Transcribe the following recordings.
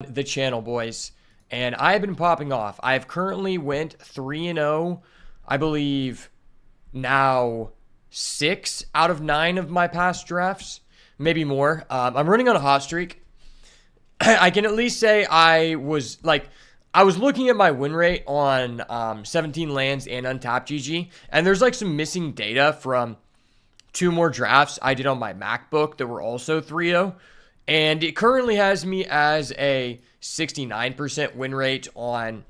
The channel, boys, and I've been popping off. I've currently went 3-0, I believe now 6 out of 9 of my past drafts, maybe more. I'm running on a hot streak. I can at least say I was looking at my win rate on 17 lands and Untapped GG, and there's like some missing data from 2 more drafts I did on my MacBook that were also 3-0. And it currently has me as a 69% win rate on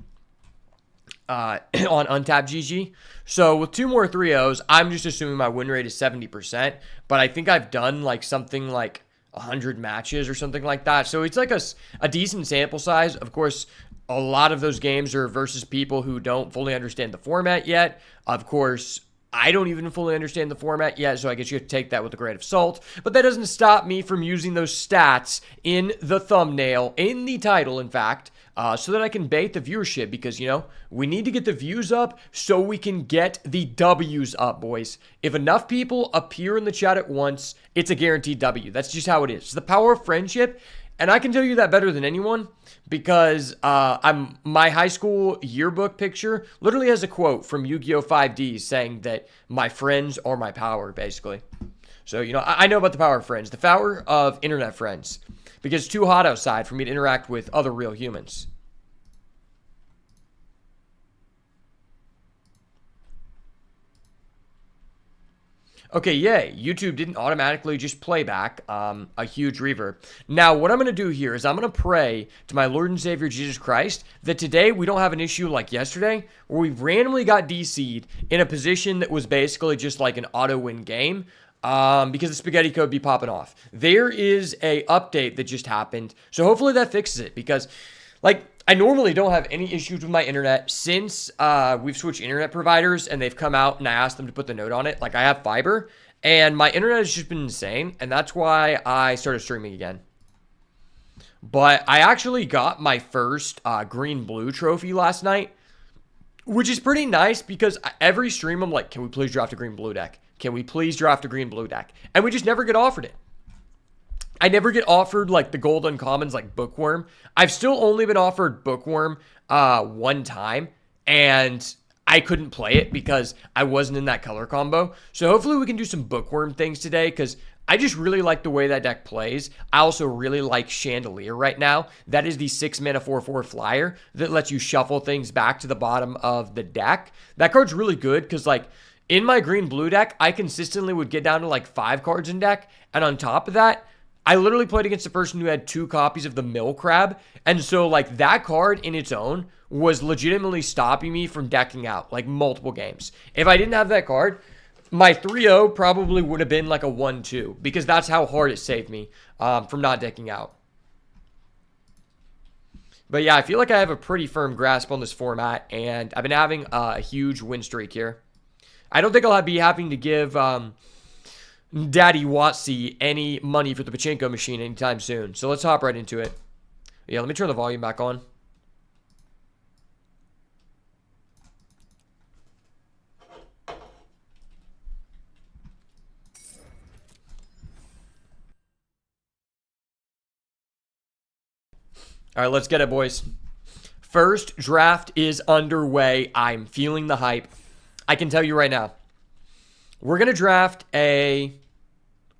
Untapped GG. So with 2 more 3-0s, I'm just assuming my win rate is 70%. But I think I've done like something like 100 matches or something like that. So it's like a decent sample size. Of course, a lot of those games are versus people who don't fully understand the format yet. Of course, I don't even fully understand the format yet, so I guess you have to take that with a grain of salt. But that doesn't stop me from using those stats in the thumbnail, in the title, in fact, so that I can bait the viewership because, we need to get the views up so we can get the W's up, boys. If enough people appear in the chat at once, it's a guaranteed W. That's just how it is. It's the power of friendship. And I can tell you that better than anyone because my high school yearbook picture literally has a quote from Yu-Gi-Oh! 5D saying that my friends are my power, basically. So, I know about the power of friends, the power of internet friends, because it's too hot outside for me to interact with other real humans. Okay, yay. YouTube didn't automatically just play back a huge reverb. Now, what I'm going to do here is I'm going to pray to my Lord and Savior Jesus Christ that today we don't have an issue like yesterday where we randomly got DC'd in a position that was basically just like an auto-win game because the spaghetti code be popping off. There is a update that just happened, so hopefully that fixes it because, I normally don't have any issues with my internet since we've switched internet providers and they've come out and I asked them to put the note on it. I have fiber and my internet has just been insane and that's why I started streaming again. But I actually got my first green-blue trophy last night, which is pretty nice because every stream I'm like, can we please draft a green-blue deck? Can we please draft a green-blue deck? And we just never get offered it. I never get offered the gold uncommons like Bookworm. I've still only been offered Bookworm one time and I couldn't play it because I wasn't in that color combo. So hopefully we can do some Bookworm things today because I just really like the way that deck plays. I also really like Chandelier right now. That is the 6-mana 4/4 flyer that lets you shuffle things back to the bottom of the deck. That card's really good because in my green-blue deck, I consistently would get down to 5 cards in deck. And on top of that, I literally played against a person who had 2 copies of the Mill Crab. And so, that card in its own was legitimately stopping me from decking out, multiple games. If I didn't have that card, my 3-0 probably would have been a 1-2 because that's how hard it saved me from not decking out. But yeah, I feel like I have a pretty firm grasp on this format, and I've been having a huge win streak here. I don't think I'll be having to give Daddy Watsy any money for the pachinko machine anytime soon. So let's hop right into it. Yeah, let me turn the volume back on. All right, let's get it, boys. First draft is underway. I'm feeling the hype. I can tell you right now. We're going to draft a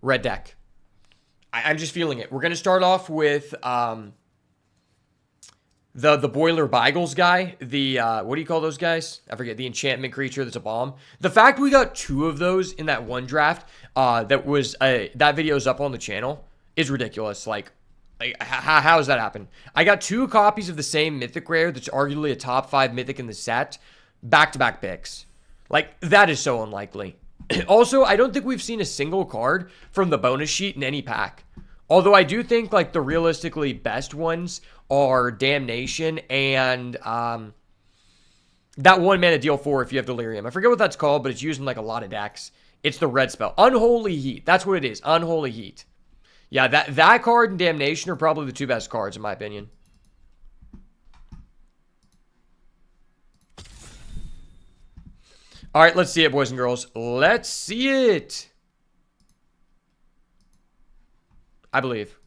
red deck. I'm just feeling it. We're going to start off with the Boiler Beigles guy. The, what do you call those guys? I forget. The enchantment creature that's a bomb. The fact we got 2 of those in that one draft that video is up on the channel is ridiculous. How does that happen? I got 2 copies of the same mythic rare that's arguably a top 5 mythic in the set. Back-to-back picks. That is so unlikely. Also, I don't think we've seen a single card from the bonus sheet in any pack. Although I do think the realistically best ones are Damnation and that 1-mana deal 4 if you have Delirium. I forget what that's called, but it's used in a lot of decks. It's the red spell. Unholy Heat. That's what it is. Unholy Heat. Yeah, that card and Damnation are probably the 2 best cards in my opinion. All right, let's see it, boys and girls. Let's see it. I believe.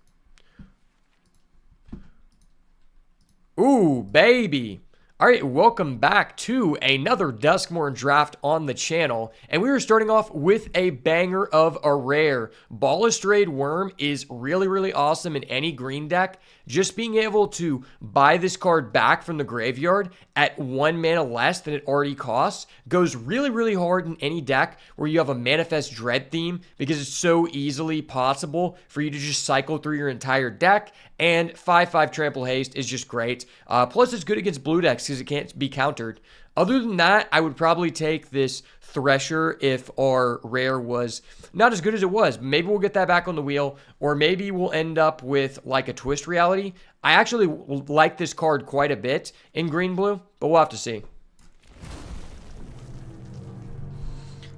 Ooh, baby. All right, welcome back to another Duskmourn draft on the channel. And we are starting off with a banger of a rare. Balustrade Worm is really, really awesome in any green deck. Just being able to buy this card back from the graveyard at 1 mana less than it already costs goes really, really hard in any deck where you have a Manifest Dread theme, because it's so easily possible for you to just cycle through your entire deck. And 5/5 Trample Haste is just great. Plus, it's good against blue decks because it can't be countered. Other than that, I would probably take this Thresher if our rare was not as good as it was. Maybe we'll get that back on the wheel, or maybe we'll end up with like a Twist Reality. I actually like this card quite a bit in green-blue, but we'll have to see.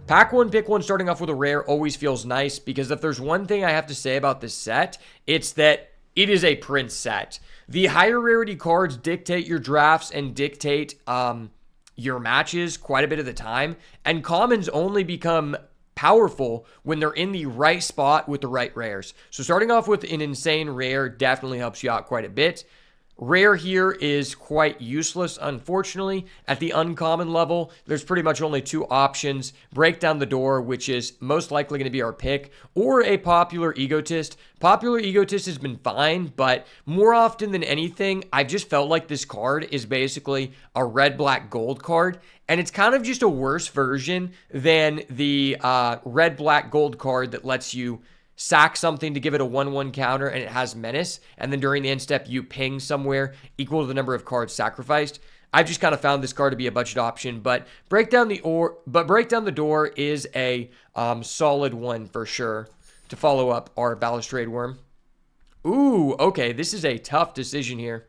Pack one, pick one, starting off with a rare always feels nice, because if there's one thing I have to say about this set, it's that it is a Prince set. The higher rarity cards dictate your drafts and dictate your matches quite a bit of the time, and commons only become powerful when they're in the right spot with the right rares. So starting off with an insane rare definitely helps you out quite a bit. Rare here is quite useless, unfortunately. At the uncommon level, there's pretty much only two options. Break Down the Door, which is most likely going to be our pick, or a Popular Egotist. Popular Egotist has been fine, but more often than anything, I've just felt like this card is basically a red, black, gold card, and it's kind of just a worse version than the red, black, gold card that lets you sack something to give it a 1/1 counter and it has menace, and then during the end step you ping somewhere equal to the number of cards sacrificed. I've just kind of found this card to be a budget option, but Break Down the Door is a solid one for sure to follow up our Balustrade Worm. Ooh, okay, this is a tough decision here.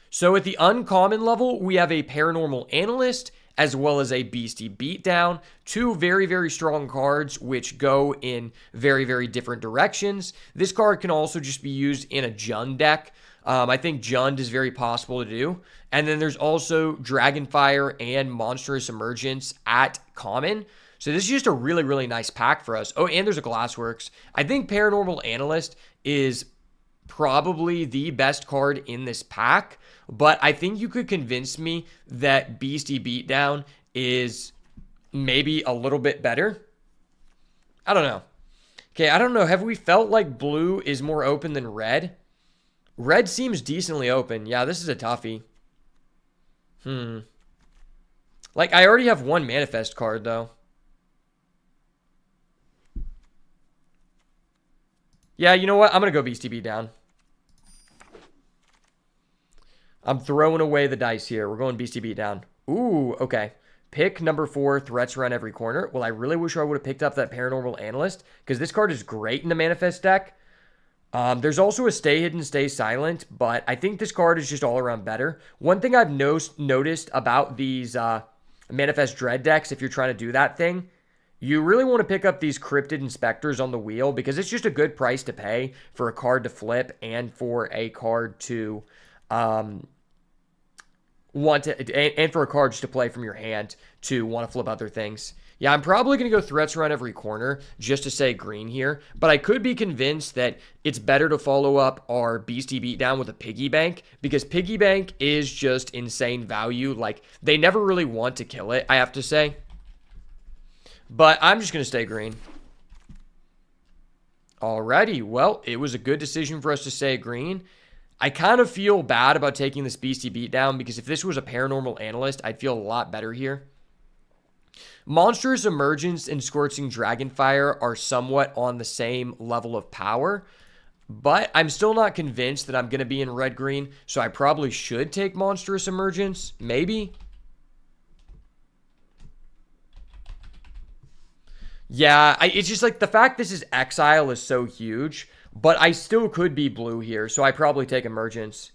So at the uncommon level, we have a Paranormal Analyst as well as a Beastie Beatdown. Two very, very strong cards which go in very, very different directions. This card can also just be used in a Jund deck. I think Jund is very possible to do. And then there's also Dragonfire and Monstrous Emergence at common. So this is just a really, really nice pack for us. Oh, and there's a Glassworks. I think Paranormal Analyst is probably the best card in this pack, but I think you could convince me that Beastie Beatdown is maybe a little bit better. I don't know. Okay, I don't know. Have we felt like blue is more open than red? Red seems decently open. Yeah, this is a toughie. Like, I already have one Manifest card, though. Yeah, you know what? I'm going to go Beastie Beatdown. I'm throwing away the dice here. We're going Beastie Beatdown. Ooh, okay. Pick number 4, threats around every corner. Well, I really wish I would have picked up that Paranormal Analyst, because this card is great in the Manifest deck. There's also a Stay Hidden, Stay Silent, but I think this card is just all around better. One thing I've noticed about these Manifest Dread decks, if you're trying to do that thing, you really want to pick up these Cryptid Inspectors on the wheel, because it's just a good price to pay for a card to flip and for a card to and for a card just to play from your hand to want to flip other things. Yeah, I'm probably going to go threats around every corner just to say green here, but I could be convinced that it's better to follow up our Beastie Beatdown with a Piggy Bank, because Piggy Bank is just insane value. Like, they never really want to kill it, I have to say. But I'm just going to stay green. Alrighty, well, it was a good decision for us to stay green. I kind of feel bad about taking this Beastie Beatdown, because if this was a Paranormal Analyst, I'd feel a lot better here. Monstrous Emergence and Scorching Dragonfire are somewhat on the same level of power, but I'm still not convinced that I'm going to be in red-green, so I probably should take Monstrous Emergence, maybe. Yeah, it's just like the fact this is Exile is so huge, but I still could be blue here, so I probably take Emergence.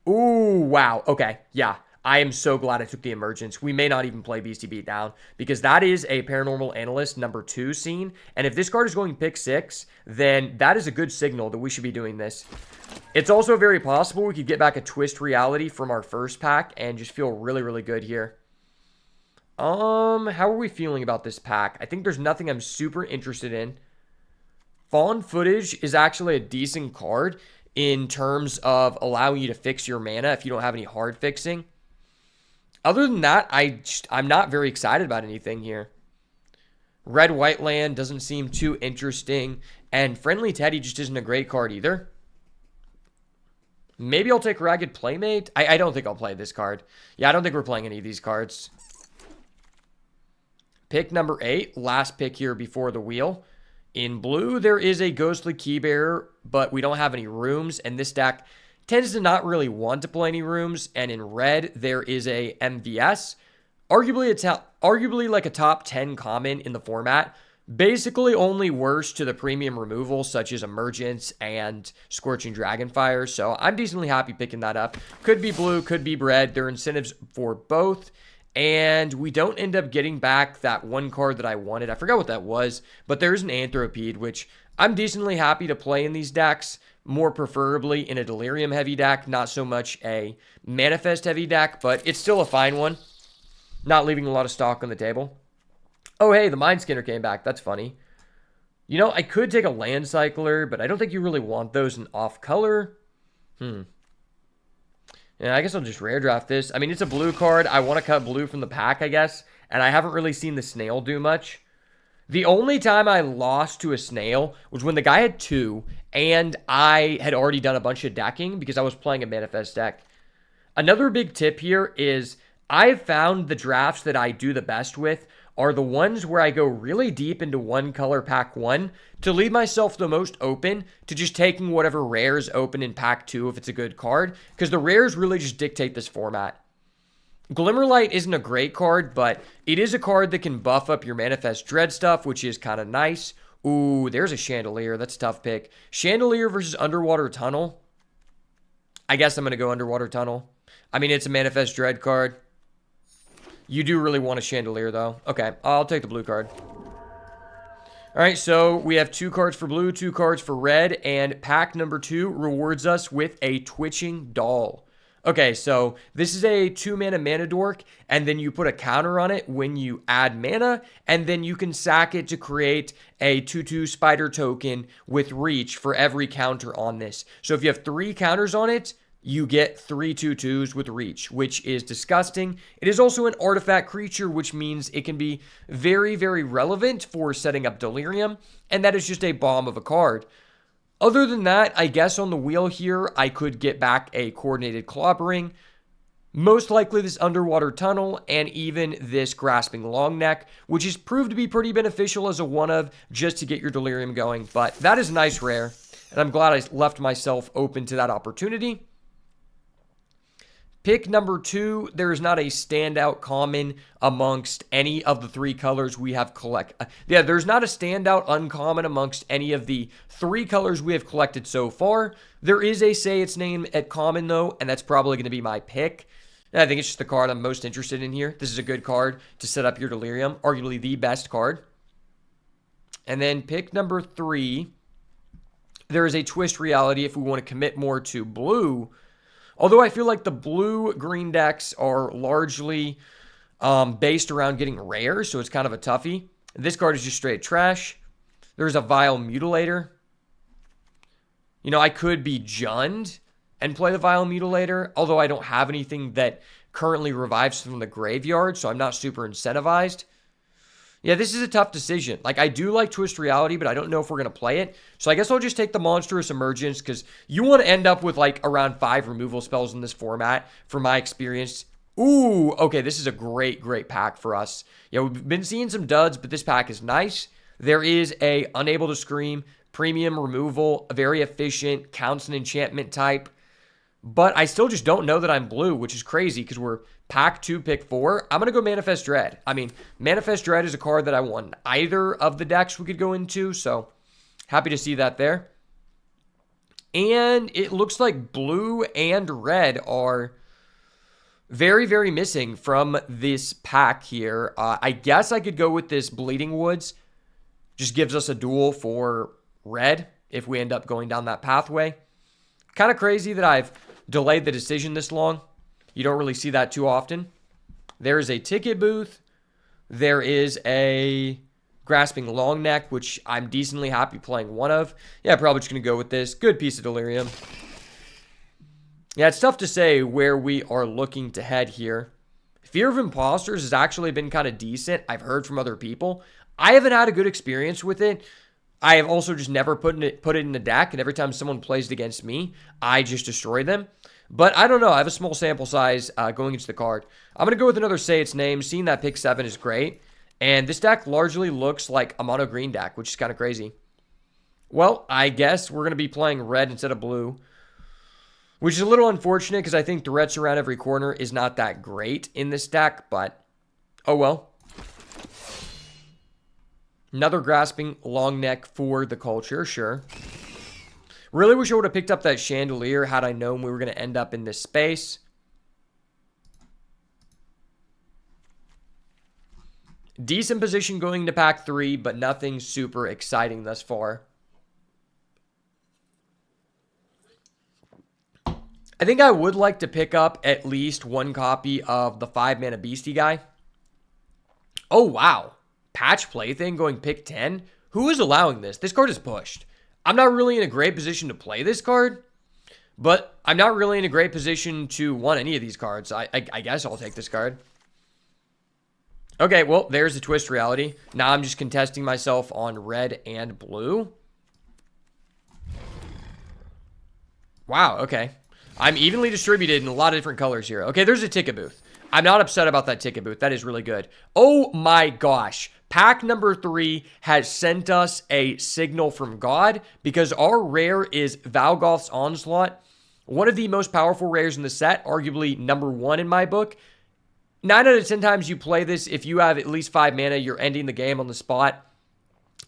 Ooh, wow. Okay, yeah. I am so glad I took the Emergence. We may not even play Beastie Beatdown, because that is a Paranormal Analyst number 2 scene, and if this card is going pick 6, then that is a good signal that we should be doing this. It's also very possible we could get back a Twist Reality from our first pack and just feel really, really good here. How are we feeling about this pack? I think there's nothing I'm super interested in. Fawn Footage is actually a decent card. in terms of allowing you to fix your mana if you don't have any hard fixing. Other than that, I'm not very excited about anything here. Red-white land doesn't seem too interesting, and Friendly Teddy just isn't a great card either. Maybe I'll take Ragged Playmate. I don't think I'll play this card. Yeah, I don't think we're playing any of these cards. Pick number 8, last pick here before the wheel. In blue, there is a Ghostly Keybearer, but we don't have any rooms, and this deck tends to not really want to play any rooms. And in red, there is a MVS, arguably like a top 10 common in the format. Basically only worse to the premium removals such as Emergence and Scorching Dragonfire. So I'm decently happy picking that up. Could be blue, could be red. There are incentives for both. And we don't end up getting back that one card that I wanted. I forgot what that was, but there's an Anthropede, which I'm decently happy to play in these decks. More preferably in a Delirium heavy deck, not so much a Manifest heavy deck, but it's still a fine one. Not leaving a lot of stock on the table. Oh, hey, the Mind Skinner came back. That's funny. You know, I could take a Land Cycler, but I don't think you really want those in off-color. Yeah, I guess I'll just rare draft this. I mean, it's a blue card. I want to cut blue from the pack, I guess. And I haven't really seen the Snail do much. The only time I lost to a Snail was when the guy had 2, and I had already done a bunch of decking because I was playing a Manifest deck. Another big tip here is I've found the drafts that I do the best with are the ones where I go really deep into one color pack 1 to leave myself the most open to just taking whatever rares open in pack 2 if it's a good card, because the rares really just dictate this format. Glimmerlight isn't a great card, but it is a card that can buff up your Manifest Dread stuff, which is kind of nice. Ooh, there's a Chandelier. That's a tough pick. Chandelier versus Underwater Tunnel. I guess I'm going to go Underwater Tunnel. I mean, it's a Manifest Dread card. You do really want a Chandelier, though. Okay, I'll take the blue card. All right, so we have 2 cards for blue, 2 cards for red, and pack number 2 rewards us with a Twitching Doll. Okay, so this is a 2-mana mana dork, and then you put a counter on it when you add mana, and then you can sack it to create a 2/2 spider token with reach for every counter on this. So if you have 3 counters on it, you get 3 2/2s with reach, which is disgusting. It is also an artifact creature, which means it can be very, very relevant for setting up Delirium, and that is just a bomb of a card. Other than that, I guess on the wheel here, I could get back a Coordinated Clobbering, most likely this Underwater Tunnel, and even this Grasping Longneck, which has proved to be pretty beneficial as a one-of just to get your Delirium going. But that is a nice rare, and I'm glad I left myself open to that opportunity. Pick number 2, there is not a standout common amongst any of the 3 colors we have collected. There's not a standout uncommon amongst any of the 3 colors we have collected so far. There is a Say Its Name at common, though, and that's probably going to be my pick. And I think it's just the card I'm most interested in here. This is a good card to set up your Delirium, arguably the best card. And then pick number 3, there is a Twist Reality if we want to commit more to blue. Although I feel like the blue-green decks are largely based around getting rare, so it's kind of a toughie. This card is just straight trash. There's a Vile Mutilator. You know, I could be Jund and play the Vile Mutilator, although I don't have anything that currently revives from the graveyard, so I'm not super incentivized. Yeah, this is a tough decision. Like, I do like Twist Reality, but I don't know if we're going to play it. So I guess I'll just take the Monstrous Emergence, because you want to end up with, like, around 5 removal spells in this format, from my experience. Ooh, okay, this is a great, great pack for us. Yeah, we've been seeing some duds, but this pack is nice. There is a Unable to Scream, premium removal, very efficient, counts an enchantment type. But I still just don't know that I'm blue, which is crazy because we're pack 2, pick 4. I'm going to go Manifest Dread. I mean, Manifest Dread is a card that I want either of the decks we could go into, so happy to see that there. And it looks like blue and red are very, very missing from this pack here. I guess I could go with this Bleeding Woods. Just gives us a duel for red if we end up going down that pathway. Kind of crazy that I've delayed the decision this long. You don't really see that too often. There is a Ticket Booth. There is a Grasping Longneck, which I'm decently happy playing one of. Yeah, probably just going to go with this. Good piece of Delirium. Yeah, it's tough to say where we are looking to head here. Fear of Imposters has actually been kind of decent. I've heard from other people. I haven't had a good experience with it. I have also just never put it in the deck, and every time someone plays it against me, I just destroy them. But I don't know. I have a small sample size going into the card. I'm going to go with another Say Its Name. Seeing that pick 7 is great. And this deck largely looks like a mono green deck, which is kind of crazy. Well, I guess we're going to be playing red instead of blue, which is a little unfortunate because I think threats around every corner is not that great in this deck, but oh well. Another Grasping Long Neck for the culture, sure. Really wish I would have picked up that Chandelier had I known we were going to end up in this space. Decent position going to pack 3, but nothing super exciting thus far. I think I would like to pick up at least one copy of the 5-mana Beastie guy. Oh, wow. Patch Plaything going pick 10? Who is allowing this? This card is pushed. I'm not really in a great position to play this card, but I'm not really in a great position to want any of these cards. I guess I'll take this card. Okay, well, there's the twist reality. Now I'm just contesting myself on red and blue. Wow, okay. I'm evenly distributed in a lot of different colors here. Okay, there's a ticket booth. I'm not upset about that ticket booth. That is really good. Oh my gosh. Pack number 3 has sent us a signal from God because our rare is Valgoth's Onslaught. One of the most powerful rares in the set, arguably number 1 in my book. 9 out of 10 times you play this, if you have at least 5 mana, you're ending the game on the spot.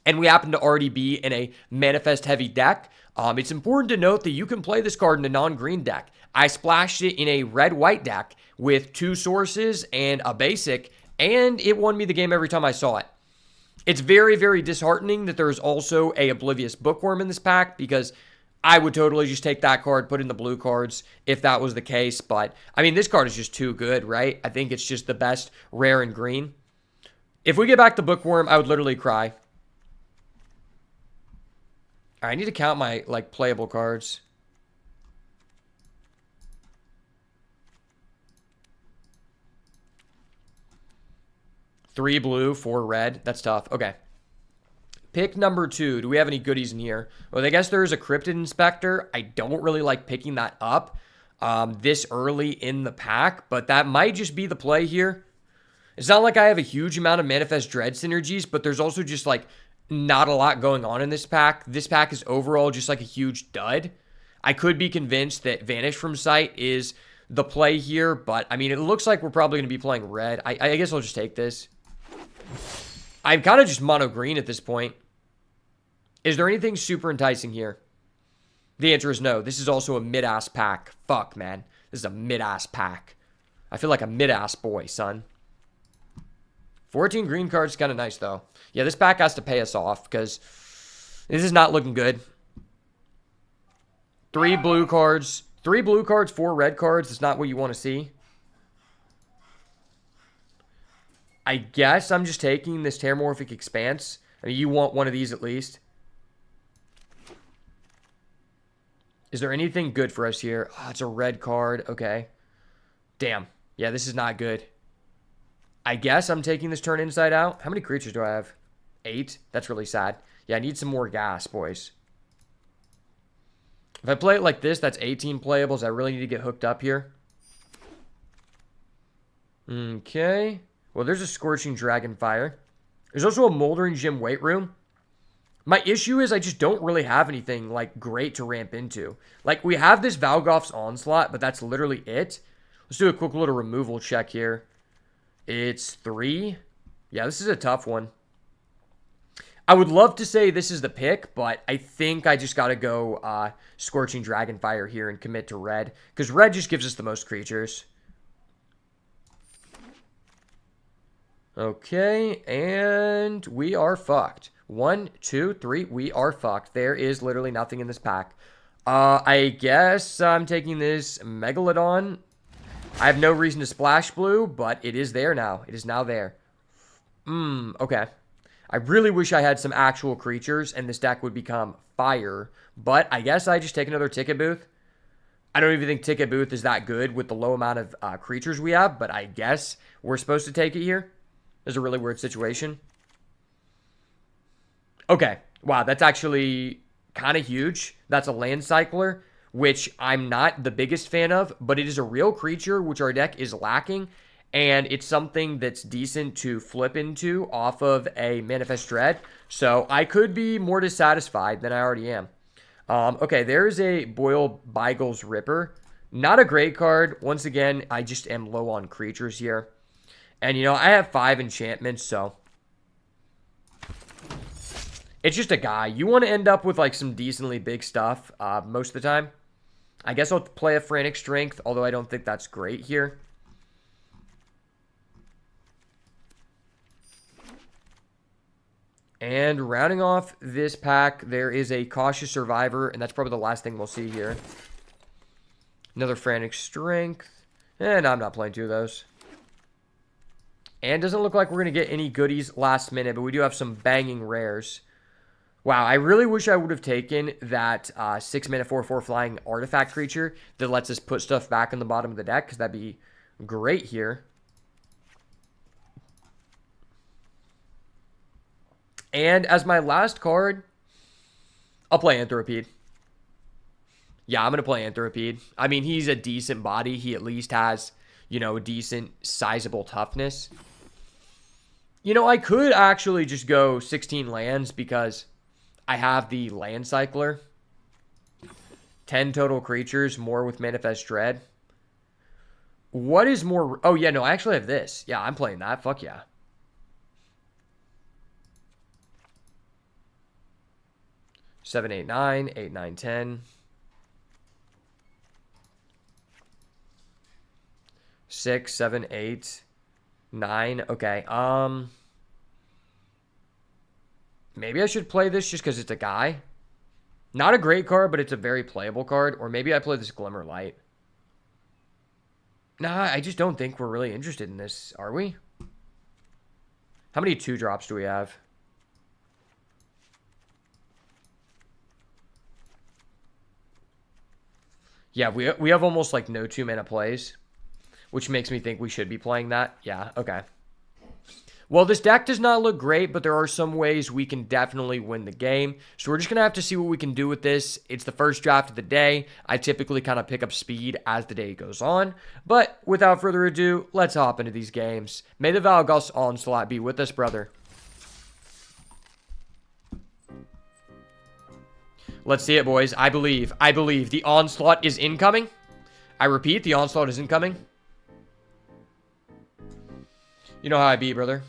And we happen to already be in a manifest-heavy deck. It's important to note that you can play this card in a non-green deck. I splashed it in a red-white deck with 2 sources and a basic, and it won me the game every time I saw it. It's very, very disheartening that there's also a Oblivious Bookworm in this pack, because I would totally just take that card, put in the blue cards if that was the case. But, I mean, this card is just too good, right? I think it's just the best rare in green. If we get back to Bookworm, I would literally cry. I need to count my, like, playable cards. Three blue, 4 red. That's tough. Okay. Pick number 2. Do we have any goodies in here? Well, I guess there is a Cryptid Inspector. I don't really like picking that up this early in the pack, but that might just be the play here. It's not like I have a huge amount of Manifest Dread synergies, but there's also just, like, not a lot going on in this pack. This pack is overall just like a huge dud. I could be convinced that Vanish from Sight is the play here, but I mean, it looks like we're probably going to be playing red. I guess I'll just take this. I'm kind of just mono green at this point. Is there anything super enticing here? The answer is no. This is also a mid-ass pack. Fuck, man. This is a mid-ass pack. I feel like a mid-ass boy, son. 14 green cards is kind of nice, though. Yeah, this pack has to pay us off because this is not looking good. 3 blue cards. 3 blue cards, 4 red cards. That's not what you want to see. I guess I'm just taking this Terramorphic Expanse. I mean, you want one of these at least. Is there anything good for us here? Oh, it's a red card. Okay. Damn. Yeah, this is not good. I guess I'm taking this turn inside out. How many creatures do I have? 8? That's really sad. Yeah, I need some more gas, boys. If I play it like this, that's 18 playables. I really need to get hooked up here. Okay. Well, there's a Scorching Dragonfire. There's also a Moldering Gym Weight Room. My issue is I just don't really have anything, like, great to ramp into. Like, we have this Valgoth's Onslaught, but that's literally it. Let's do a quick little removal check here. It's 3. Yeah, this is a tough one. I would love to say this is the pick, but I think I just got to go Scorching Dragonfire here and commit to red. Because red just gives us the most creatures. Okay, and we are fucked. 1, 2, 3, we are fucked. There is literally nothing in this pack. I guess I'm taking this Megalodon. I have no reason to splash blue, but it is there now. It is now there. Okay. I really wish I had some actual creatures, and this deck would become fire. But I guess I just take another ticket booth. I don't even think Ticket Booth is that good with the low amount of creatures we have, but I guess we're supposed to take it here. It's a really weird situation. Okay. Wow, that's actually kind of huge. That's a land cycler, which I'm not the biggest fan of, but it is a real creature, which our deck is lacking, and it's something that's decent to flip into off of a Manifest Dread. So I could be more dissatisfied than I already am. Okay, there's a Boyle Beagle's Ripper. Not a great card. Once again, I just am low on creatures here. And, you know, I have 5 enchantments, so it's just a guy. You want to end up with, like, some decently big stuff most of the time. I guess I'll play a Frantic Strength, although I don't think that's great here. And rounding off this pack, there is a Cautious Survivor, and that's probably the last thing we'll see here. Another Frantic Strength. And I'm not playing 2 of those. And doesn't look like we're going to get any goodies last minute, but we do have some banging rares. Wow, I really wish I would have taken that 6-mana 4/4 flying artifact creature that lets us put stuff back in the bottom of the deck, because that'd be great here. And as my last card, I'll play Anthropede. Yeah, I'm going to play Anthropede. I mean, he's a decent body. He at least has, you know, decent, sizable toughness. You know, I could actually just go 16 lands because I have the land cycler. 10 total creatures, more with Manifest Dread. What is more? Oh, yeah, no, I actually have this. Yeah, I'm playing that. Fuck yeah. Seven, 8, 9, 8, 9, 10. 6, 7, 8, 9. Okay. Maybe I should play this just because it's a guy. Not a great card, but it's a very playable card. Or maybe I play this Glimmer Light. Nah, I just don't think we're really interested in this, are we? How many 2-drops do we have? Yeah, we have almost like no 2-mana plays, which makes me think we should be playing that. Yeah, okay. Well, this deck does not look great, but there are some ways we can definitely win the game. So we're just going to have to see what we can do with this. It's the first draft of the day. I typically kind of pick up speed as the day goes on. But without further ado, let's hop into these games. May the Valgus Onslaught be with us, brother. Let's see it, boys. I believe. The Onslaught is incoming. I repeat, the Onslaught is incoming. You know how I be, brother.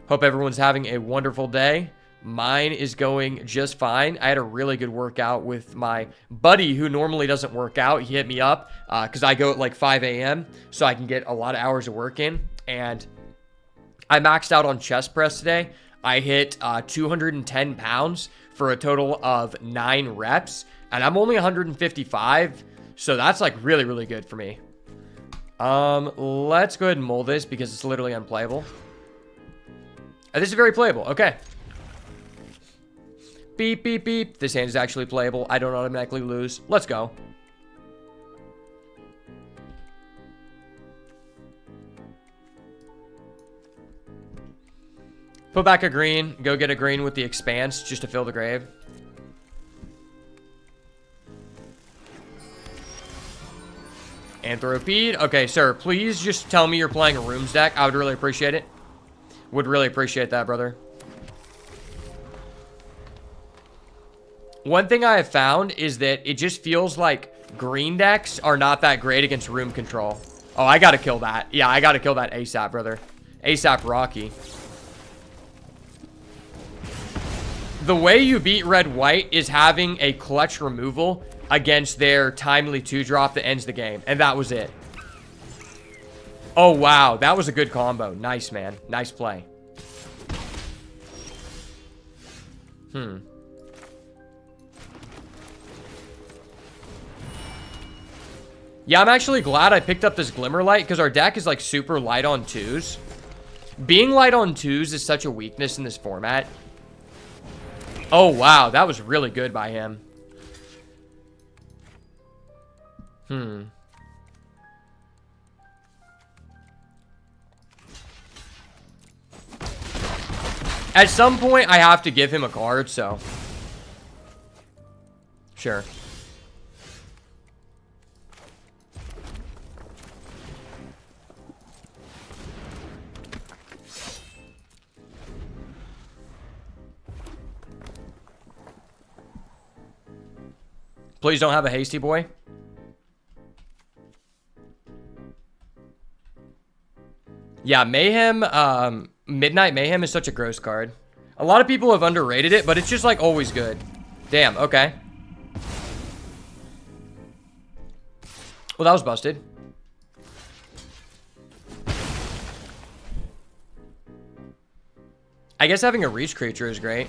Hope everyone's having a wonderful day. Mine is going just fine. I had a really good workout with my buddy who normally doesn't work out. He hit me up because I go at like 5 a.m. so I can get a lot of hours of work in. And I maxed out on chest press today. I hit 210 pounds for a total of 9 reps. And I'm only 155. So that's like really, really good for me. Let's go ahead and mold this because it's literally unplayable. This is very playable. Okay. Beep, beep, beep. This hand is actually playable. I don't automatically lose. Let's go. Put back a green. Go get a green with the Expanse just to fill the grave. Anthropede. Okay, sir. Please just tell me you're playing a Rooms deck. I would really appreciate it. Would really appreciate that, brother. One thing I have found is that it just feels like green decks are not that great against room control. Oh, I gotta kill that. Yeah, I gotta kill that ASAP, brother. ASAP Rocky. The way you beat red-white is having a clutch removal against their timely 2-drop that ends the game. And that was it. Oh, wow. That was a good combo. Nice, man. Nice play. Yeah, I'm actually glad I picked up this Glimmer Light because our deck is like super light on 2s. Being light on 2s is such a weakness in this format. Oh, wow. That was really good by him. At some point, I have to give him a card, so. Sure. Please don't have a hasty boy. Yeah, Mayhem, Midnight Mayhem is such a gross card. A lot of people have underrated it, but it's just like always good. Damn, okay. Well, that was busted. I guess having a reach creature is great.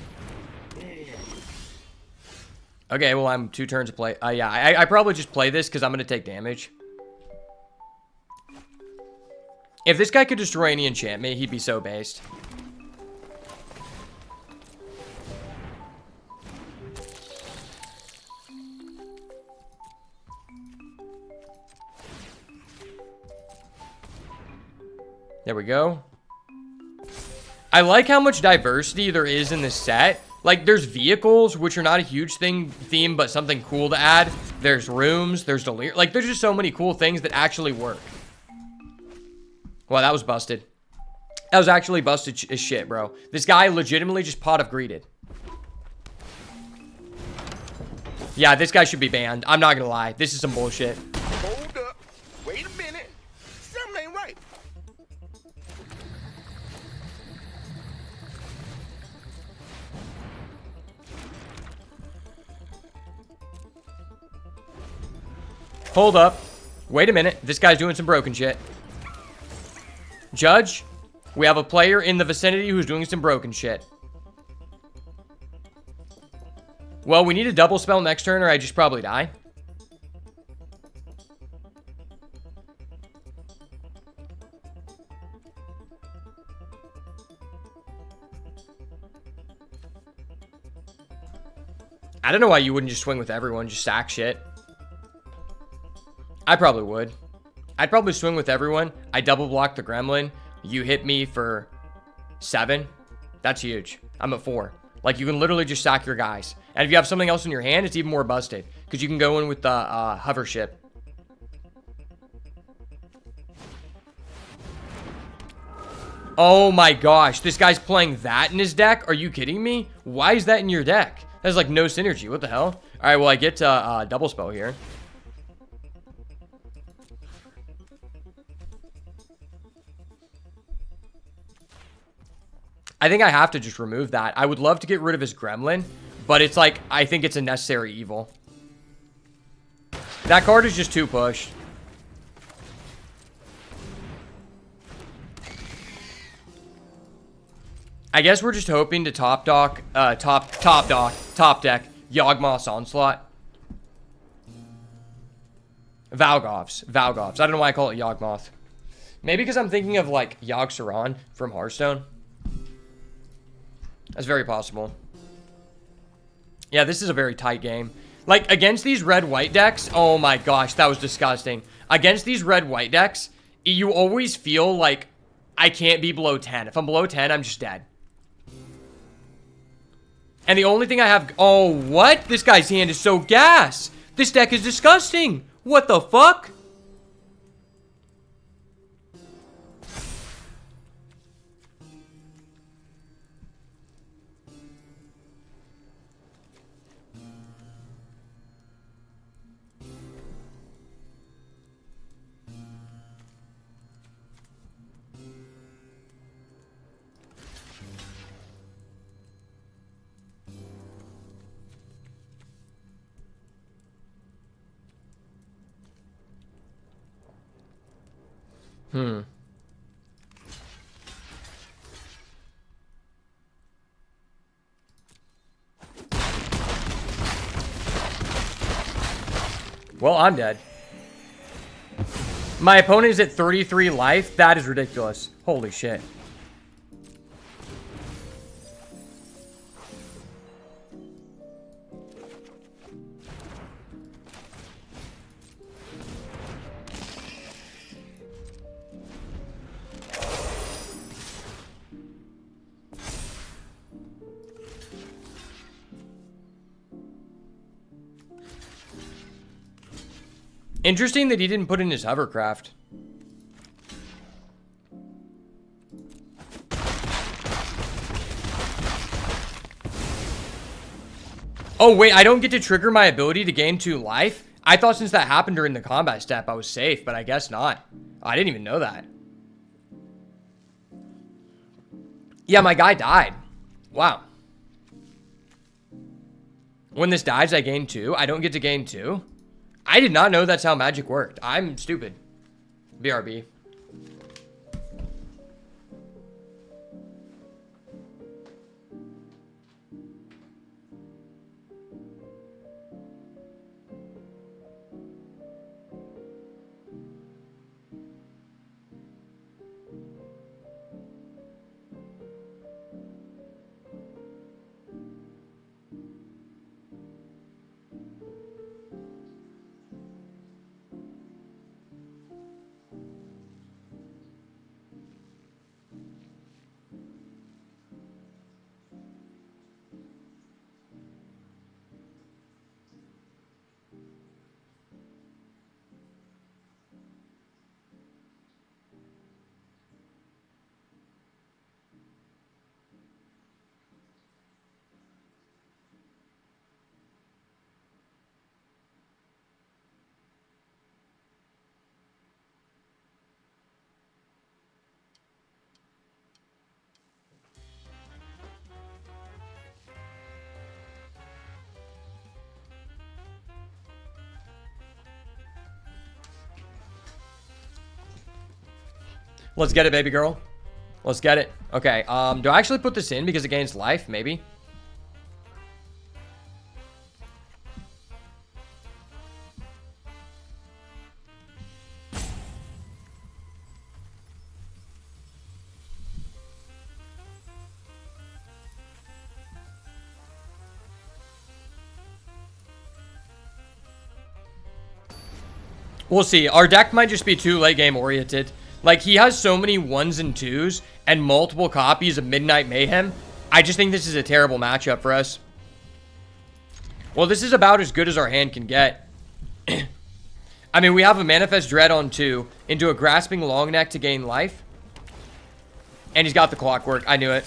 Okay, well, I'm 2 turns to play. Yeah, I probably just play this because I'm going to take damage. If this guy could destroy any enchantment, he'd be so based. There we go. I like how much diversity there is in this set. Like, there's vehicles, which are not a huge theme, but something cool to add. There's rooms, there's delirium. Like, there's just so many cool things that actually work. Wow, that was busted. That was actually busted as shit, bro. This guy legitimately just pot of greeted. Yeah, this guy should be banned. I'm not gonna lie. This is some bullshit. Hold up. Wait a minute. Something ain't right. Hold up. Wait a minute. This guy's doing some broken shit. Judge, we have a player in the vicinity who's doing some broken shit. Well, we need a double spell next turn or I just probably die. I don't know why you wouldn't just swing with everyone, just sack shit. I probably would. I'd probably swing with everyone. I double block the gremlin. You hit me for 7. That's huge. I'm at 4. Like, you can literally just sack your guys. And if you have something else in your hand, it's even more busted. Because you can go in with the hover ship. Oh my gosh. This guy's playing that in his deck? Are you kidding me? Why is that in your deck? That's like no synergy. What the hell? Alright, well, I get double spell here. I think I have to just remove that. I would love to get rid of his gremlin, but it's like, I think it's a necessary evil. That card is just too pushed. I guess we're just hoping to top deck Yawgmoth's Onslaught. Valgoths. I don't know why I call it Yawgmoth. Maybe because I'm thinking of like Yogg-Saron from Hearthstone. That's very possible. Yeah, this is a very tight game. Like, against these red-white decks, oh my gosh, that was disgusting. Against these red-white decks, you always feel like I can't be below 10. If I'm below 10, I'm just dead. And the only thing I have... Oh, what? This guy's hand is so gas. This deck is disgusting. What the fuck? Well, I'm dead. My opponent is at 33 life. That is ridiculous. Holy shit. Interesting that he didn't put in his hovercraft. Oh, wait, I don't get to trigger my ability to gain 2 life? I thought since that happened during the combat step, I was safe, but I guess not. I didn't even know that. Yeah, my guy died. Wow. When this dies, I gain 2. I don't get to gain 2. I did not know that's how magic worked. I'm stupid. BRB. Let's get it, baby girl. Let's get it. Okay, do I actually put this in because it gains life? Maybe. We'll see. Our deck might just be too late game oriented. Like, he has so many 1s and 2s and multiple copies of Midnight Mayhem. I just think this is a terrible matchup for us. Well, this is about as good as our hand can get. I mean, we have a Manifest Dread on 2 into a Grasping Longneck to gain life. And he's got the Clockwork. I knew it.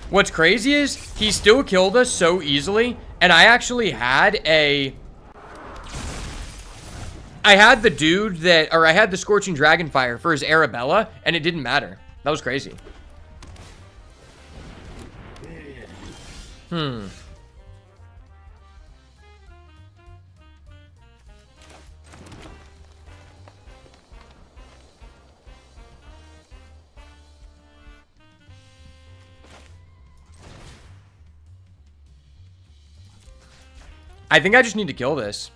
What's crazy is he still killed us so easily. And I actually had a... I had the dude that, or I had the Scorching Dragonfire for his Arabella, and it didn't matter. That was crazy. I think I just need to kill this.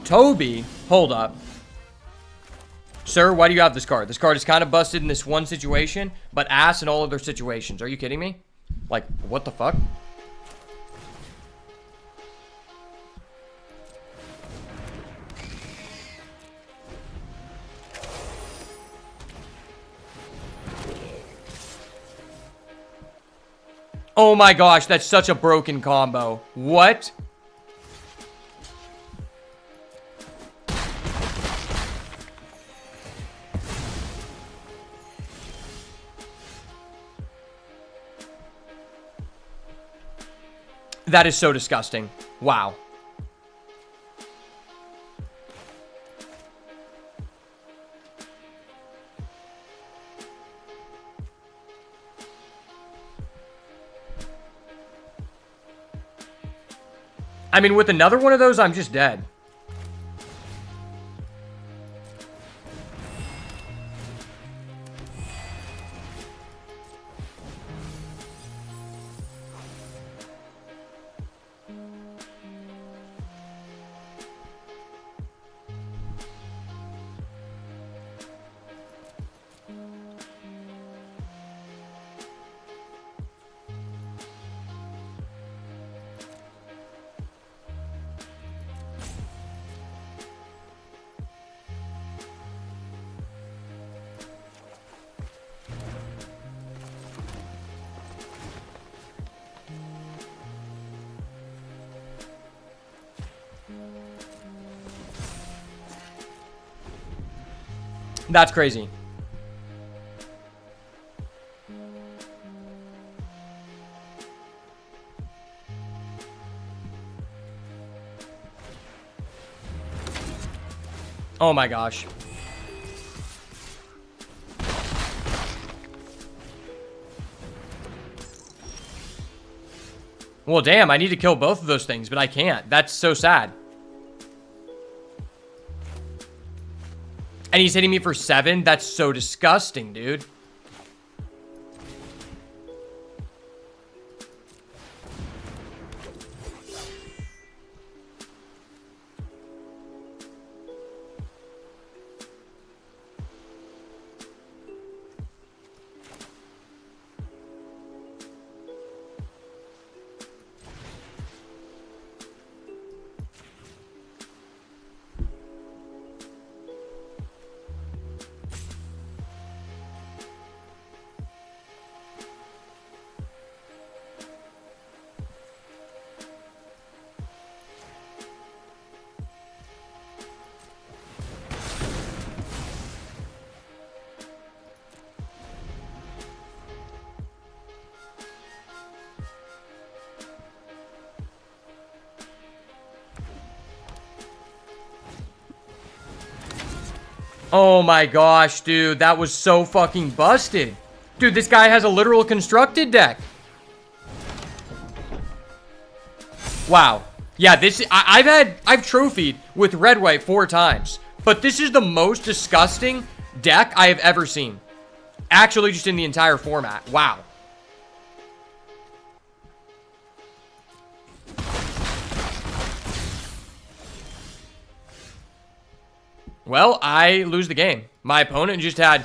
Toby, hold up. Sir, why do you have this card? This card is kind of busted in this one situation, but ass in all other situations. Are you kidding me? Like, what the fuck? Oh my gosh, that's such a broken combo. What? That is so disgusting. Wow. I mean, with another one of those, I'm just dead. That's crazy. Oh my gosh. Well, damn, I need to kill both of those things, but I can't. That's so sad. And he's hitting me for 7? That's so disgusting, dude. Oh my gosh, dude. That was so fucking busted. Dude, this guy has a literal constructed deck. Wow. Yeah, this I've trophied with red white 4 times. But this is the most disgusting deck I have ever seen. Actually, just in the entire format. Wow. Well, I lose the game. My opponent just had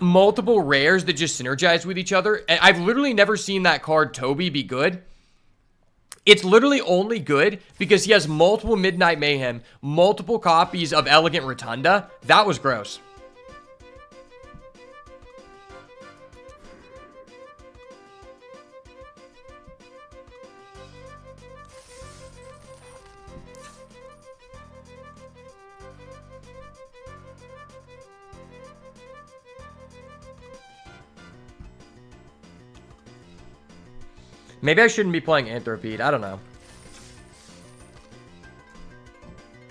multiple rares that just synergize with each other. And I've literally never seen that card, Toby, be good. It's literally only good because he has multiple Midnight Mayhem, multiple copies of Elegant Rotunda. That was gross. Maybe I shouldn't be playing Anthropede. I don't know.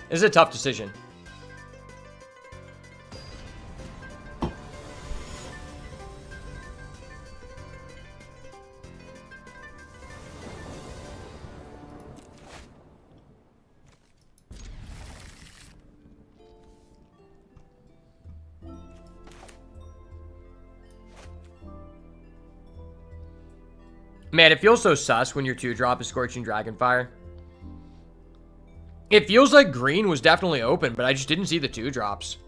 This is a tough decision. Man, it feels so sus when your 2-drop is Scorching Dragonfire. It feels like green was definitely open, but I just didn't see the 2-drops.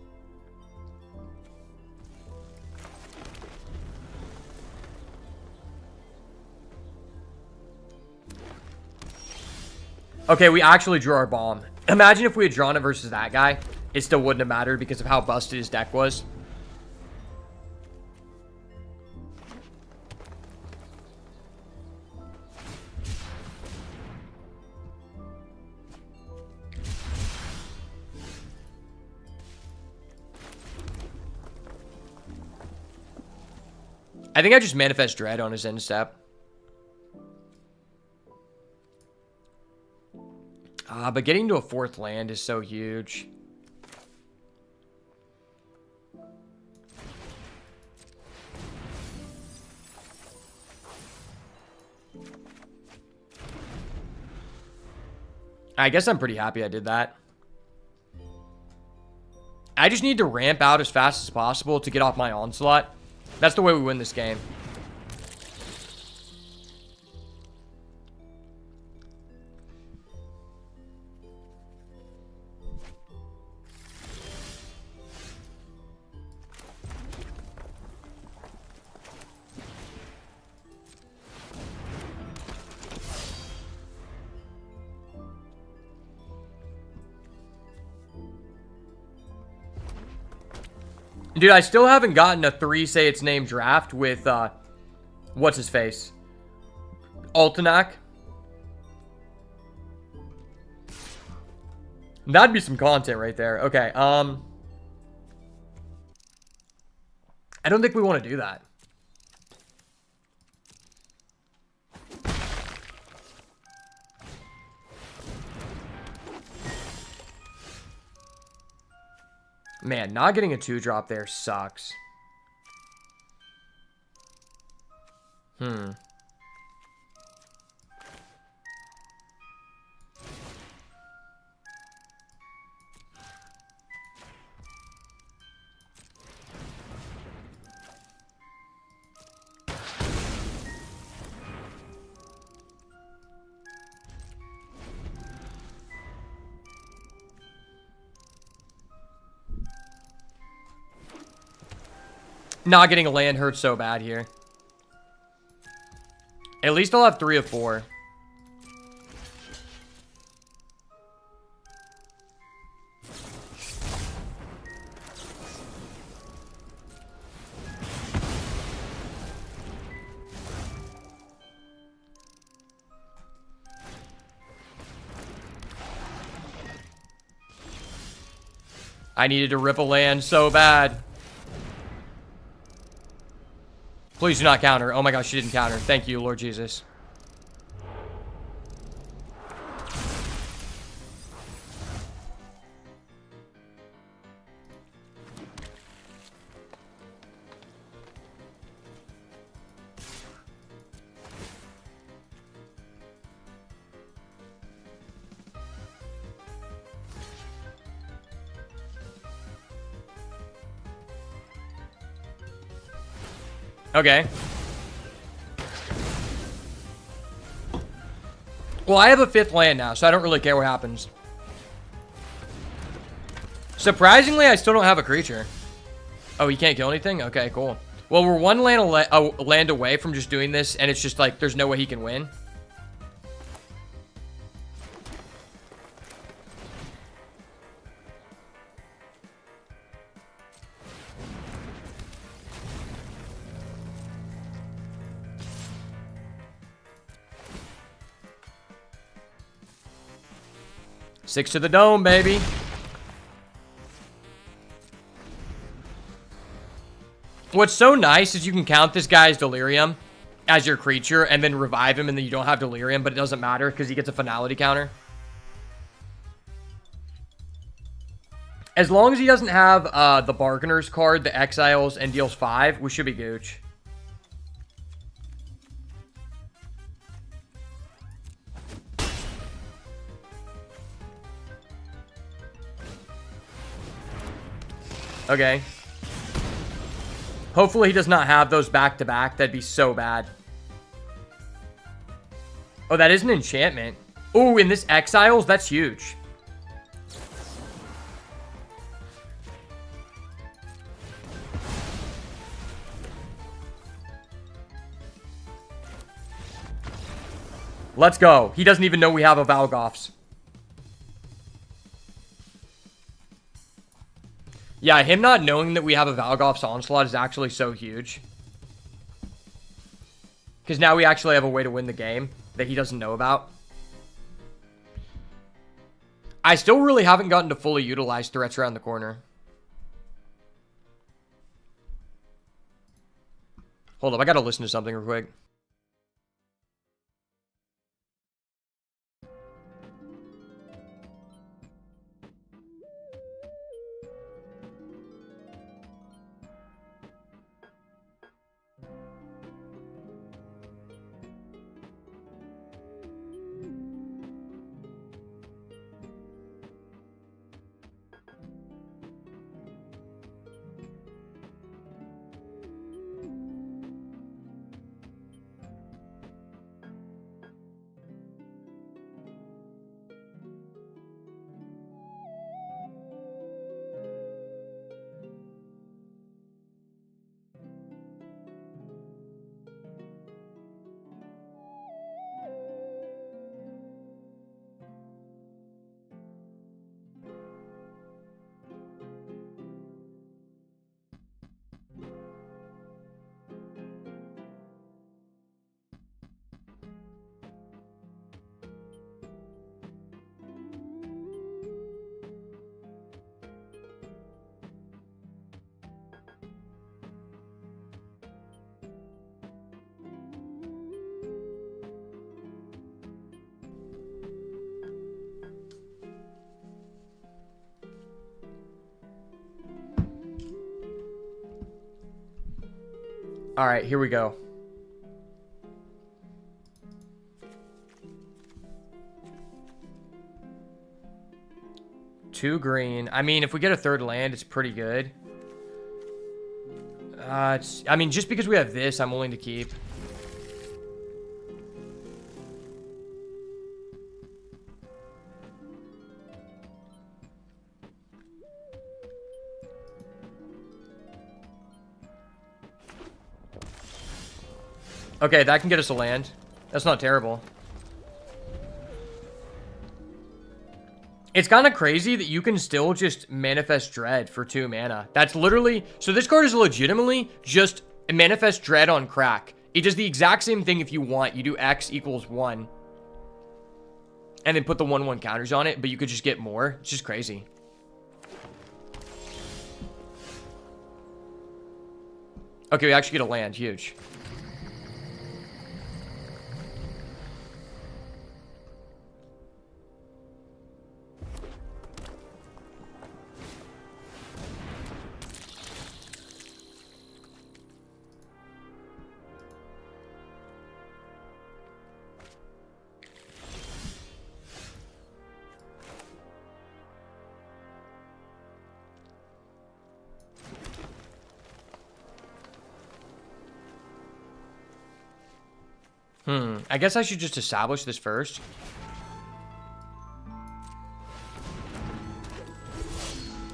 Okay, we actually drew our bomb. Imagine if we had drawn it versus that guy. It still wouldn't have mattered because of how busted his deck was. I think I just Manifest Dread on his end step. But getting to a 4th land is so huge. I guess I'm pretty happy I did that. I just need to ramp out as fast as possible to get off my Onslaught. That's the way we win this game. Dude, I still haven't gotten a 3 say its name draft with, what's his face? Altanak. That'd be some content right there. Okay, I don't think we want to do that. Man, not getting a 2-drop there sucks. Not getting a land hurts so bad here. At least I'll have 3 of 4. I needed to rip a land so bad. Please do not counter. Oh my gosh, she didn't counter. Thank you, Lord Jesus. Okay. Well, I have a 5th land now, so I don't really care what happens. Surprisingly, I still don't have a creature. Oh, he can't kill anything? Okay, cool. Well, we're 1 land away from just doing this, and it's just like, there's no way he can win. Six to the dome, baby. What's so nice is you can count this guy's delirium as your creature and then revive him, and then you don't have delirium, but it doesn't matter because he gets a finality counter. As long as he doesn't have the Bargainer's card that exiles and deals 5, we should be gooch. Okay. Hopefully he does not have those back-to-back. That'd be so bad. Oh, that is an enchantment. Oh, in this exiles, that's huge. Let's go. He doesn't even know we have a Valgoths. Yeah, him not knowing that we have a Valgoth's Onslaught is actually so huge. Because now we actually have a way to win the game that he doesn't know about. I still really haven't gotten to fully utilize threats around the corner. Hold up, I gotta listen to something real quick. All right, here we go. Two green. I mean, if we get a third land, it's pretty good. I mean, just because we have this, I'm willing to keep. Okay, that can get us a land. That's not terrible. It's kind of crazy that you can still just manifest dread for 2 mana. That's literally... So this card is legitimately just manifest dread on crack. It does the exact same thing if you want. You do X equals 1. And then put the 1/1 counters on it, but you could just get more. It's just crazy. Okay, we actually get a land. Huge. I guess I should just establish this first.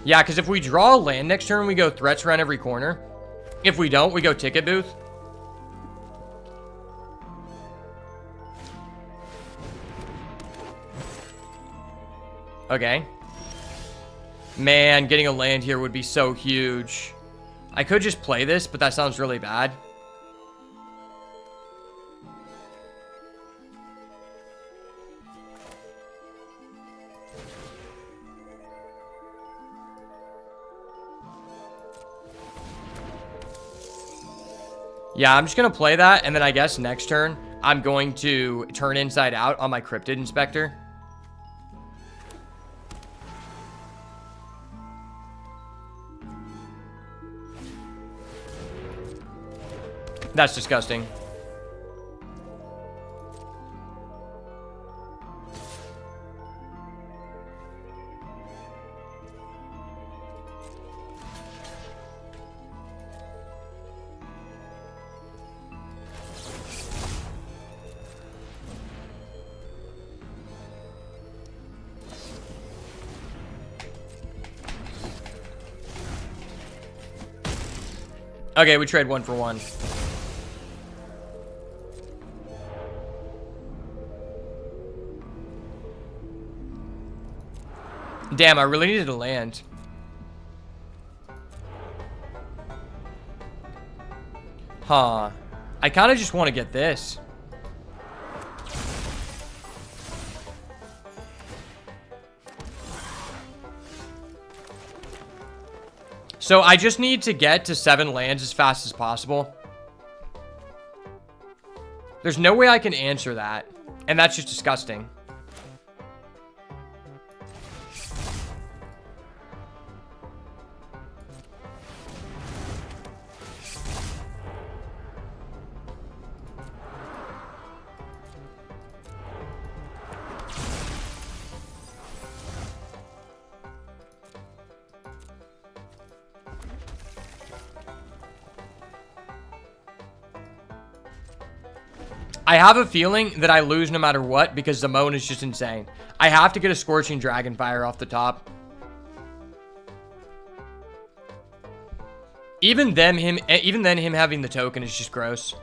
Yeah, because if we draw a land next turn, we go threats around every corner. If we don't, we go ticket booth. Okay. Man, getting a land here would be so huge. I could just play this, but that sounds really bad. Yeah, I'm just going to play that, and then I guess next turn, I'm going to turn inside out on my Cryptid Inspector. That's disgusting. Okay, we trade 1 for 1. Damn, I really needed a land. Huh. I kind of just want to get this. So I just need to get to 7 lands as fast as possible. There's no way I can answer that. And that's just disgusting. I have a feeling that I lose no matter what because Duskmourn is just insane. I have to get a Scorching Dragonfire off the top. Even then, him having the token is just gross.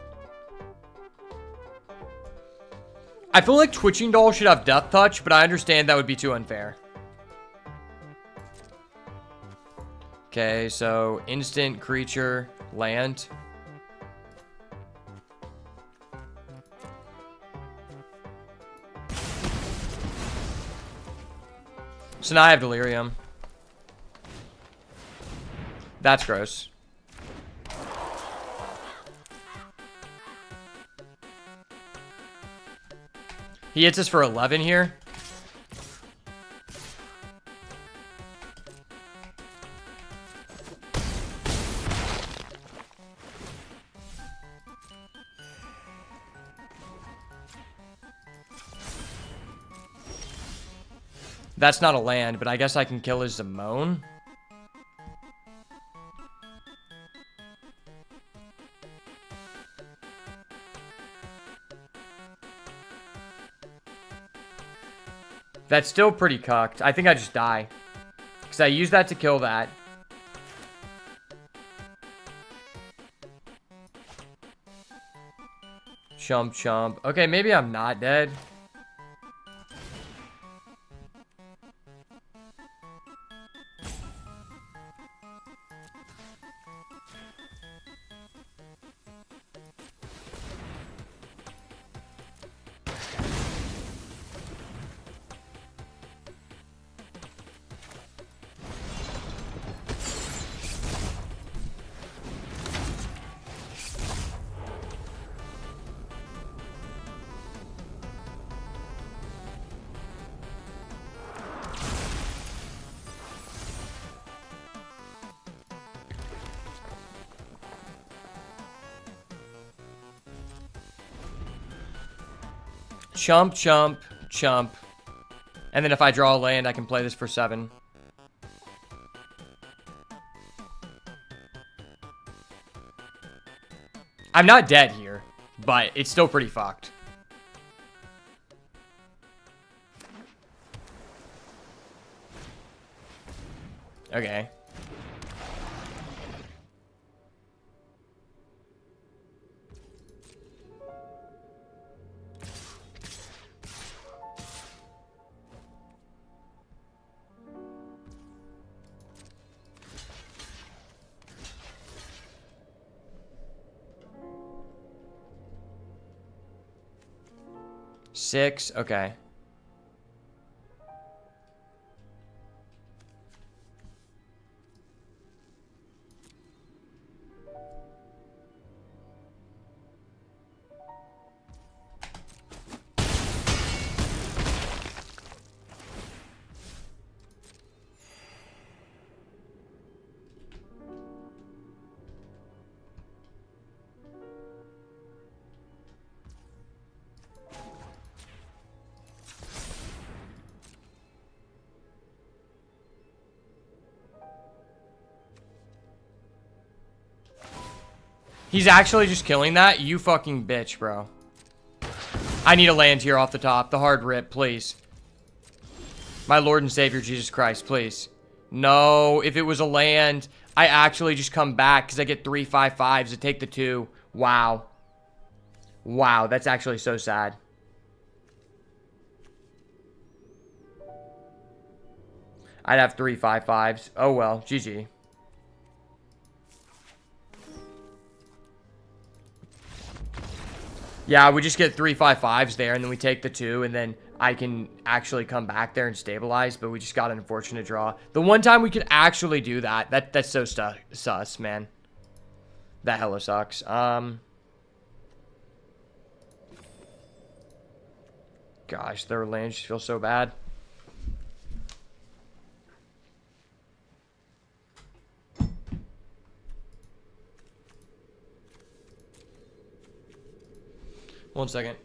I feel like Twitching Doll should have Death Touch, but I understand that would be too unfair. Okay, so instant creature, land. So now I have Delirium. That's gross. He hits us for 11 here. That's not a land, but I guess I can kill his Simone. That's still pretty cucked. I think I just die. Because I use that to kill that. Chump, chump. Okay, maybe I'm not dead. Chump, chump, chump. And then if I draw a land, I can play this for 7. I'm not dead here, but it's still pretty fucked. Okay. Six, okay. He's actually just killing that? You fucking bitch, bro. I need a land here off the top. The hard rip, please. My Lord and Savior, Jesus Christ, please. No, if it was a land, I actually just come back because I get 3/5/5s to take the 2. Wow. Wow, that's actually so sad. I'd have 3/5/5s. Oh well, GG. Yeah, we just get 3/5/5s there, and then we take the 2, and then I can actually come back there and stabilize, but we just got an unfortunate draw. The one time we could actually do that, that's so sus, man. That hella sucks. Gosh, their land just feels so bad. One second.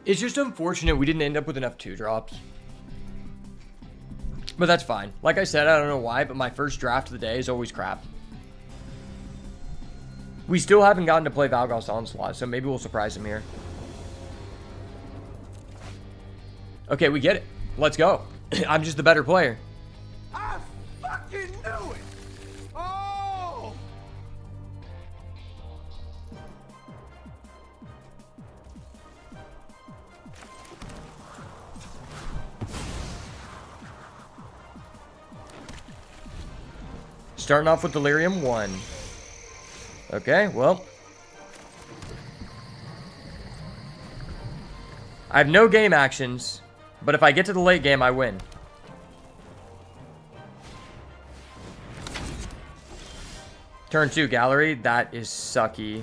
It's just unfortunate we didn't end up with enough 2-drops. But that's fine. Like I said, I don't know why, but my first draft of the day is always crap. We still haven't gotten to play Valgos Onslaught, so maybe we'll surprise him here. Okay, we get it. Let's go. I'm just the better player. I fucking knew it! Starting off with Delirium 1. Okay, well. I have no game actions, but if I get to the late game, I win. Turn 2, Gallery. That is sucky.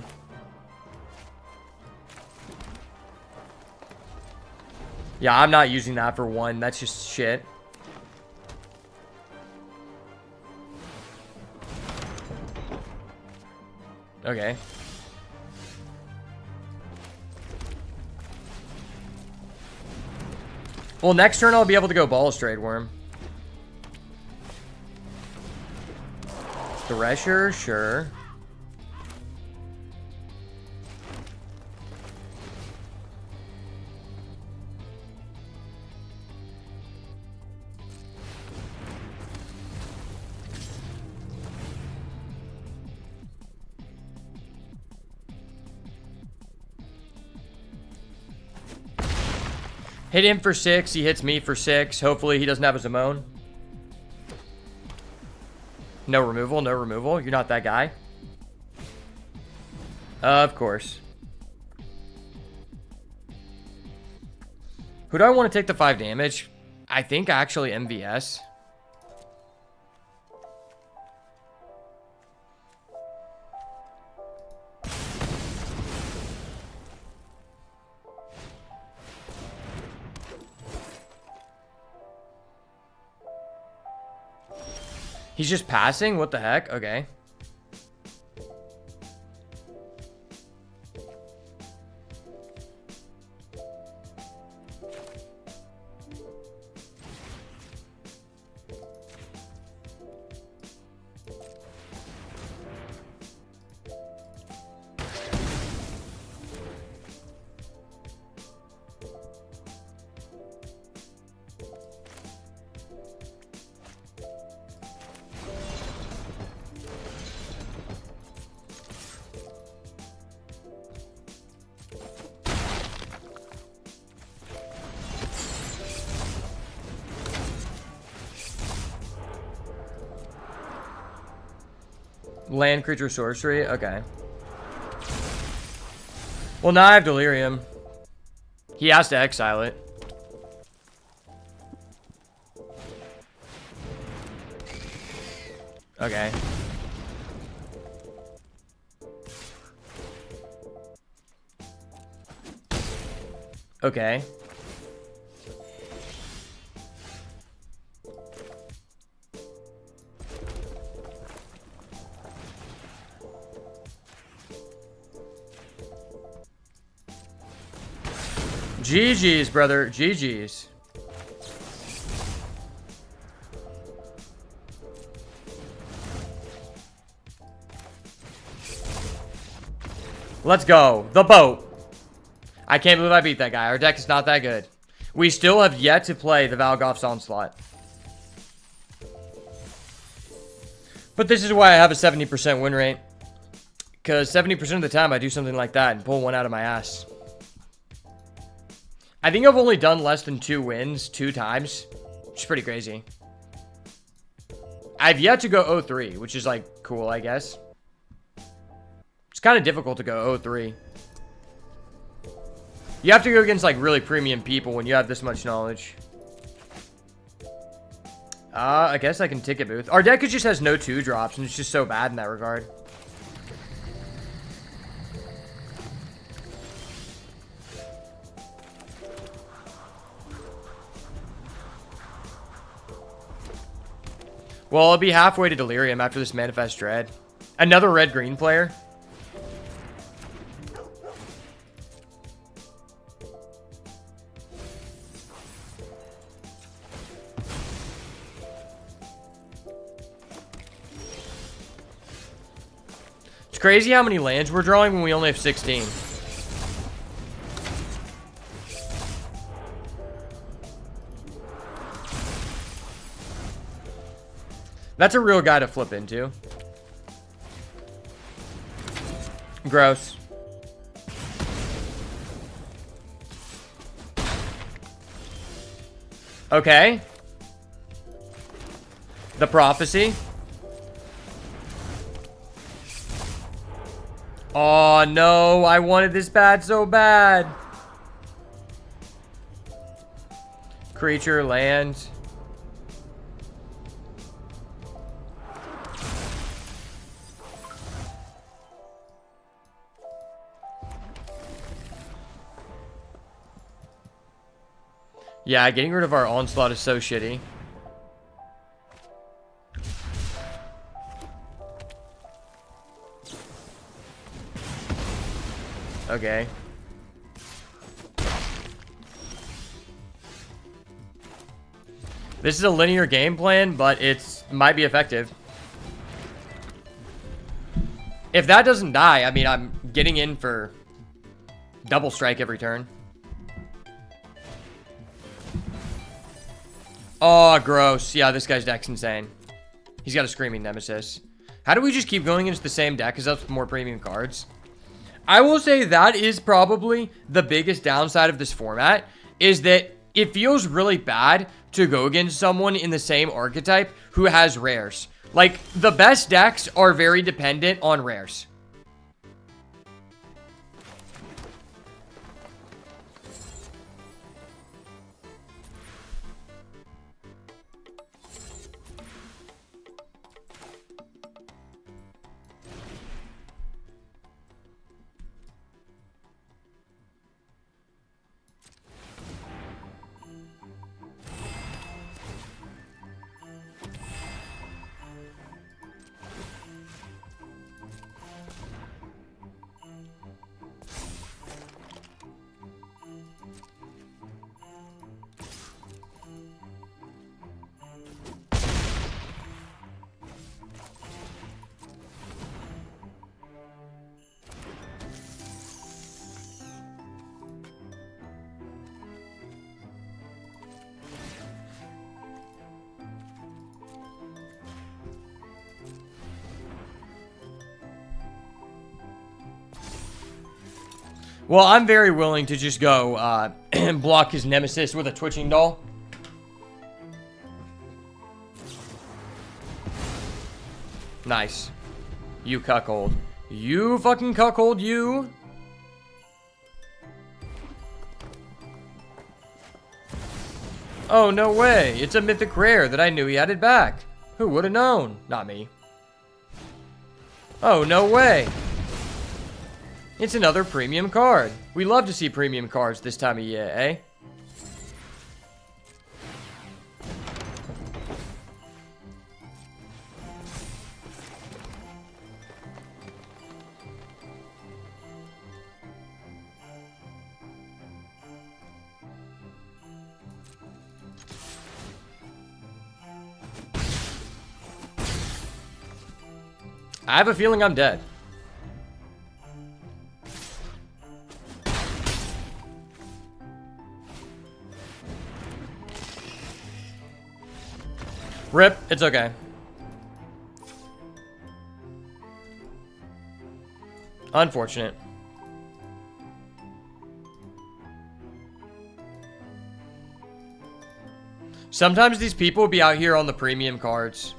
Yeah, I'm not using that for 1. That's just shit. Okay. Well, next turn I'll be able to go Balustrade Worm. Thresher, sure. Hit him for 6. He hits me for 6. Hopefully he doesn't have a Zimone. No removal. No removal. You're not that guy. Of course. Who do I want to take the 5 damage? I think actually MVS. He's just passing? What the heck? Okay. Land creature sorcery? Okay. Well, now I have Delirium. He has to exile it. Okay. Okay. GG's, brother. GG's. Let's go. The boat. I can't believe I beat that guy. Our deck is not that good. We still have yet to play the Valgoth's Onslaught. But this is why I have a 70% win rate. Because 70% of the time I do something like that and pull one out of my ass. I think I've only done less than 2 wins 2 times, which is pretty crazy. I've yet to go 0-3, which is like cool, I guess. It's kind of difficult to go 0-3. You have to go against like really premium people when you have this much knowledge. I guess I can ticket booth. Our deck just has no 2-drops, and it's just so bad in that regard. Well, I'll be halfway to Delirium after this Manifest Dread. Another red-green player. It's crazy how many lands we're drawing when we only have 16. That's a real guy to flip into. Gross. Okay. The Prophecy. Oh, no. I wanted this bad so bad. Creature, land. Yeah, getting rid of our onslaught is so shitty. Okay. This is a linear game plan, but it might be effective. If that doesn't die, I mean, I'm getting in for double strike every turn. Oh, gross. Yeah, this guy's deck's insane. He's got a Screaming Nemesis. How do we just keep going into the same deck? Because that's more premium cards. I will say that is probably the biggest downside of this format, is that it feels really bad to go against someone in the same archetype who has rares. Like, the best decks are very dependent on rares. Well, I'm very willing to just go and block his Nemesis with a Twitching Doll. Nice. You cuckold. You fucking cuckold, you. Oh, no way. It's a mythic rare that I knew he added back. Who would have known? Not me. Oh, no way. It's another premium card. We love to see premium cards this time of year, eh? I have a feeling I'm dead. Rip, it's okay. Unfortunate. Sometimes these people will be out here on the premium cards.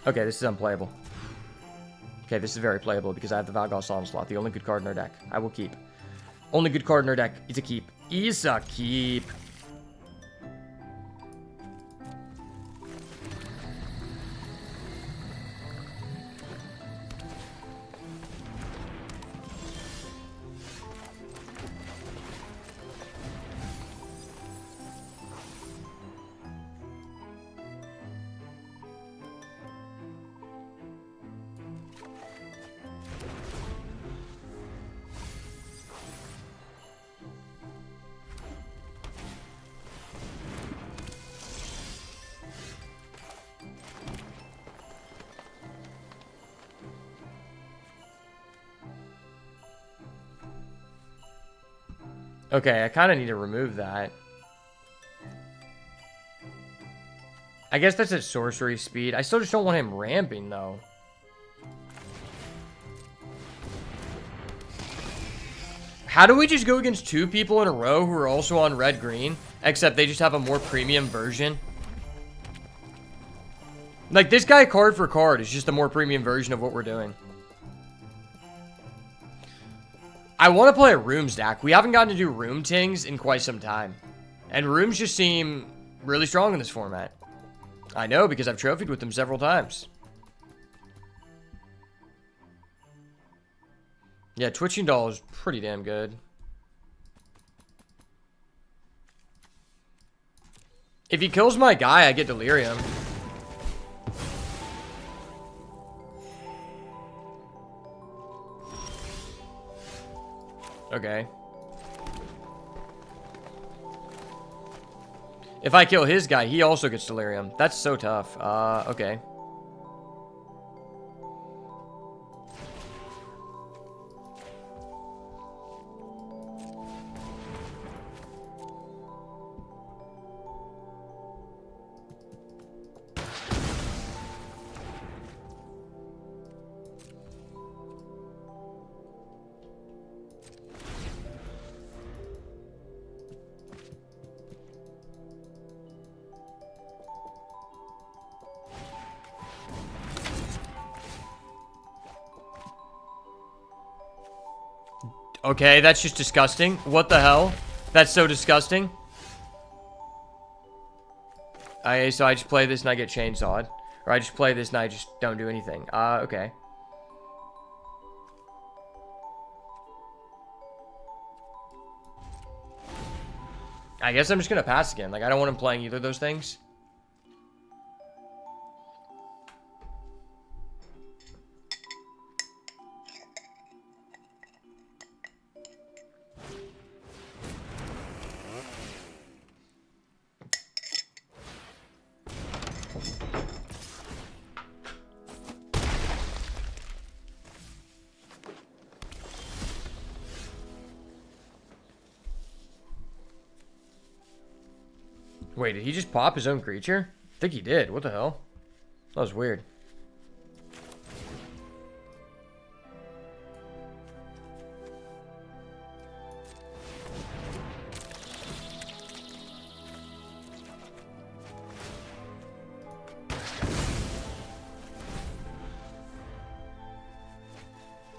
Okay, this is unplayable. Okay, this is very playable because I have the Valgauss Onslaught, the only good card in our deck. I will keep. Only good card in our deck. It's a keep. It's a keep. Okay, I kind of need to remove that. I guess that's at sorcery speed. I still just don't want him ramping, though. How do we just go against 2 people in a row who are also on red-green, except they just have a more premium version? Like, this guy card for card is just a more premium version of what we're doing. I want to play a Rooms deck. We haven't gotten to do Room Tings in quite some time. And Rooms just seem really strong in this format. I know, because I've trophied with them several times. Yeah, Twitching Doll is pretty damn good. If he kills my guy, I get Delirium. Okay. If I kill his guy, he also gets Delirium. That's so tough. Okay. Okay, that's just disgusting. What the hell? That's so disgusting. So I just play this and I get chainsawed. Or I just play this and I just don't do anything. Okay. I guess I'm just gonna pass again. Like, I don't want him playing either of those things. Wait, did he just pop his own creature? I think he did. What the hell? That was weird.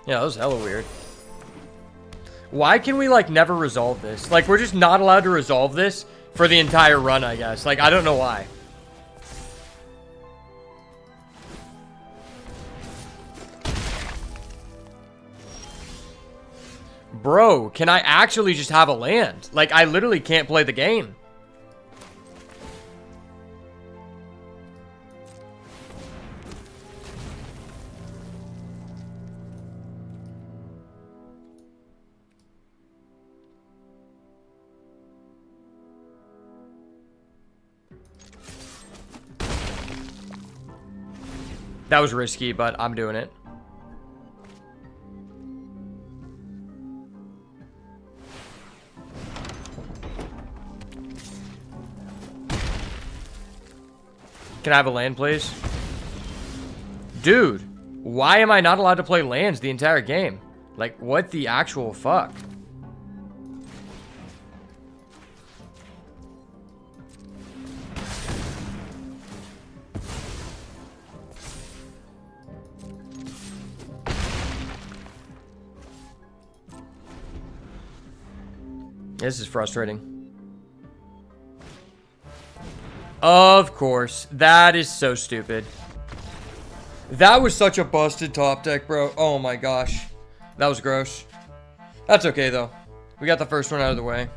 Yeah, that was hella weird. Why can we, like, never resolve this? Like, we're just not allowed to resolve this for the entire run, I guess. Like, I don't know why. Bro, can I actually just have a land? Like, I literally can't play the game. That was risky, but I'm doing it. Can I have a land, please? Dude, why am I not allowed to play lands the entire game? Like, what the actual fuck? This is frustrating. Of course. That is so stupid. That was such a busted top deck, bro. Oh my gosh. That was gross. That's okay, though. We got the first one out of the way.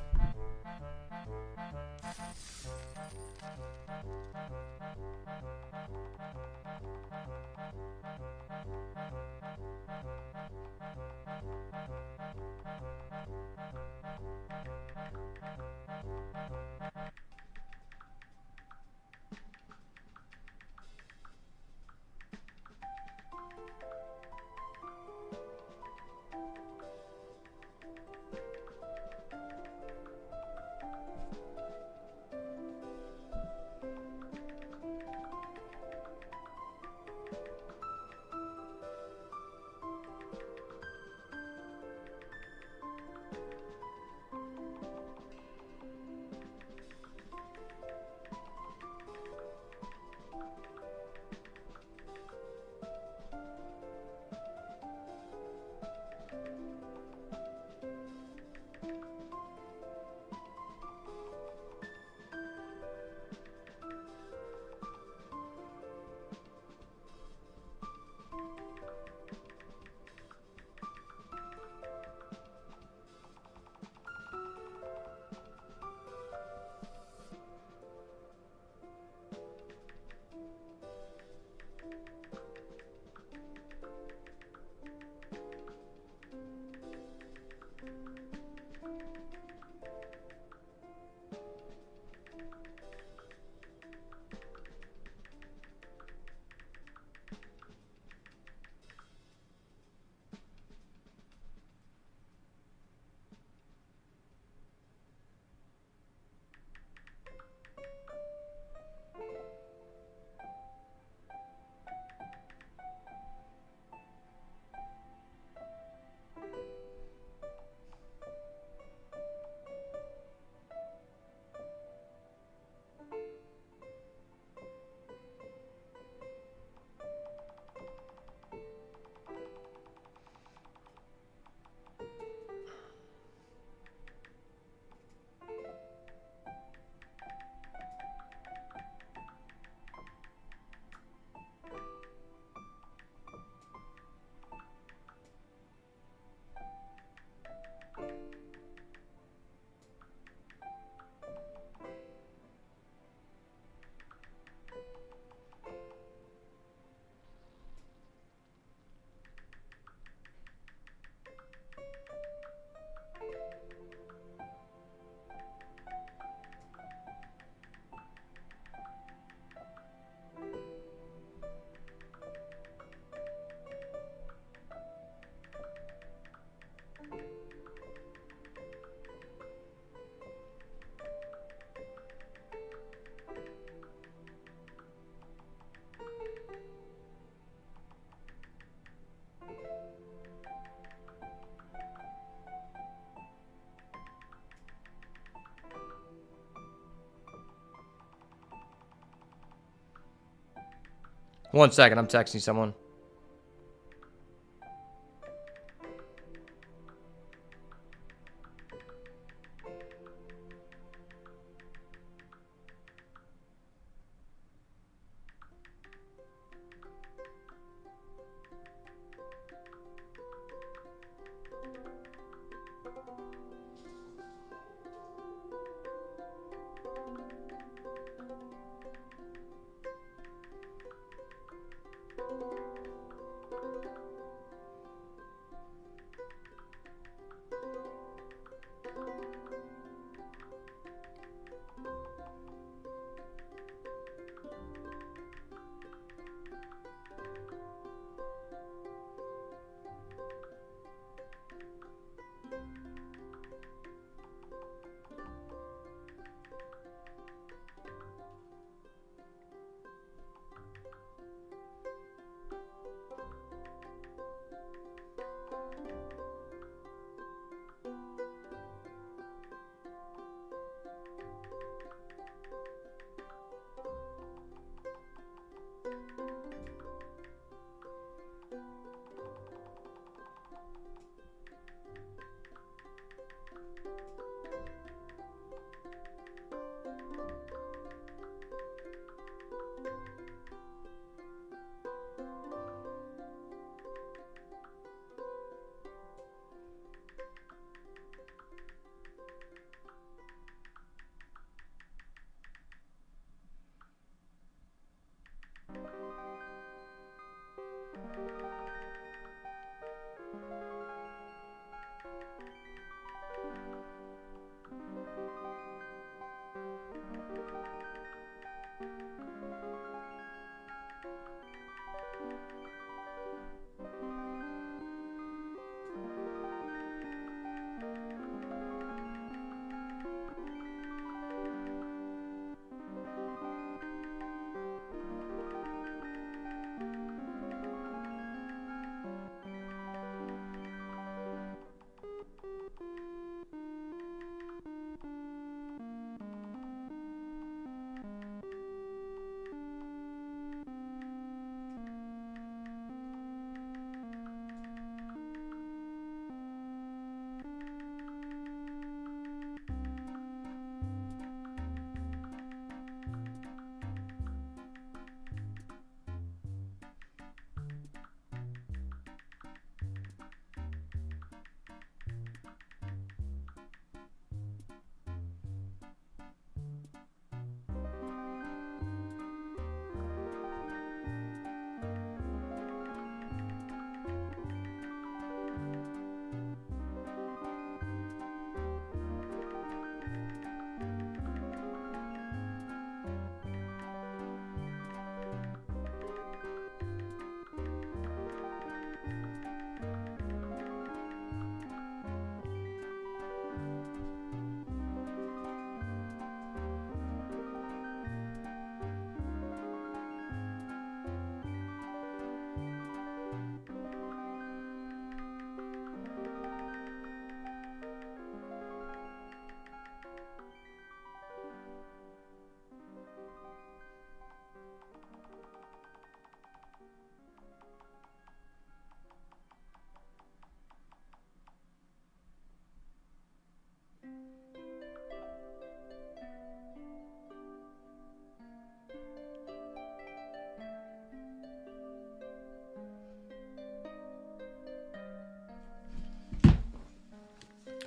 One second, I'm texting someone.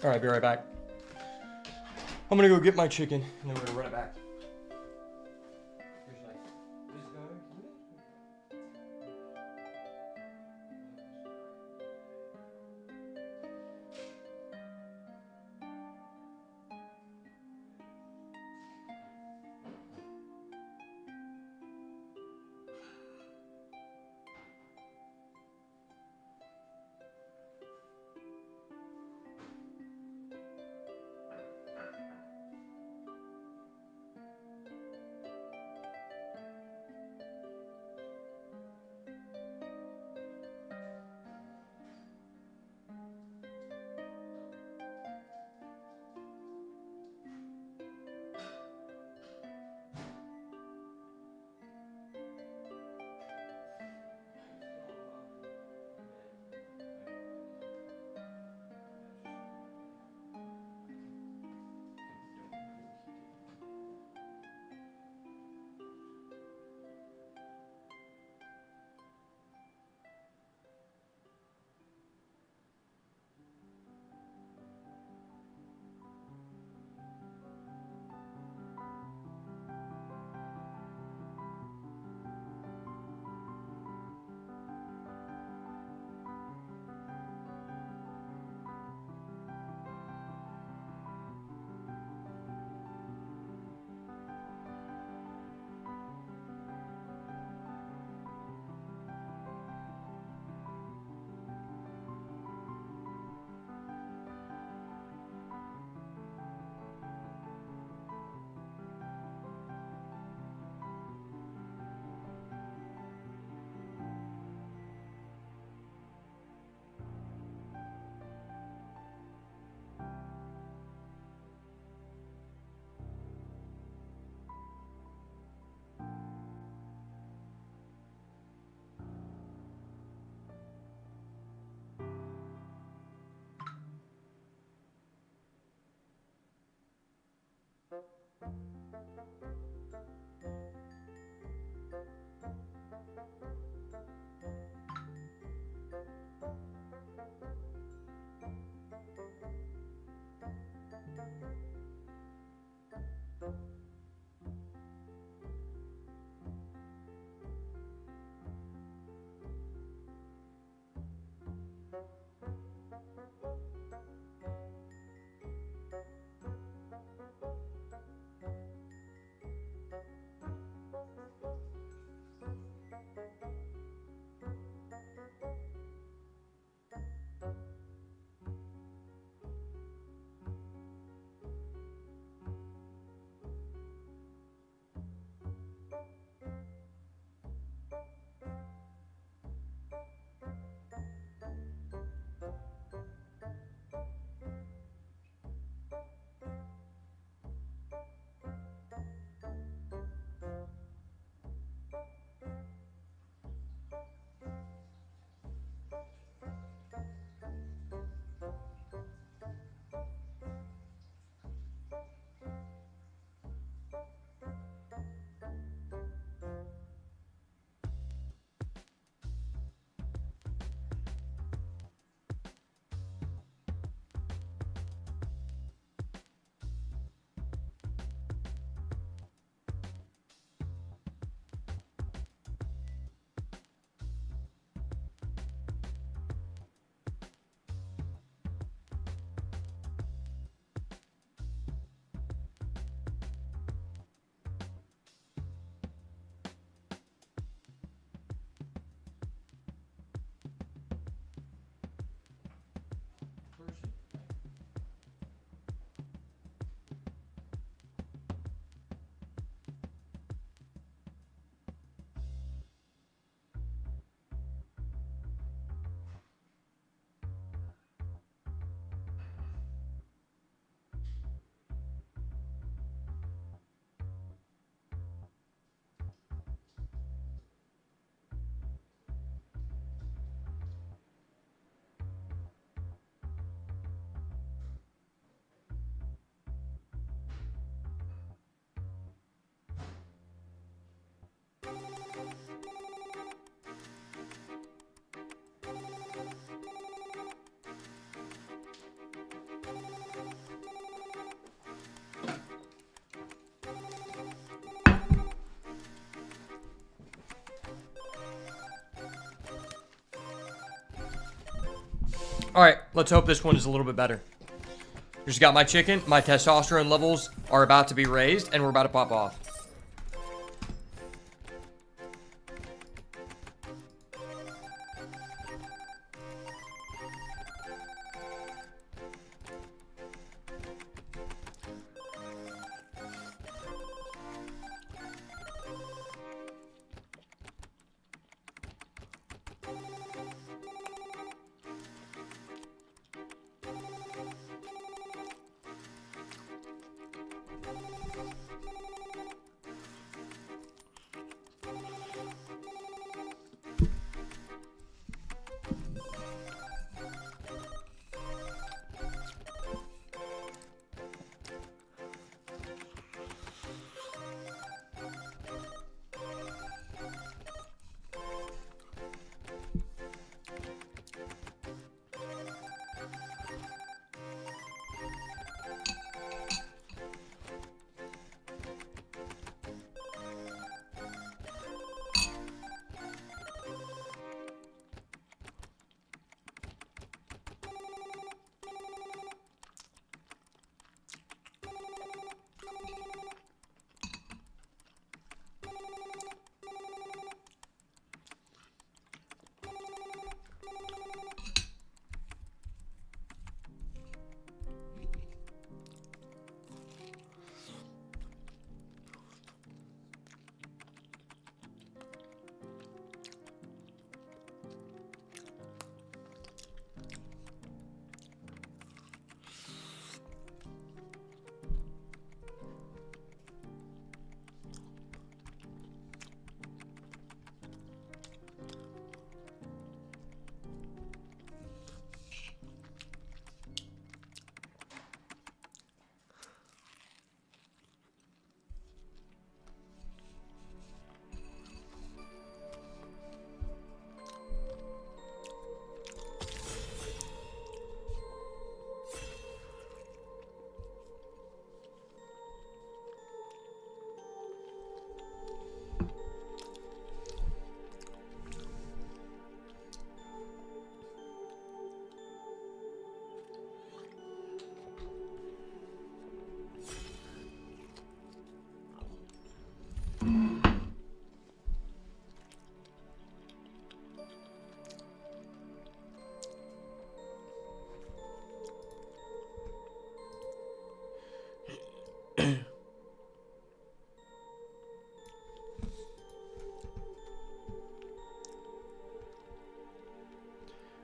All right, be right back. I'm gonna go get my chicken, and then we're gonna run it back. All right, let's hope this one is a little bit better. Just got my chicken. My testosterone levels are about to be raised, and we're about to pop off.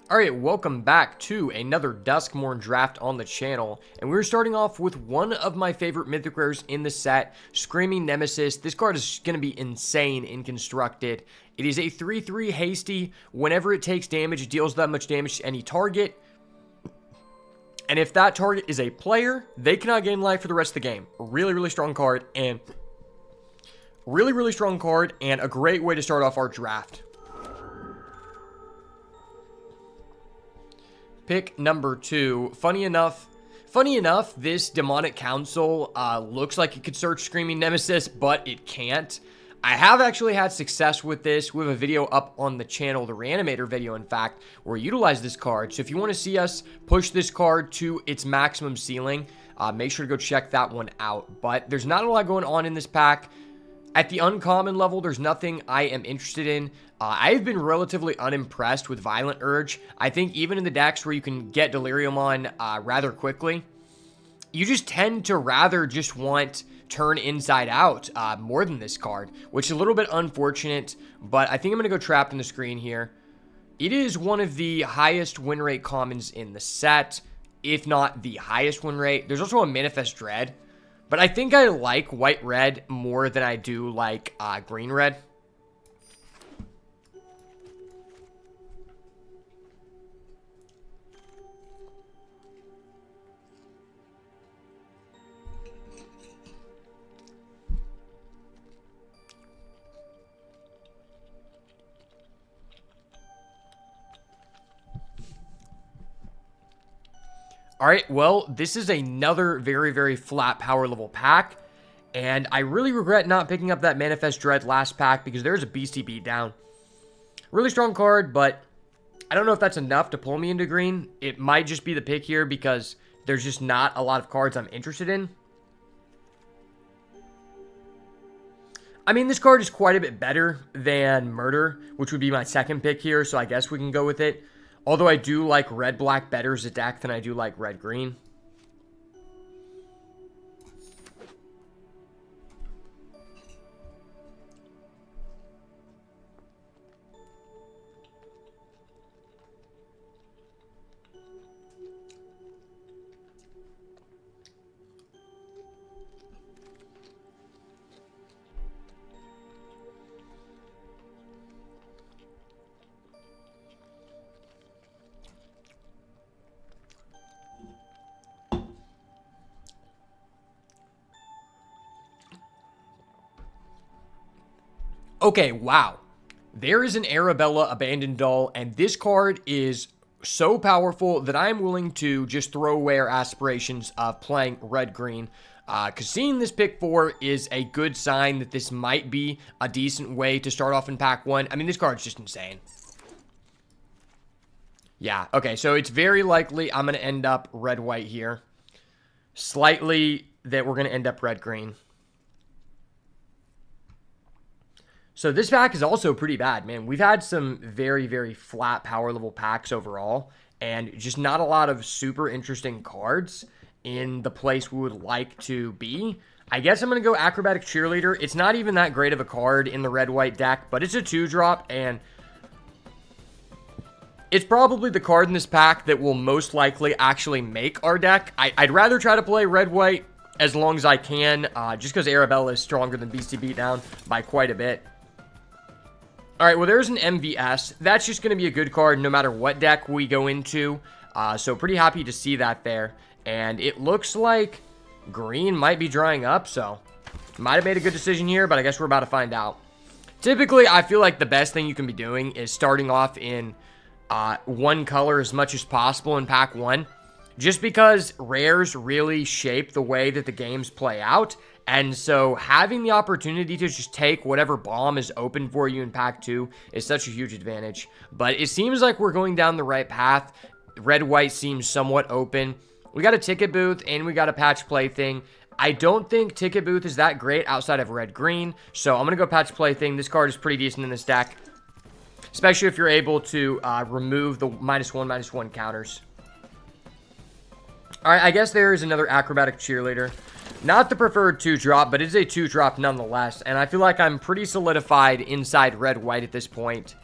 All right, welcome back to another Duskmourn draft on the channel, and we're starting off with one of my favorite mythic rares in the set, Screaming Nemesis. This card is going to be insane in constructed. It is a 3/3 hasty. Whenever it takes damage, it deals that much damage to any target. And if that target is a player, they cannot gain life for the rest of the game. A really, really strong card, and a great way to start off our draft. Pick number 2. Funny enough, this Demonic Council looks like it could search Screaming Nemesis, but it can't. I have actually had success with this. We have a video up on the channel, the Reanimator video, in fact, where we utilize this card. So if you want to see us push this card to its maximum ceiling, make sure to go check that one out. But there's not a lot going on in this pack. At the uncommon level, there's nothing I am interested in. I've been relatively unimpressed with Violent Urge. I think even in the decks where you can get Delirium on rather quickly, you just tend to rather just want Turn Inside Out more than this card, which is a little bit unfortunate, but I think I'm going to go Trapped in the Screen here. It is one of the highest win rate commons in the set, if not the highest win rate. There's also a Manifest Dread, but I think I like White-Red more than I do like Green-Red. All right, well, this is another very, very flat power level pack, and I really regret not picking up that Manifest Dread last pack because there's a beastie beatdown. Really strong card, but I don't know if that's enough to pull me into green. It might just be the pick here because there's just not a lot of cards I'm interested in. I mean, this card is quite a bit better than Murder, which would be my second pick here, so I guess we can go with it. Although I do like red-black better as a deck than I do like red-green. Okay, wow. There is an Arabella Abandoned Doll, and this card is so powerful that I'm willing to just throw away our aspirations of playing red-green. Because seeing this pick 4 is a good sign that this might be a decent way to start off in pack 1. I mean, this card's just insane. Yeah, okay, so it's very likely I'm going to end up red-white here. Slightly that we're going to end up red-green. So this pack is also pretty bad, man. We've had some very, very flat power level packs overall, and just not a lot of super interesting cards in the place we would like to be. I guess I'm going to go Acrobatic Cheerleader. It's not even that great of a card in the red-white deck, but it's a 2-drop, and it's probably the card in this pack that will most likely actually make our deck. I'd rather try to play red-white as long as I can, just because Arabella is stronger than Beastie Beatdown by quite a bit. All right, well, there's an MVS. That's just going to be a good card no matter what deck we go into. So pretty happy to see that there. And it looks like green might be drying up, so might have made a good decision here, but I guess we're about to find out. Typically, I feel like the best thing you can be doing is starting off in one color as much as possible in pack 1. Just because rares really shape the way that the games play out. And so having the opportunity to just take whatever bomb is open for you in pack 2 is such a huge advantage. But it seems like we're going down the right path. Red-white seems somewhat open. We got a ticket booth and we got a patch plaything. I don't think ticket booth is that great outside of red-green. So I'm going to go patch plaything. This card is pretty decent in this deck. Especially if you're able to remove the -1/-1 counters. All right, I guess there is another Acrobatic Cheerleader. Not the preferred 2-drop, but it's a 2-drop nonetheless. And I feel like I'm pretty solidified inside red-white at this point.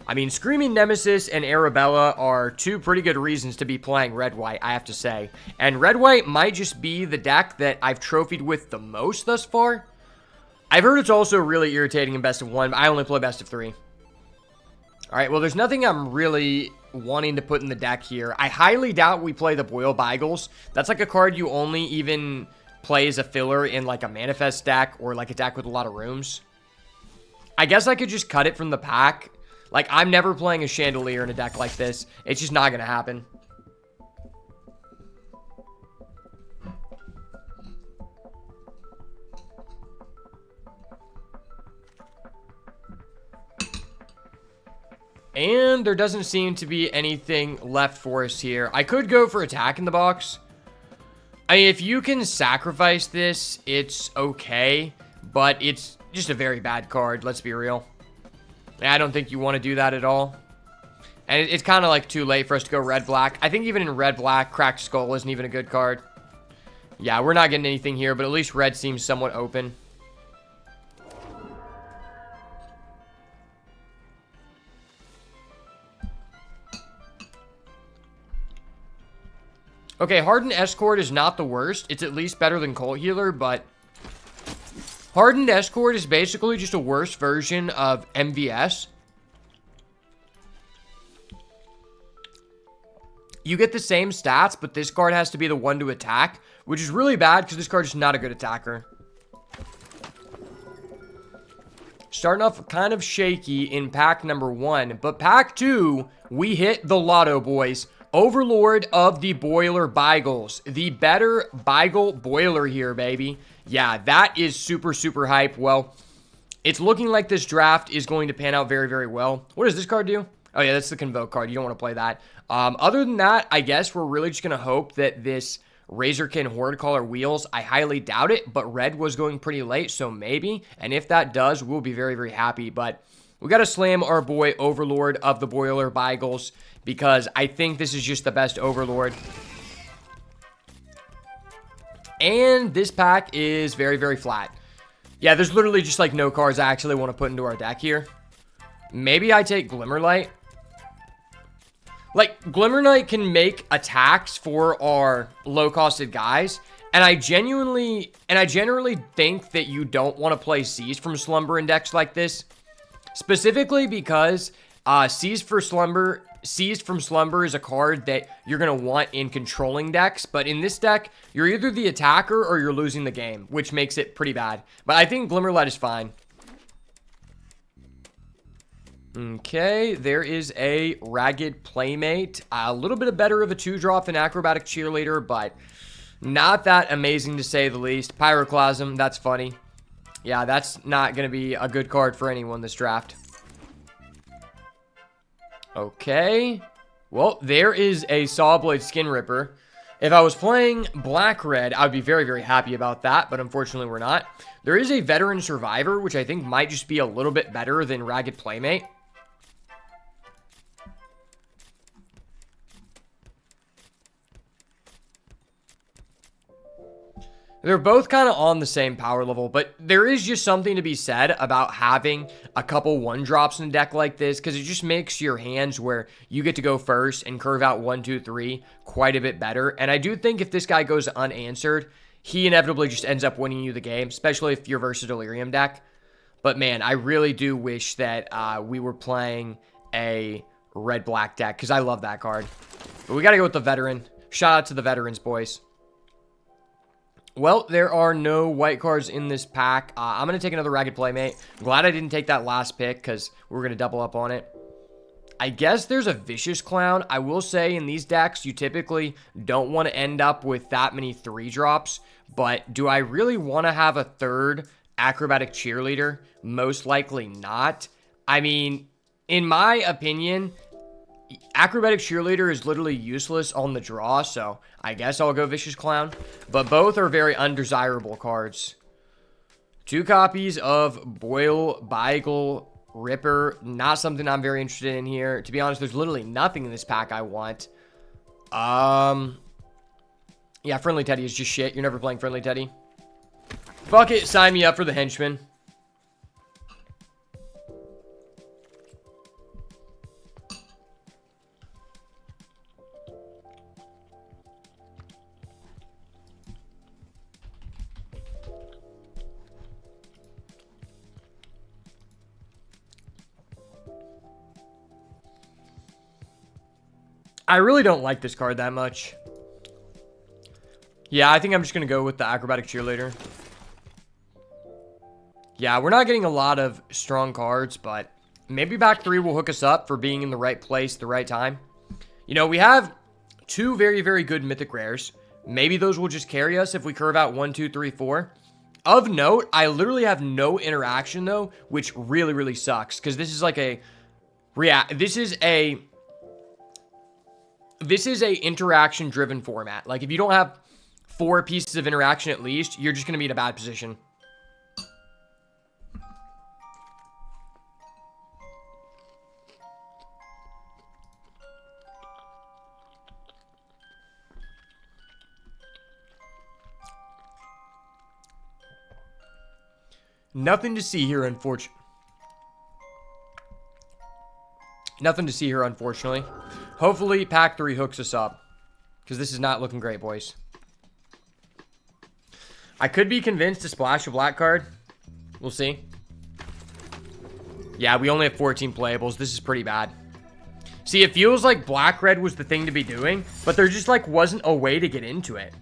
I mean, Screaming Nemesis and Arabella are two pretty good reasons to be playing red-white, I have to say. And red-white might just be the deck that I've trophied with the most thus far. I've heard it's also really irritating in best of 1, but I only play best of 3. All right, well, there's nothing I'm really wanting to put in the deck here. I highly doubt we play the Boil Beigles. That's like a card you only even play as a filler in like a Manifest deck or like a deck with a lot of rooms. I guess I could just cut it from the pack. Like, I'm never playing a Chandelier in a deck like this. It's just not going to happen. And there doesn't seem to be anything left for us here. I could go for Attack in the Box. I mean, if you can sacrifice this, it's okay. But it's just a very bad card, let's be real. I don't think you want to do that at all. And it's kind of like too late for us to go red-black. I think even in red-black, Cracked Skull isn't even a good card. Yeah, we're not getting anything here, but at least red seems somewhat open. Okay, Hardened Escort is not the worst. It's at least better than Cult Healer, but Hardened Escort is basically just a worse version of MVS. You get the same stats, but this card has to be the one to attack, which is really bad because this card is not a good attacker. Starting off kind of shaky in pack number 1, but pack 2, we hit the lotto, boys. Overlord of the Boiler Beigles. The better Beagle Boiler here, baby. Yeah, that is super, super hype. Well, it's looking like this draft is going to pan out very, very well. What does this card do? Oh, yeah, that's the Convoke card. You don't want to play that. Other than that, I guess we're really just going to hope that this Razorkin Horde Caller wheels. I highly doubt it, but red was going pretty late, so maybe. And if that does, we'll be very, very happy. But we got to slam our boy Overlord of the Boiler Beagles because I think this is just the best Overlord. And this pack is very, very flat. Yeah, there's literally just like no cards I actually want to put into our deck here. Maybe I take Glimmerlight. Like, Glimmerlight can make attacks for our low-costed guys. And I generally think that you don't want to play Seized from Slumber in decks like this. Specifically because Seized from Slumber is a card that you're going to want in controlling decks. But in this deck, you're either the attacker or you're losing the game, which makes it pretty bad. But I think Glimmerlight is fine. Okay, there is a Ragged Playmate. A little bit better of a 2-drop than Acrobatic Cheerleader, but not that amazing to say the least. Pyroclasm, that's funny. Yeah, that's not going to be a good card for anyone this draft. Okay. Well, there is a Sawblade Skin Ripper. If I was playing Black-Red, I would be very, very happy about that, but unfortunately we're not. There is a Veteran Survivor, which I think might just be a little bit better than Ragged Playmate. They're both kind of on the same power level, but there is just something to be said about having a couple 1-drops in a deck like this, because it just makes your hands where you get to go first and curve out 1, 2, 3 quite a bit better. And I do think if this guy goes unanswered, he inevitably just ends up winning you the game, especially if you're versus a Delirium deck. But man, I really do wish that we were playing a red-black deck, because I love that card. But we got to go with the Veteran. Shout out to the Veterans, boys. Well, there are no white cards in this pack. I'm going to take another Ragged Playmate. I'm glad I didn't take that last pick because we're going to double up on it. I guess there's a Vicious Clown. I will say in these decks, you typically don't want to end up with that many 3-drops. But do I really want to have a third Acrobatic Cheerleader? Most likely not. I mean, in my opinion, Acrobatic Cheerleader is literally useless on the draw, so I guess I'll go Vicious Clown. But both are very undesirable cards. 2 copies of Boil Beagle Ripper. Not something I'm very interested in here. To be honest, there's literally nothing in this pack I want. Yeah, Friendly Teddy is just shit. You're never playing Friendly Teddy. Fuck it, sign me up for the Henchman. I really don't like this card that much. Yeah, I think I'm just going to go with the Acrobatic Cheerleader. Yeah, we're not getting a lot of strong cards, but maybe back 3 will hook us up for being in the right place, the right time. You know, we have 2 very, very good Mythic Rares. Maybe those will just carry us if we curve out 1, 2, 3, 4. Of note, I literally have no interaction, though, which really, really sucks, because this is like a... This is a interaction-driven format. Like, if you don't have 4 pieces of interaction at least, you're just going to be in a bad position. Nothing to see here, unfortunately. Nothing to see here, unfortunately. Hopefully, pack 3 hooks us up. Because this is not looking great, boys. I could be convinced to splash a black card. We'll see. Yeah, we only have 14 playables. This is pretty bad. See, it feels like black-red was the thing to be doing. But there just, like, wasn't a way to get into it.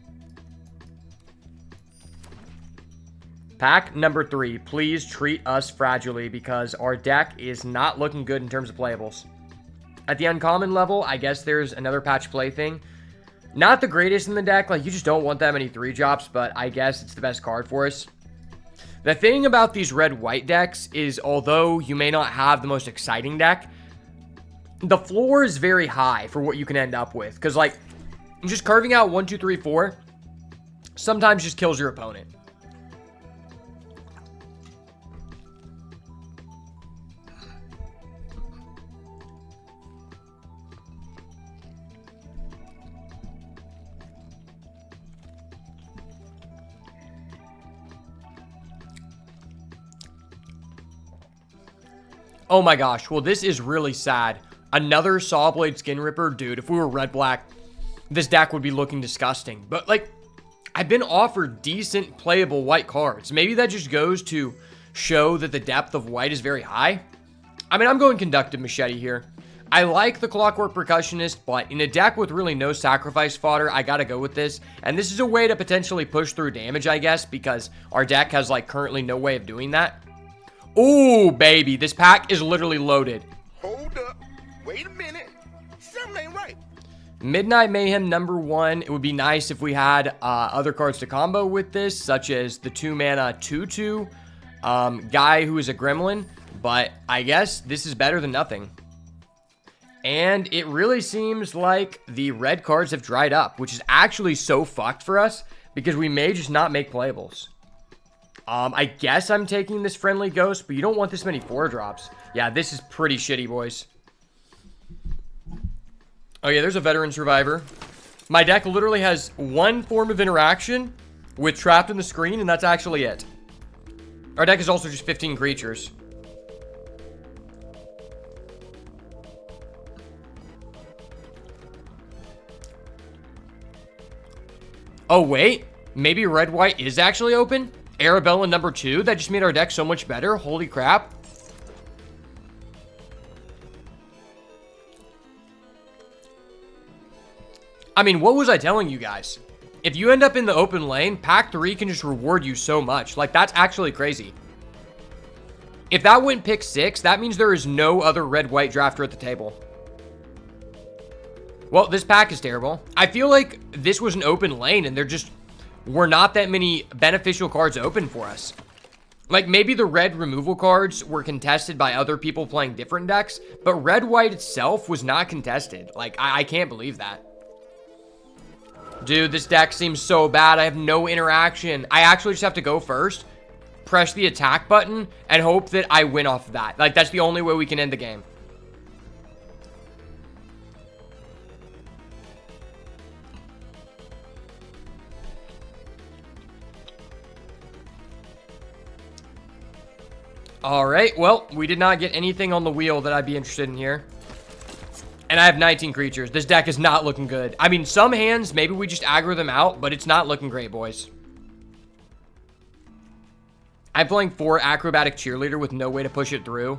Pack number 3. Please treat us fragilely because our deck is not looking good in terms of playables. At the uncommon level, I guess there's another patch play thing. Not the greatest in the deck. Like, you just don't want that many 3-drops, but I guess it's the best card for us. The thing about these red-white decks is, although you may not have the most exciting deck, the floor is very high for what you can end up with. Because, like, just carving out 1, 2, 3, 4 sometimes just kills your opponent. Oh my gosh, well this is really sad. Another Sawblade Skin Ripper, dude, if we were red-black, this deck would be looking disgusting. But like, I've been offered decent playable white cards. Maybe that just goes to show that the depth of white is very high. I mean, I'm going Conductive Machete here. I like the Clockwork Percussionist, but in a deck with really no sacrifice fodder, I gotta go with this. And this is a way to potentially push through damage, I guess, because our deck has like currently no way of doing that. Ooh, baby, this pack is literally loaded. Hold up. Wait a minute. Something ain't right. Midnight Mayhem #1. It would be nice if we had other cards to combo with this, such as the 2-mana 2/2 guy who is a gremlin. But I guess this is better than nothing. And it really seems like the red cards have dried up, which is actually so fucked for us because we may just not make playables. I guess I'm taking this Friendly Ghost, but you don't want this many 4-drops. Yeah, this is pretty shitty, boys. Oh yeah, there's a Veteran Survivor. My deck literally has one form of interaction with Trapped in the Screen, and that's actually it. Our deck is also just 15 creatures. Oh wait, maybe red-white is actually open? Arabella #2, that just made our deck so much better. Holy crap. I mean, what was I telling you guys? If you end up in the open lane, pack 3 can just reward you so much. Like, that's actually crazy. If that went pick 6, that means there is no other red-white drafter at the table. Well, this pack is terrible. I feel like this was an open lane and there just were not that many beneficial cards open for us. Like, maybe the red removal cards were contested by other people playing different decks, but red-white itself was not contested. Like, I can't believe that. Dude, this deck seems so bad. I have no interaction. I actually just have to go first, press the attack button, and hope that I win off of that. Like, that's the only way we can end the game. Alright, well, we did not get anything on the wheel that I'd be interested in here. And I have 19 creatures. This deck is not looking good. I mean, some hands, maybe we just aggro them out, but it's not looking great, boys. I'm playing 4 Acrobatic Cheerleader with no way to push it through.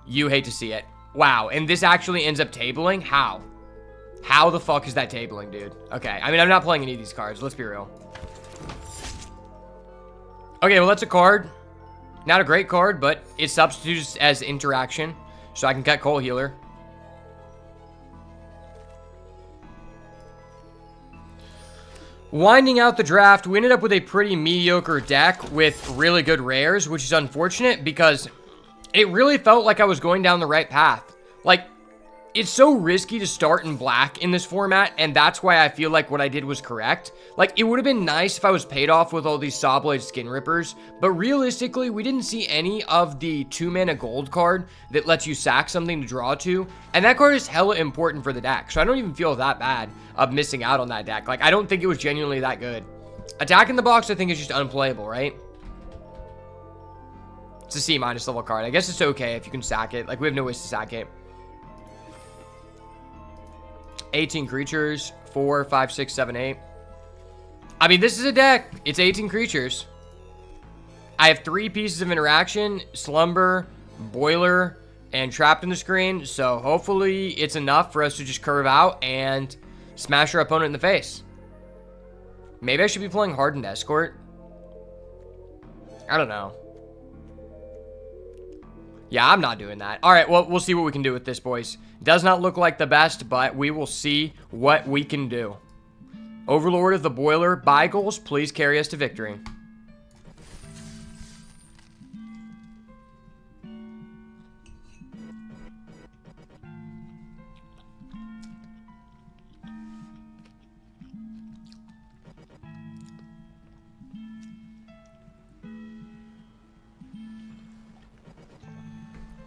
You hate to see it. Wow, and this actually ends up tabling? How? How the fuck is that tabling, dude? Okay, I mean, I'm not playing any of these cards. Let's be real. Okay, well, that's a card. Not a great card, but it substitutes as interaction, so I can cut Coal Healer. Winding out the draft, we ended up with a pretty mediocre deck with really good rares, which is unfortunate because it really felt like I was going down the right path. Like, it's so risky to start in black in this format, and that's why I feel like what I did was correct. Like, it would have been nice if I was paid off with all these Sawblade Skin Rippers, but realistically, we didn't see any of the 2-mana gold card that lets you sack something to draw to, and that card is hella important for the deck, so I don't even feel that bad of missing out on that deck. Like, I don't think it was genuinely that good. Attack in the Box, I think, is just unplayable, right? It's a C- level card. I guess it's okay if you can sack it. Like, we have no ways to sack it. 18 creatures, 4, 5, 6, 7, 8. I mean, this is a deck. It's 18 creatures. I have 3 pieces of interaction, Slumber, Boiler, and Trapped in the Screen. So hopefully it's enough for us to just curve out and smash our opponent in the face. Maybe I should be playing Hardened Escort. I don't know. Yeah, I'm not doing that. All right, well, we'll see what we can do with this, boys. Does not look like the best, but we will see what we can do. Overlord of the Boiler, Beigles, please carry us to victory.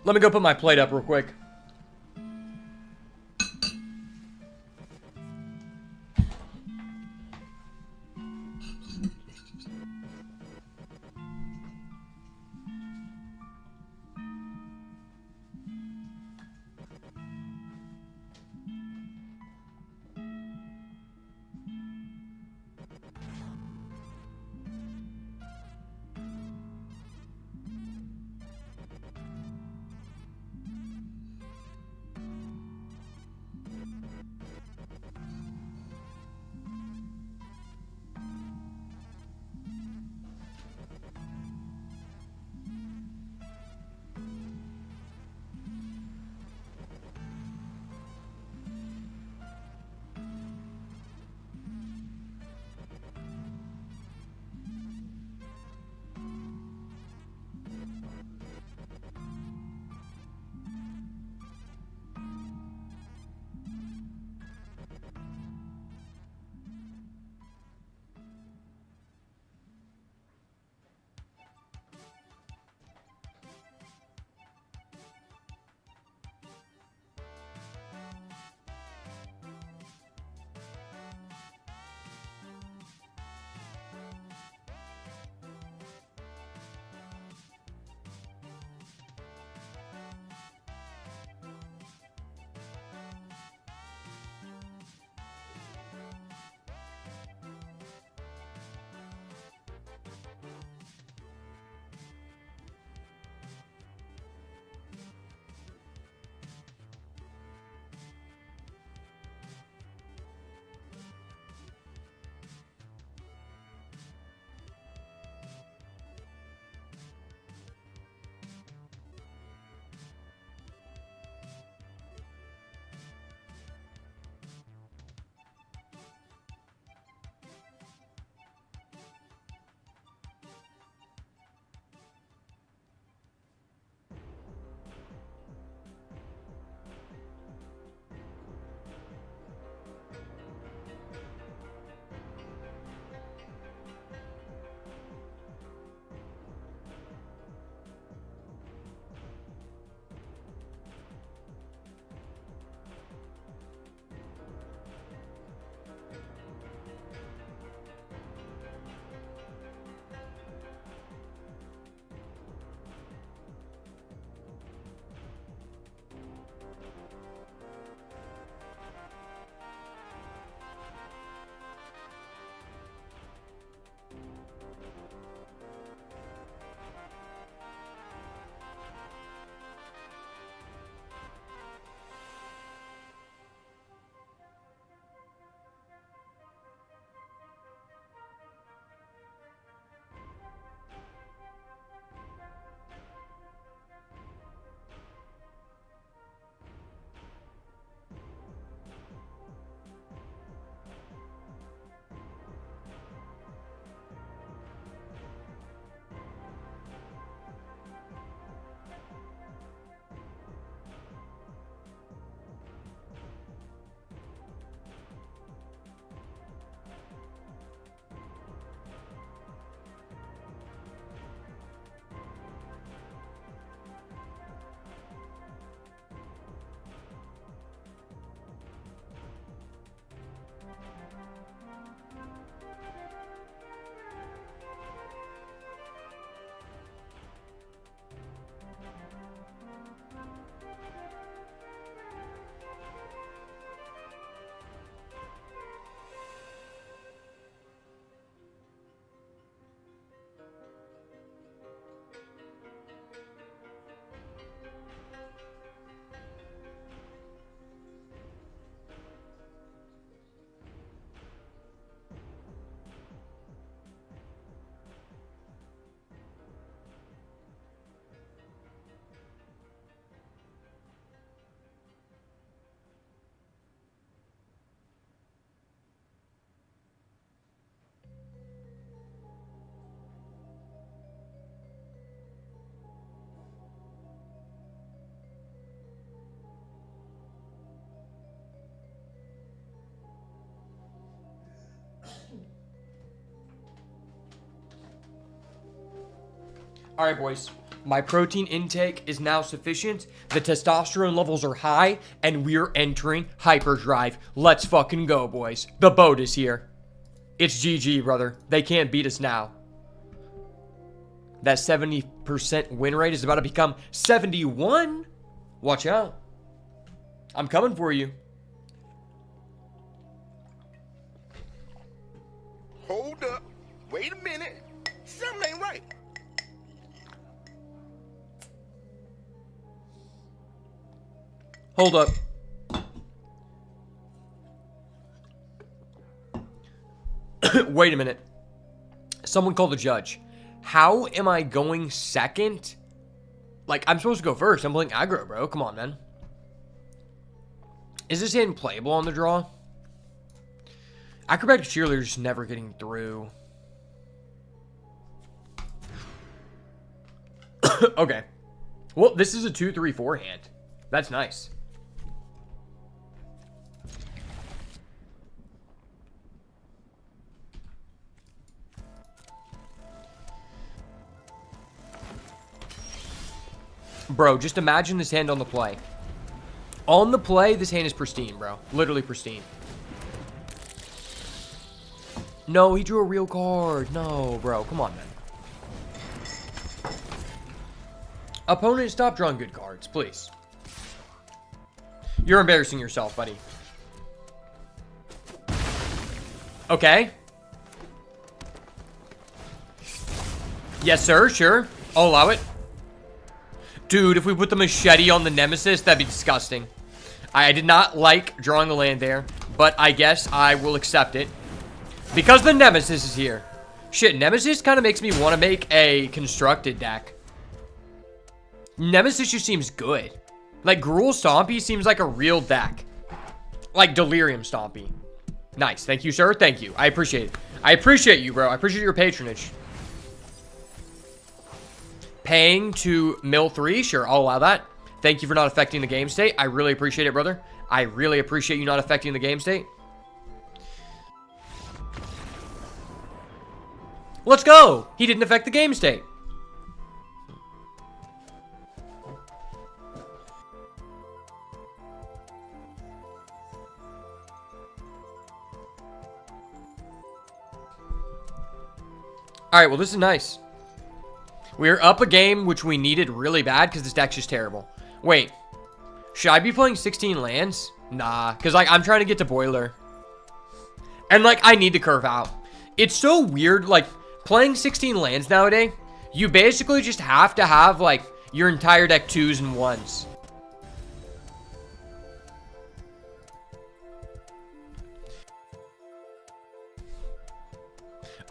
Let me go put my plate up real quick. All right, boys. My protein intake is now sufficient. The testosterone levels are high, and we're entering hyperdrive. Let's fucking go, boys. The boat is here. It's GG, brother. They can't beat us now. That 70% win rate is about to become 71. Watch out. I'm coming for you. Hold up. Wait a minute. Something ain't right. Hold up. Wait a minute. Someone call the judge. How am I going second? Like, I'm supposed to go first. I'm playing aggro, bro. Come on, man. Is this hand playable on the draw? Acrobatic cheerleader's never getting through. Okay. Well, this is a 2-3-4 hand. That's nice. Bro, just imagine this hand on the play. On the play, this hand is pristine, bro. Literally pristine. No, he drew a real card. No, bro. Come on, man. Opponent, stop drawing good cards, please. You're embarrassing yourself, buddy. Okay. Yes, sir. Sure. I'll allow it. Dude, if we put the machete on the Nemesis, that'd be disgusting. I did not like drawing the land there, but I guess I will accept it. Because the Nemesis is here. Shit, Nemesis kind of makes me want to make a constructed deck. Nemesis just seems good. Like, Gruul Stompy seems like a real deck. Like Delirium Stompy. Nice. Thank you, sir. Thank you. I appreciate it. I appreciate you, bro. I appreciate your patronage. Paying to mill 3? Sure, I'll allow that. Thank you for not affecting the game state. I really appreciate it, brother. I really appreciate you not affecting the game state. Let's go! He didn't affect the game state. Alright, well, this is nice. We're up a game, which we needed really bad because this deck's just terrible. Wait. Should I be playing 16 lands? Nah, because, like, I'm trying to get to Boiler. And, like, I need to curve out. It's so weird, like, playing 16 lands nowadays, you basically just have to have, like, your entire deck 2s and 1s.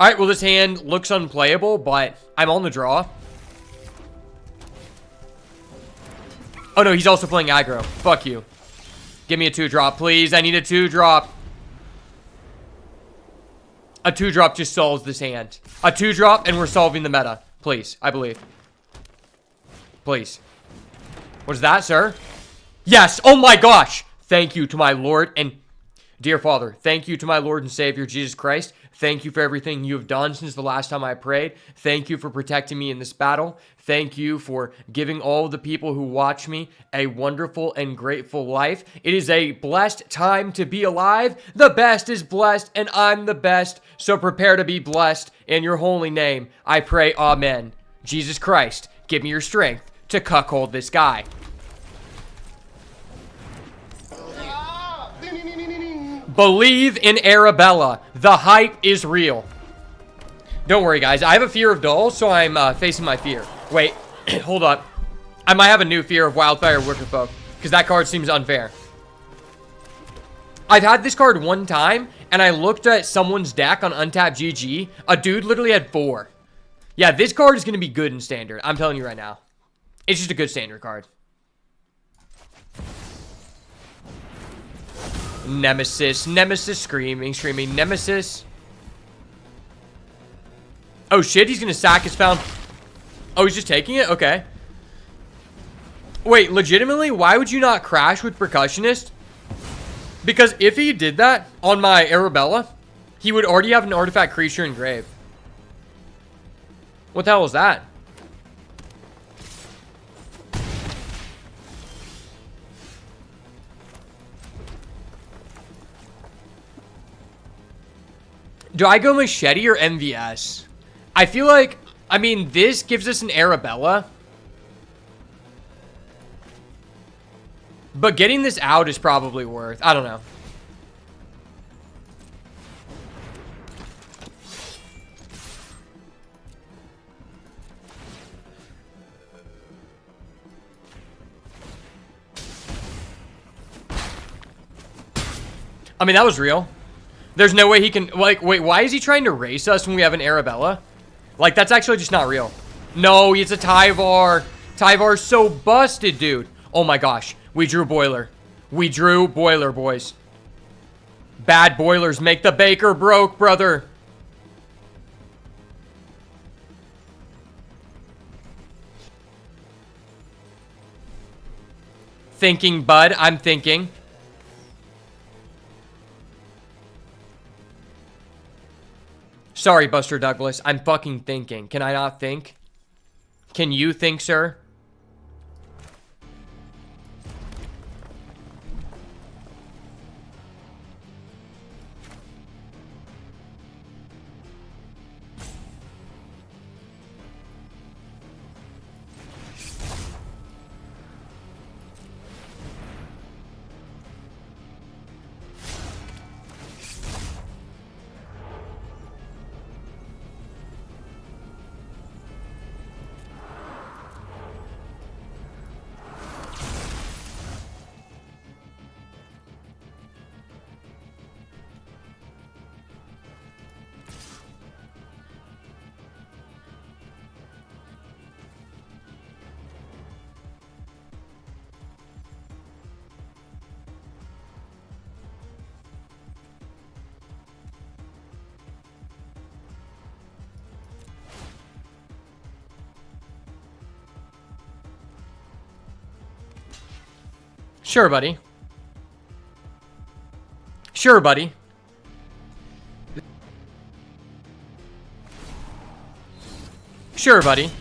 Alright, well, this hand looks unplayable, but I'm on the draw. Oh, no, he's also playing aggro. Fuck you. Give me a 2-drop, please. I need a 2-drop. A 2-drop just solves this hand. A 2-drop, and we're solving the meta. Please, I believe. Please. What is that, sir? Yes! Oh my gosh! Thank you to my Lord and dear Father. Thank you to my Lord and Savior, Jesus Christ. Thank you for everything you have done since the last time I prayed. Thank you for protecting me in this battle. Thank you for giving all the people who watch me a wonderful and grateful life. It is a blessed time to be alive. The best is blessed, and I'm the best. So prepare to be blessed. In your holy name, I pray, amen. Jesus Christ, give me your strength to cuckold this guy. Believe in Arabella. The hype is real. Don't worry, guys. I have a fear of dolls, so I'm facing my fear. Wait, hold up. I might have a new fear of Wildfire Workerfolk, because that card seems unfair. I've had this card one time, and I looked at someone's deck on Untapped GG. A dude literally had 4. Yeah, this card is going to be good in Standard. I'm telling you right now. It's just a good Standard card. Nemesis. Nemesis screaming. Nemesis. Oh shit, he's gonna sack his found. Oh, he's just taking it? Okay. Wait, legitimately, why would you not crash with Percussionist? Because if he did that on my Arabella, he would already have an artifact creature in grave. What the hell was that? Do I go Machete or MVS? I feel like, I mean, this gives us an Arabella. But getting this out is probably worth. I don't know. I mean, that was real. There's no way he can, like, wait, why is he trying to race us when we have an Arabella? Like, that's actually just not real. No, it's a Tyvar. Tyvar's so busted, dude. Oh my gosh. We drew Boiler. We drew Boiler, boys. Bad Boilers make the baker broke, brother. Thinking, bud. I'm thinking. Sorry, Buster Douglas. I'm fucking thinking. Can I not think? Can you think, sir? Sure, buddy. Sure, buddy. Sure, buddy.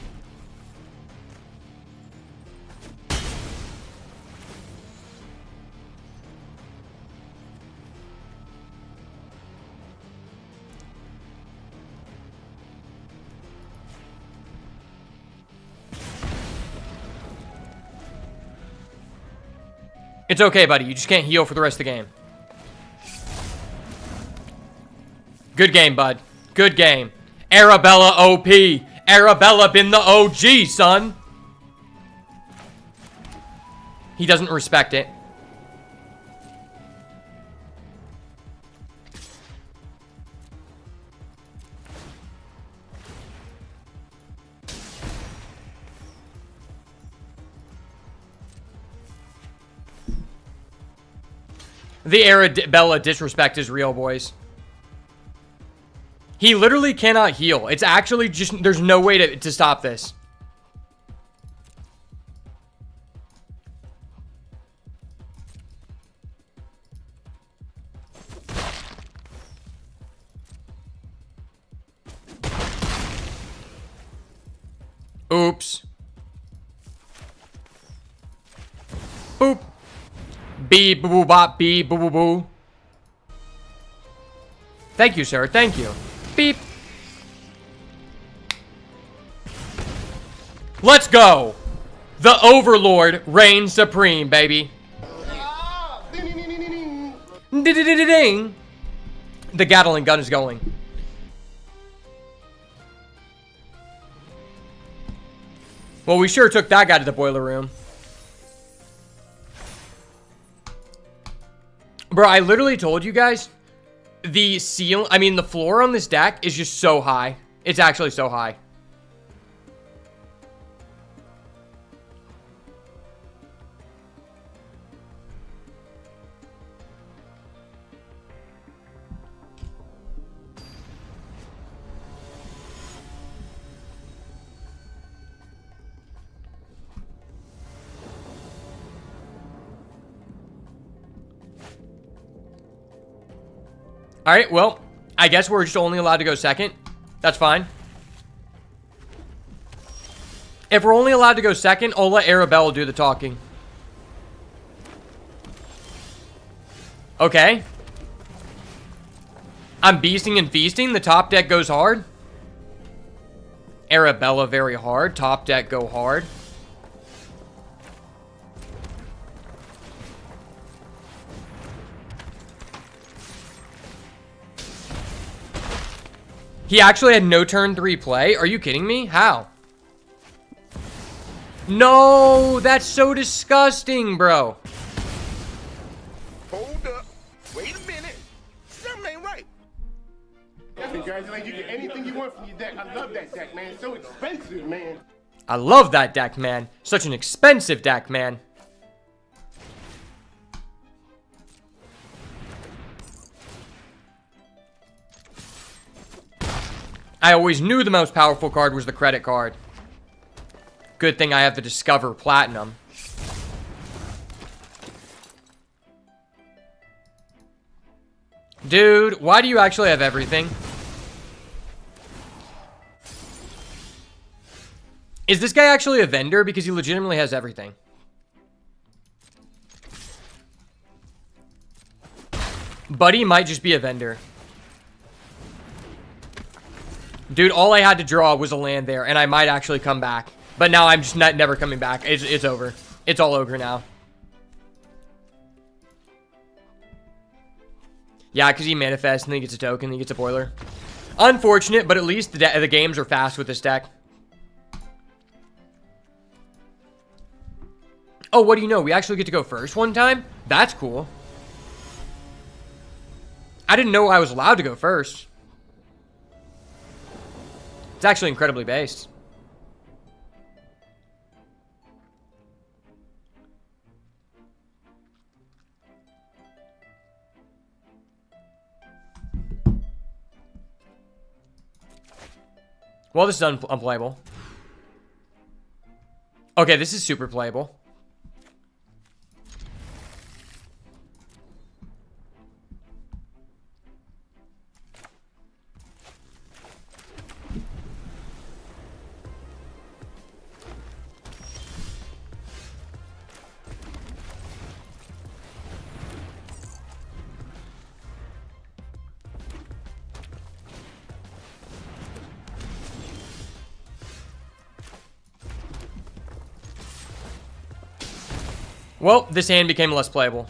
It's okay, buddy. You just can't heal for the rest of the game. Good game, bud. Good game. Arabella OP. Arabella been the OG, son. He doesn't respect it. The Arabella disrespect is real, boys. He literally cannot heal. It's actually just, there's no way to stop this. Oops. Boop. Beep, boo, boo, bop, beep, boo, boo, boo. Thank you, sir. Thank you. Beep. Let's go. The Overlord reigns supreme, baby. Ding. The Gatling gun is going. Well, we sure took that guy to the boiler room. Bro, I literally told you guys, the floor on this deck is just so high. It's actually so high. All right, well, I guess we're just only allowed to go second. That's fine. If we're only allowed to go second, I'll let Arabella do the talking. Okay. I'm beasting and feasting. The top deck goes hard. Arabella very hard. Top deck go hard. He actually had no turn 3 play? Are you kidding me? How? No, that's so disgusting, bro. Hold up. Wait a minute. Something ain't right. Congratulations, you get anything you want from your deck. I love that deck, man. It's so expensive, man. I love that deck, man. Such an expensive deck, man. I always knew the most powerful card was the credit card. Good thing I have the Discover Platinum. Dude, why do you actually have everything? Is this guy actually a vendor? Because he legitimately has everything. Buddy might just be a vendor. Dude, all I had to draw was a land there, and I might actually come back. But now I'm just never coming back. It's over. It's all over now. Yeah, because he manifests, and then he gets a token, and he gets a boiler. Unfortunate, but at least the games are fast with this deck. Oh, what do you know? We actually get to go first one time? That's cool. I didn't know I was allowed to go first. It's actually incredibly based. Well, this is unplayable. Okay, this is super playable. Well, this hand became less playable.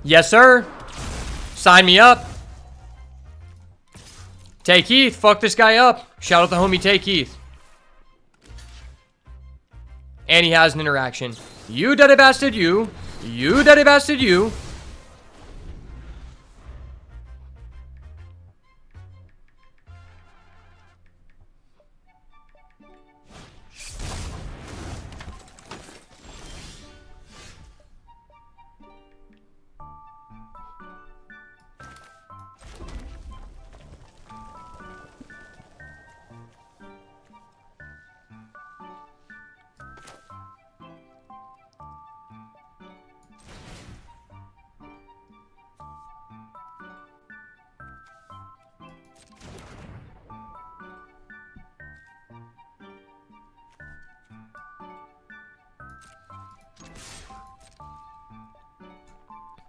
Yes, sir. Sign me up. Take Keith. Fuck this guy up. Shout out the homie Take Keith. And he has an interaction. You dirty bastard, you. You dirty bastard, you.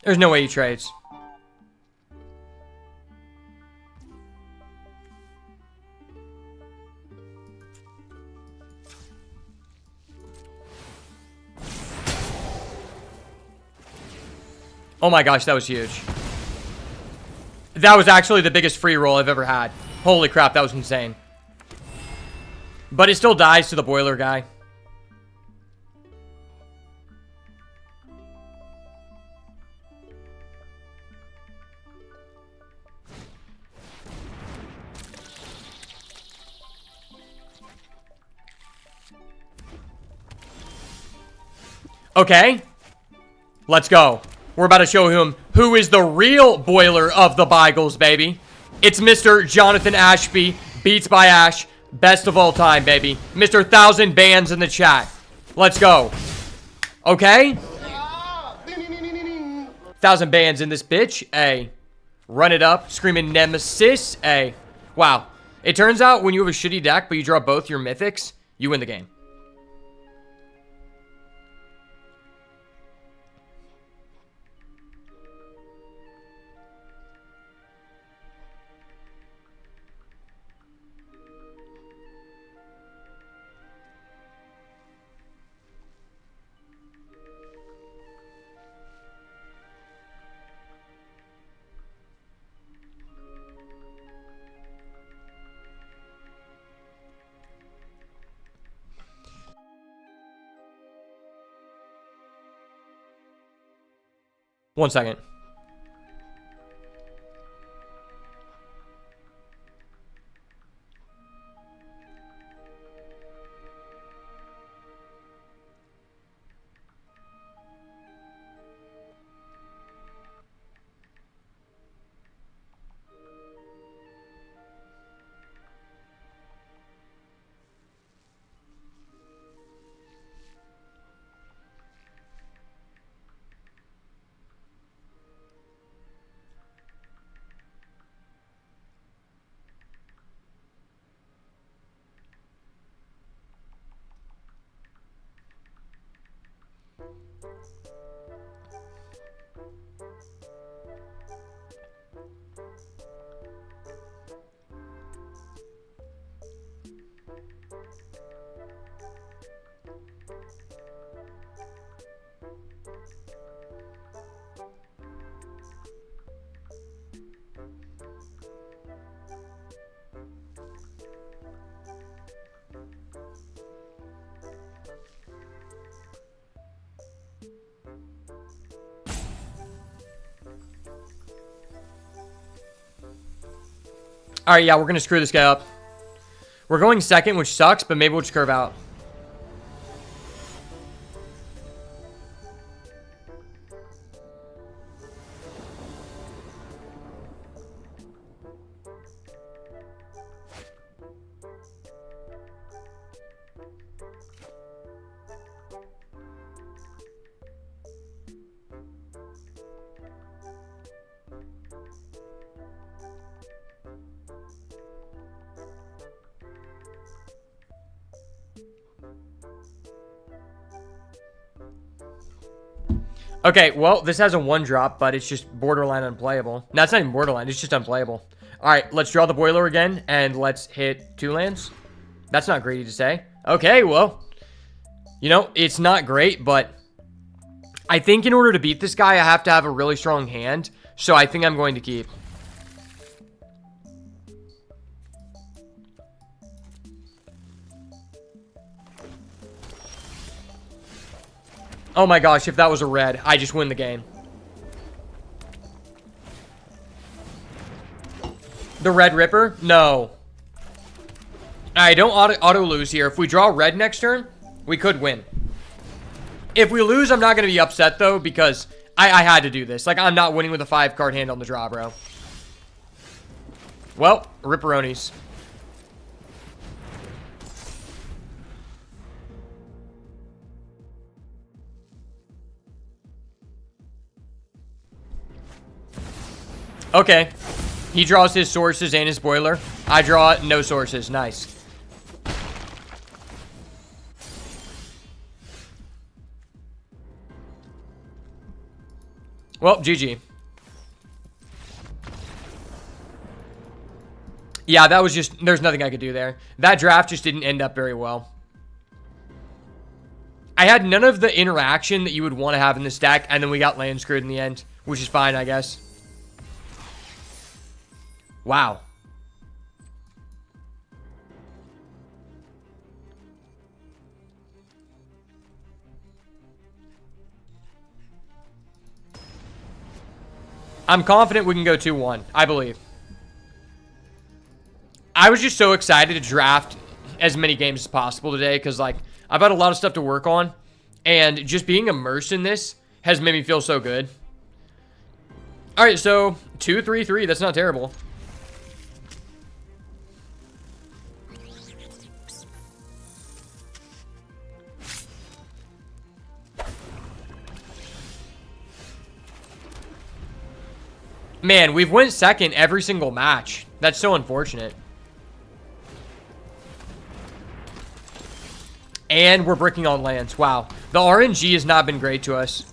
There's no way he trades. Oh my gosh, that was huge. That was actually the biggest free roll I've ever had. Holy crap, that was insane. But it still dies to the boiler guy. Okay. Let's go. We're about to show him who is the real boiler of the Beagles, baby. It's Mr. Jonathan Ashby, Beats by Ash, best of all time, baby. Mr. 1,000 bands in the chat. Let's go. Okay? 1,000 bands in this bitch. A. Run it up. Screaming Nemesis. A. Wow. It turns out when you have a shitty deck, but you draw both your mythics, you win the game. One second. Alright, yeah, we're gonna screw this guy up. We're going second, which sucks, but maybe we'll just curve out. Okay, well, this has a 1-drop, but it's just borderline unplayable. No, it's not even borderline. It's just unplayable. All right, let's draw the boiler again, and let's hit 2 lands. That's not greedy to say. Okay, well, you know, it's not great, but I think in order to beat this guy, I have to have a really strong hand, so I think I'm going to keep. Oh my gosh, if that was a red, I just win the game. The Red Ripper? No. I don't auto lose here. If we draw red next turn, we could win. If we lose, I'm not going to be upset, though, because I had to do this. Like, I'm not winning with a 5-card hand on the draw, bro. Well, Ripperonis. Okay. He draws his sources and his boiler. I draw no sources. Nice. Well, GG. Yeah, that was just... There's nothing I could do there. That draft just didn't end up very well. I had none of the interaction that you would want to have in this deck, and then we got land screwed in the end, which is fine, I guess. Wow. I'm confident we can go 2-1. I believe. I was just so excited to draft as many games as possible today because, like, I've had a lot of stuff to work on. And just being immersed in this has made me feel so good. All right, so 2-3-3. That's not terrible. Man, we've went second every single match. That's so unfortunate. And we're bricking on lands. Wow. The RNG has not been great to us.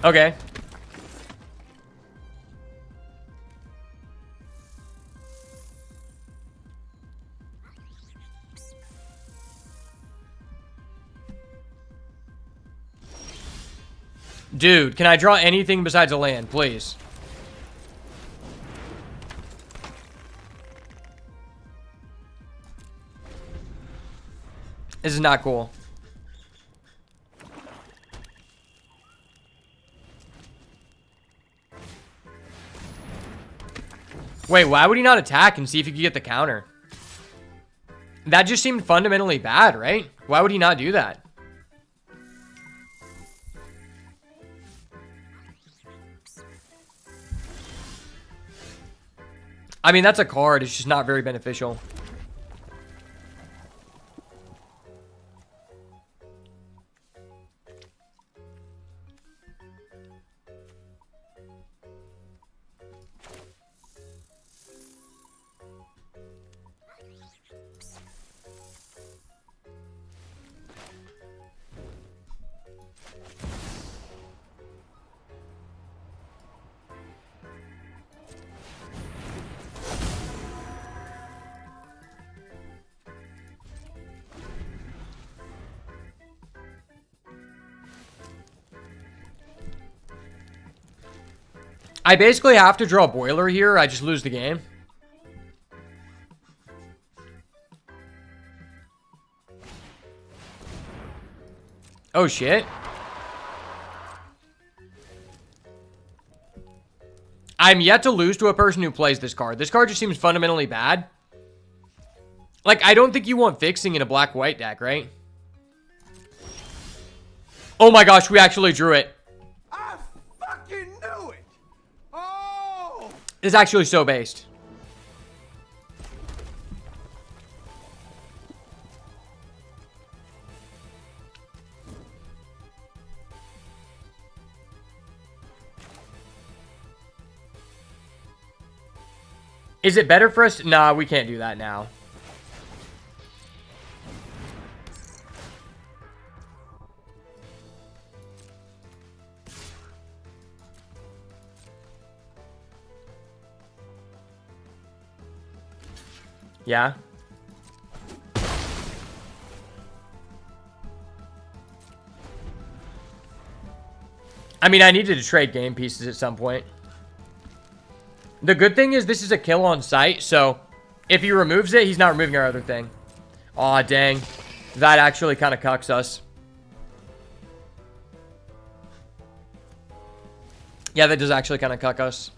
Okay. Dude, can I draw anything besides a land, please? This is not cool. Wait, why would he not attack and see if he could get the counter? That just seemed fundamentally bad, right? Why would he not do that? I mean, that's a card. It's just not very beneficial. I basically have to draw a boiler here. I just lose the game. Oh, shit. I'm yet to lose to a person who plays this card. This card just seems fundamentally bad. Like, I don't think you want fixing in a black-white deck, right? Oh my gosh, we actually drew it. I fucking knew it. Oh. It's actually so based. Is it better for us? Nah, we can't do that now. Yeah. I mean, I needed to trade game pieces at some point. The good thing is this is a kill on sight, so if he removes it, he's not removing our other thing. Aw, dang. That actually kind of cucks us. Yeah, that does actually kind of cuck us.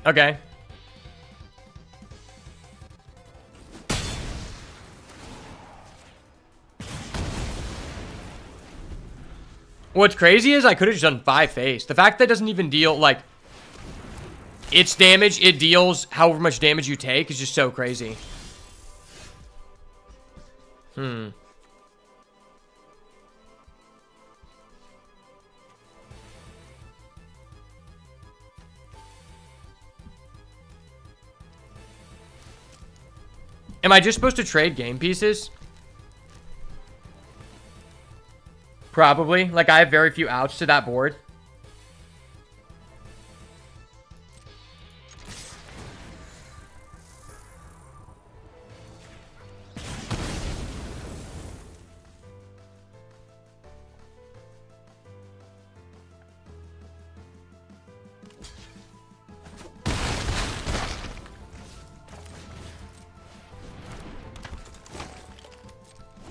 Okay. What's crazy is I could have just done 5 face. The fact that it doesn't even deal, like, its damage, it deals however much damage you take is just so crazy. Am I just supposed to trade game pieces? Probably. Like, I have very few outs to that board.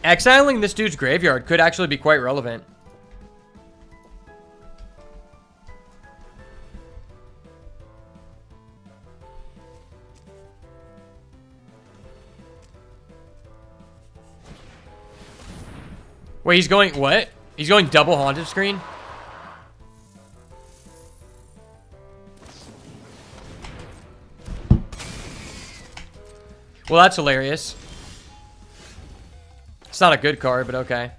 Exiling this dude's graveyard could actually be quite relevant. Wait, he's going, what? He's going double haunted screen? Well, that's hilarious. It's not a good card, but okay.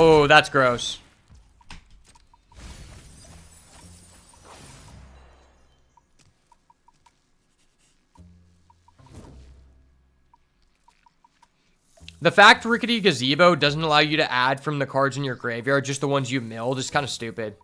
Oh, that's gross. The fact Rickety Gazebo doesn't allow you to add from the cards in your graveyard, just the ones you milled, is kind of stupid.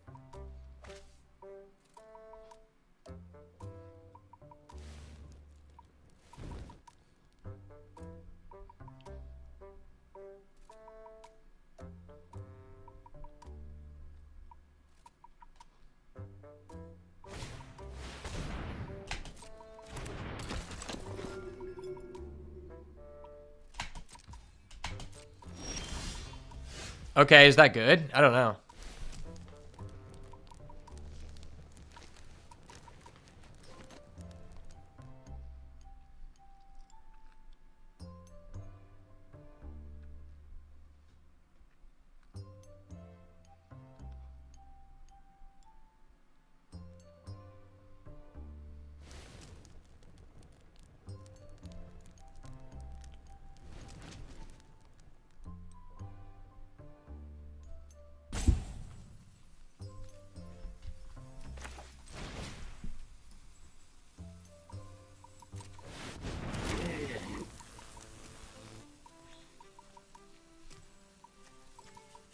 Okay, is that good? I don't know.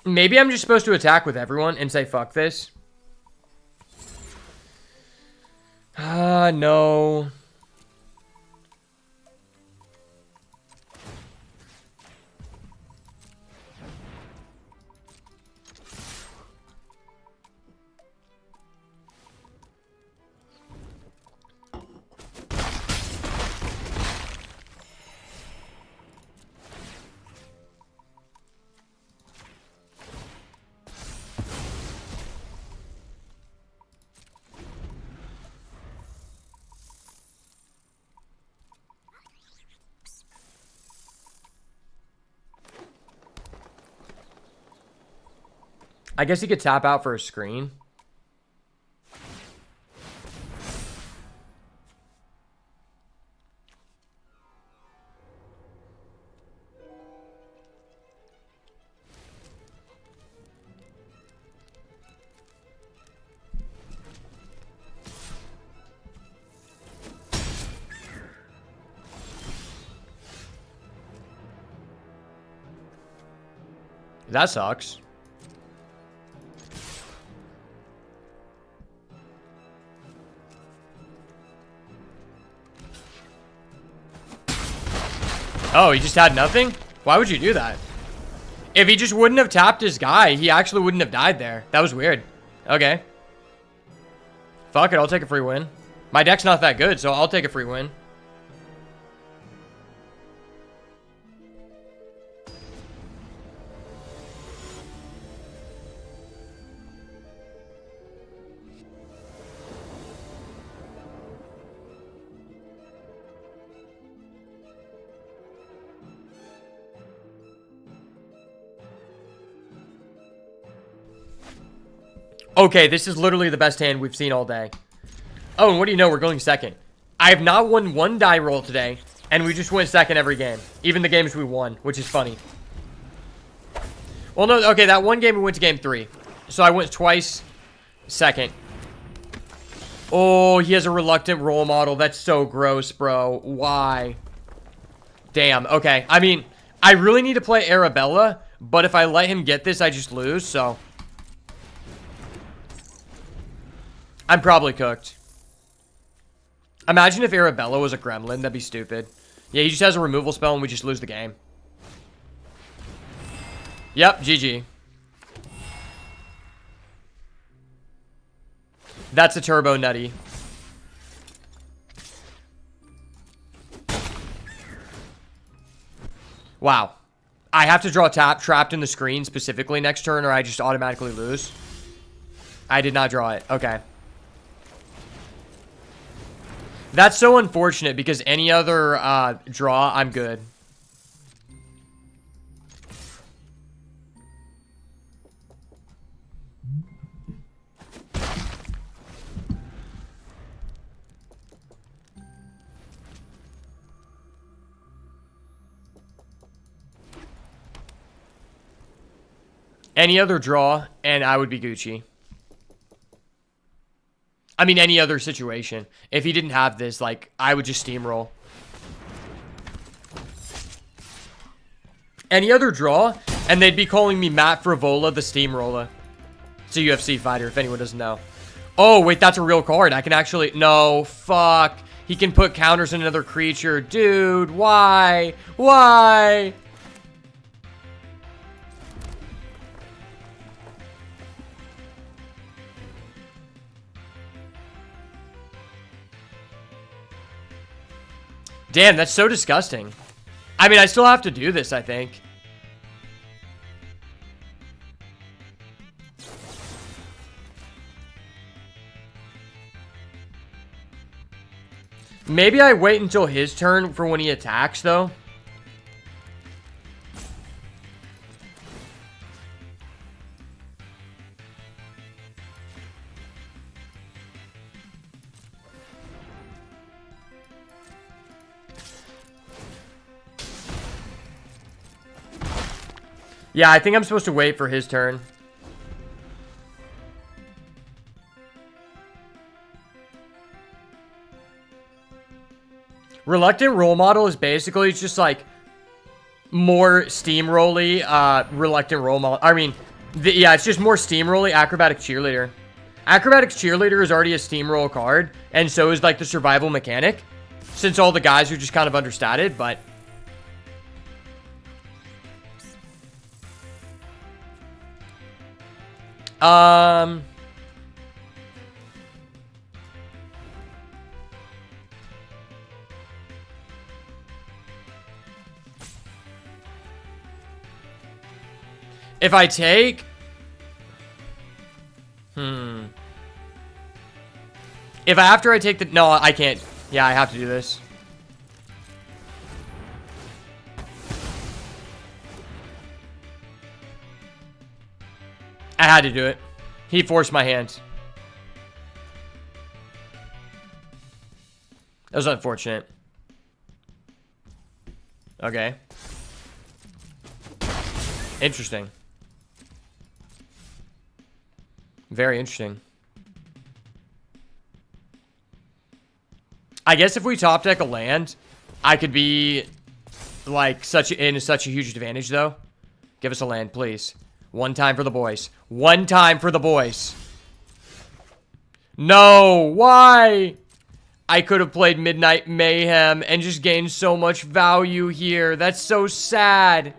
Maybe I'm just supposed to attack with everyone and say fuck this. No. I guess he could tap out for a screen. That sucks. Oh, he just had nothing? Why would you do that? If he just wouldn't have tapped his guy, he actually wouldn't have died there. That was weird. Okay. Fuck it, I'll take a free win. My deck's not that good, so I'll take a free win. Okay, this is literally the best hand we've seen all day. Oh, and what do you know? We're going second. I have not won one die roll today, and we just went second every game. Even the games we won, which is funny. Well, no, okay, that one game we went to game 3. So I went twice. Second. Oh, he has a reluctant role model. That's so gross, bro. Why? Damn, okay. I mean, I really need to play Arabella, but if I let him get this, I just lose, so. I'm probably cooked. Imagine if Arabella was a gremlin. That'd be stupid. Yeah, he just has a removal spell and we just lose the game. Yep, GG. That's a turbo nutty. Wow. I have to draw trapped in the screen specifically next turn or I just automatically lose. I did not draw it. Okay. That's so unfortunate because any other draw, I'm good. Any other draw, and I would be Gucci. I mean, any other situation. If he didn't have this, like, I would just steamroll. Any other draw, and they'd be calling me Matt Frivola the Steamroller. It's a UFC fighter, if anyone doesn't know. Oh, wait, that's a real card. I can actually... No, fuck. He can put counters on another creature. Dude, why? Why? Damn, that's so disgusting. I mean, I still have to do this, I think. Maybe I wait until his turn for when he attacks, though. Yeah, I think I'm supposed to wait for his turn. Reluctant Role Model is basically just like more steamrolly, Reluctant Role Model. I mean, yeah, it's just more steamrolly Acrobatic Cheerleader. Acrobatic Cheerleader is already a steamroll card, and so is like the survival mechanic, since all the guys are just kind of understated, but... If I take... If after I take the... No, I can't. Yeah, I have to do this. I had to do it. He forced my hand. That was unfortunate. Okay. Interesting. Very interesting. I guess if we top deck a land, I could be like in such a huge advantage though. Give us a land, please. One time for the boys. One time for the boys. No, why? I could have played Midnight Mayhem and just gained so much value here. That's so sad.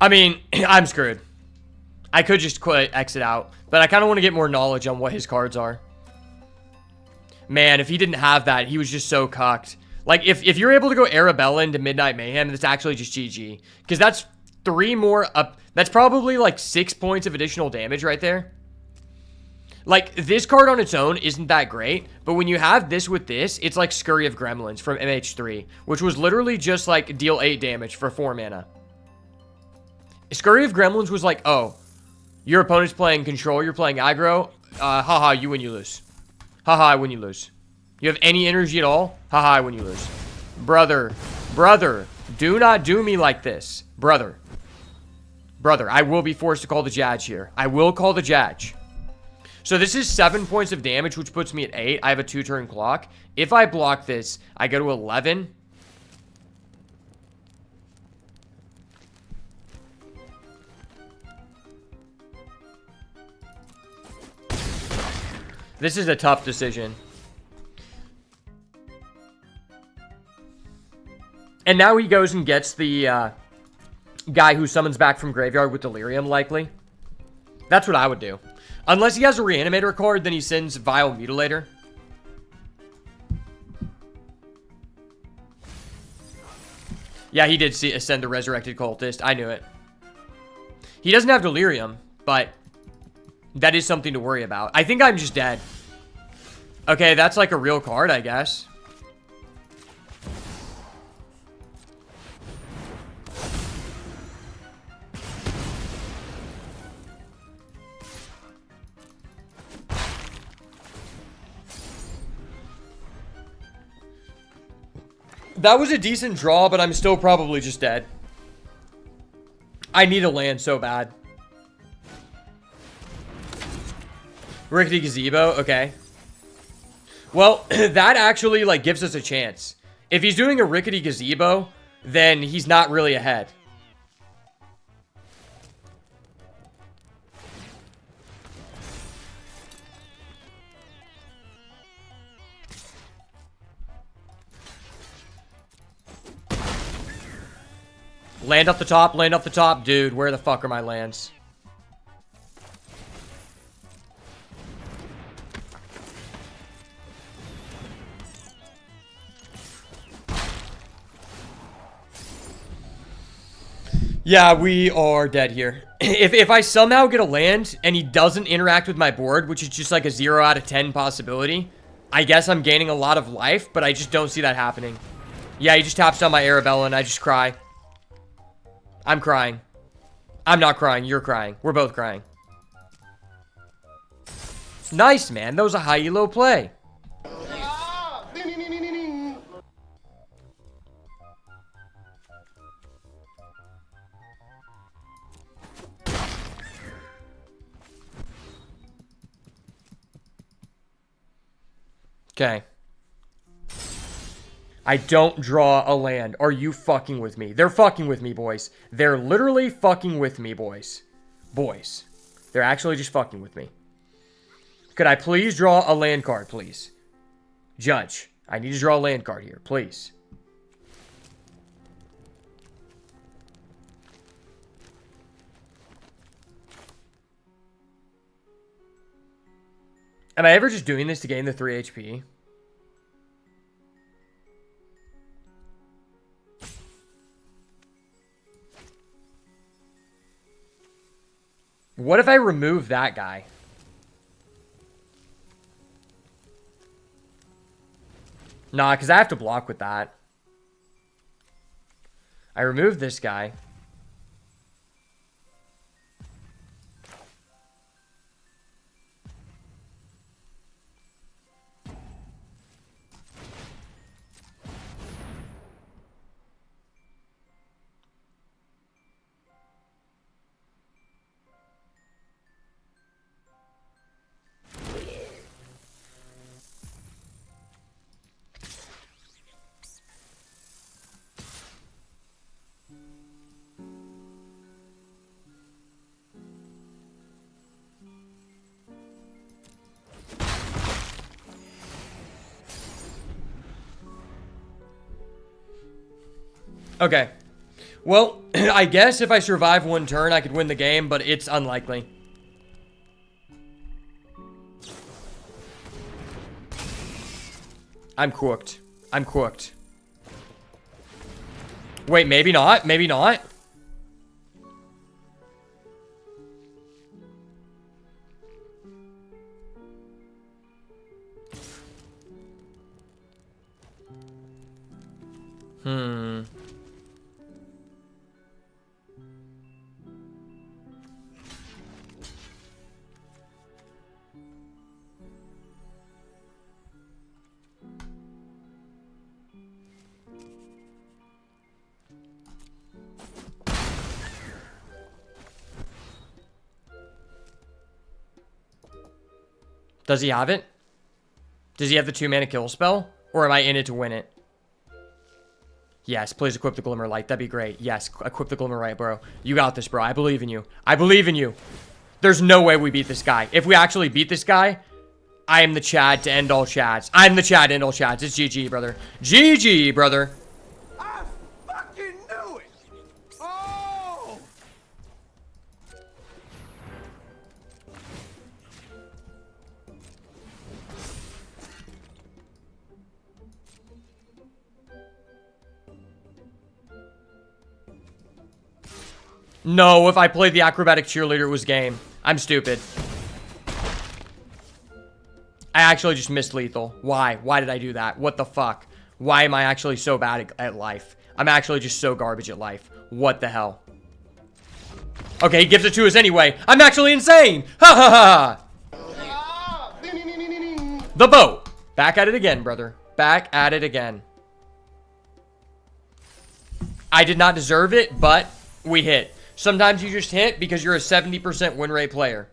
I mean, I'm screwed. I could just quit, exit out. But I kind of want to get more knowledge on what his cards are. Man, if he didn't have that, he was just so cucked. Like, if you're able to go Arabella into Midnight Mayhem, that's actually just GG. Because that's 3 more up. That's probably like 6 points of additional damage right there. Like, this card on its own isn't that great. But when you have this with this, it's like Scurry of Gremlins from MH3. Which was literally just like deal 8 damage for 4 mana. Scurry of Gremlins was like, oh, your opponent's playing control, you're playing aggro. Haha, you win, you lose. Haha, I win, you lose. You have any energy at all? Haha, I win, you lose. Brother, do not do me like this. Brother, I will be forced to call the judge here. I will call the judge. So this is 7 points of damage, which puts me at 8. I have a 2-turn clock. If I block this, I go to 11. This is a tough decision. And now he goes and gets the guy who summons back from graveyard with Delirium, likely. That's what I would do. Unless he has a Reanimator card, then he sends Vile Mutilator. Yeah, he did send the Resurrected Cultist. I knew it. He doesn't have Delirium, but that is something to worry about. I think I'm just dead. Okay, that's like a real card, I guess. That was a decent draw, but I'm still probably just dead. I need a land so bad. Rickety Gazebo, okay. Well, that actually, like, gives us a chance. If he's doing a Rickety Gazebo, then he's not really ahead. Land up the top, dude. Where the fuck are my lands? Yeah, we are dead here. If I somehow get a land and he doesn't interact with my board, which is just like a 0 out of 10 possibility, I guess I'm gaining a lot of life, but I just don't see that happening. Yeah, he just taps down my Arabella and I just cry. I'm crying. I'm not crying. You're crying. We're both crying. Nice, man. That was a high elo play. Okay. I don't draw a land. Are you fucking with me? They're fucking with me, boys. They're literally fucking with me, boys. Boys. They're actually just fucking with me. Could I please draw a land card, please? Judge, I need to draw a land card here, please. Am I ever just doing this to gain the 3 HP? What if I remove that guy? Nah, because I have to block with that. I remove this guy. Okay. Well, I guess if I survive one turn, I could win the game, but it's unlikely. I'm cooked. I'm cooked. Wait, maybe not. Maybe not. Does he have it? Does he have the 2-mana kill spell? Or am I in it to win it? Yes, please equip the Glimmer Light. That'd be great. Yes, equip the Glimmer Light, bro. You got this, bro. I believe in you. I believe in you. There's no way we beat this guy. If we actually beat this guy, I am the Chad to end all Chads. I'm the Chad to end all Chads. It's GG, brother. GG, brother. I fucking knew it! Oh! No, if I played the acrobatic cheerleader, it was game. I'm stupid. I actually just missed lethal. Why? Why did I do that? What the fuck? Why am I actually so bad at life? I'm actually just so garbage at life. What the hell? Okay, he gives it to us anyway. I'm actually insane. Ha ha ha. Ah, ding, ding, ding, ding, ding. The boat. Back at it again, brother. Back at it again. I did not deserve it, but we hit. Sometimes you just hit because you're a 70% win rate player.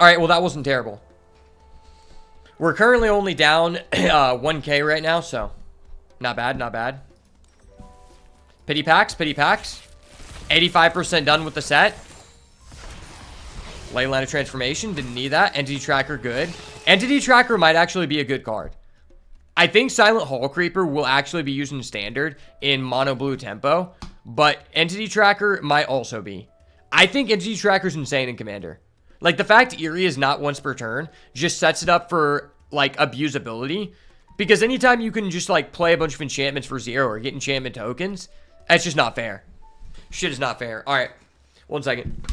Alright, well that wasn't terrible. We're currently only down 1k right now, so not bad, not bad. Pity packs, pity packs. 85% done with the set. Leyline of Transformation, didn't need that. Entity Tracker, good. Entity Tracker might actually be a good card. I think Silent Hall Creeper will actually be used in Standard in Mono Blue Tempo, but Entity Tracker might also be. I think Entity Tracker's insane in Commander. Like, the fact Eerie is not once per turn just sets it up for, like, abusability. Because anytime you can just, like, play a bunch of enchantments for 0 or get enchantment tokens, that's just not fair. Shit is not fair. Alright, 1 second.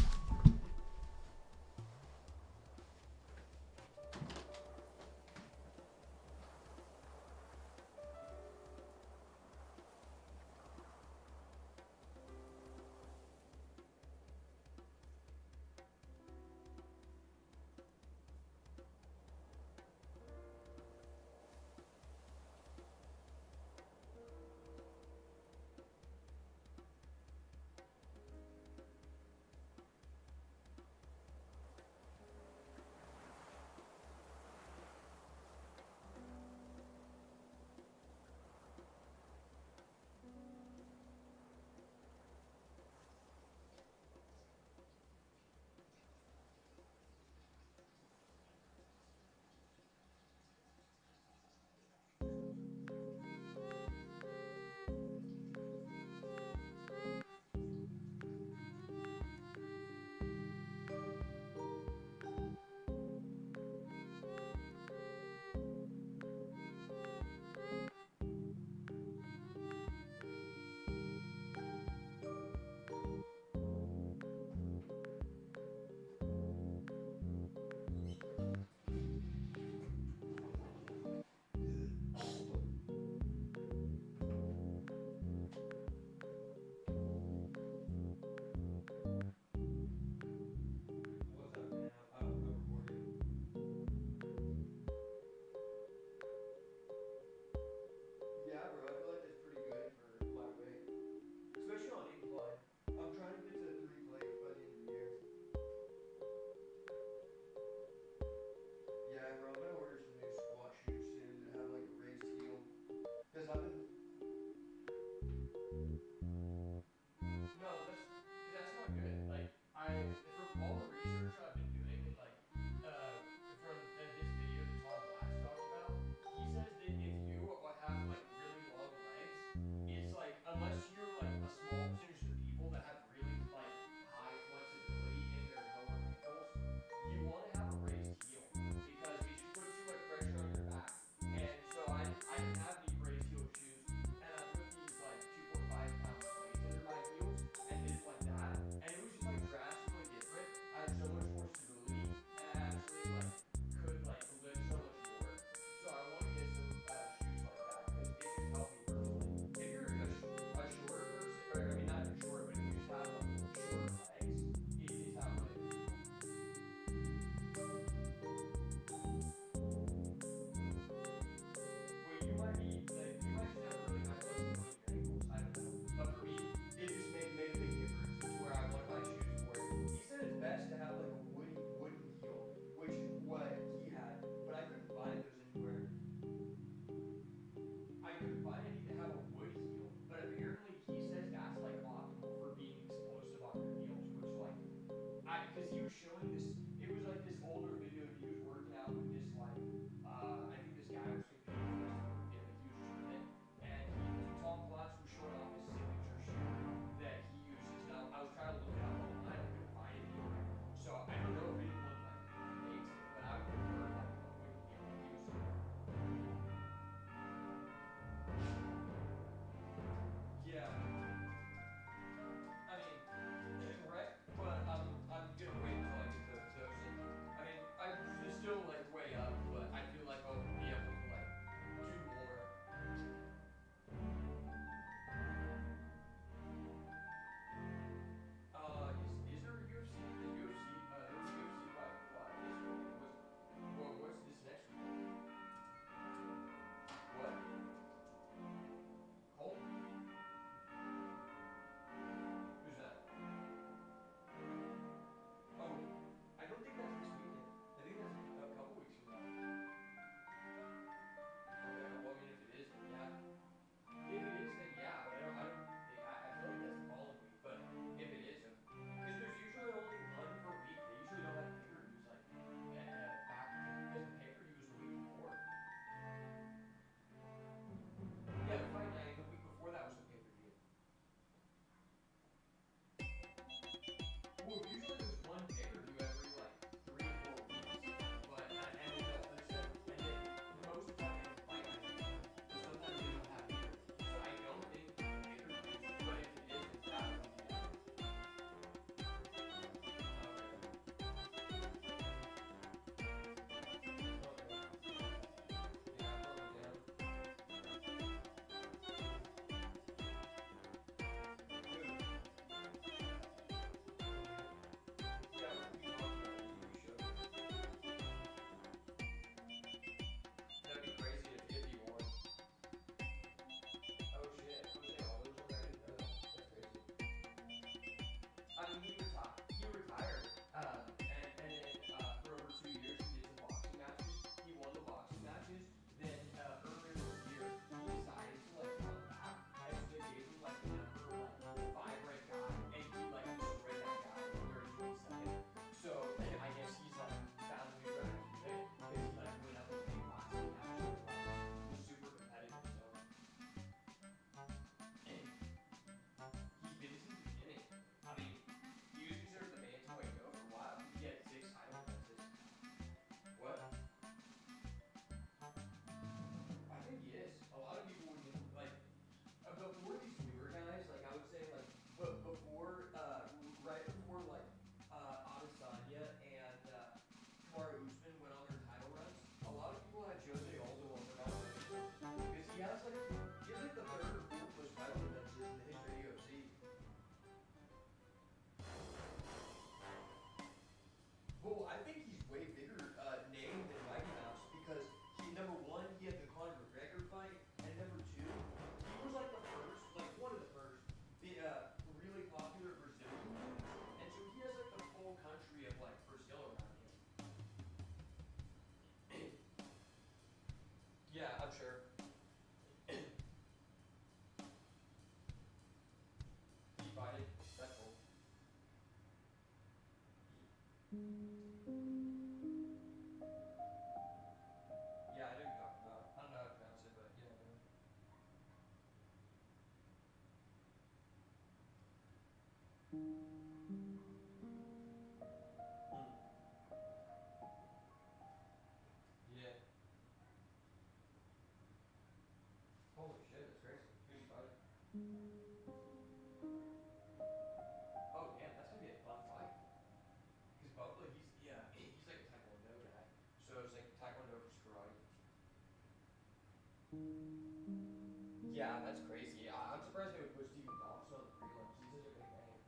Yeah, that's crazy. I'm surprised they would put Steven Dobson on the prelims. He's such a big name.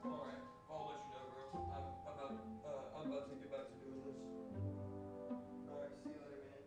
All right, I'll let you know, bro. I'm about to get back to doing this. All right, see you later, man.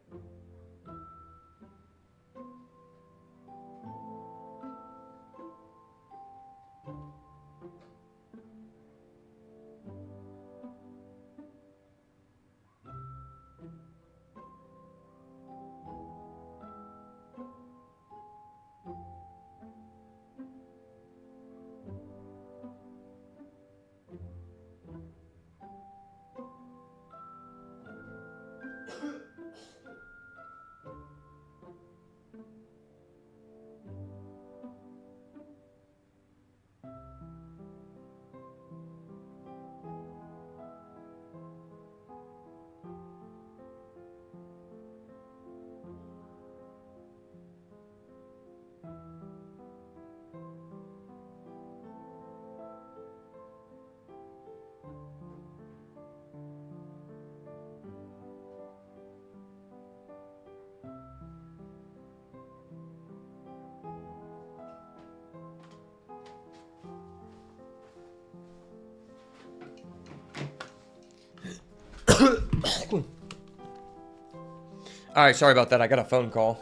All right, sorry about that. I got a phone call.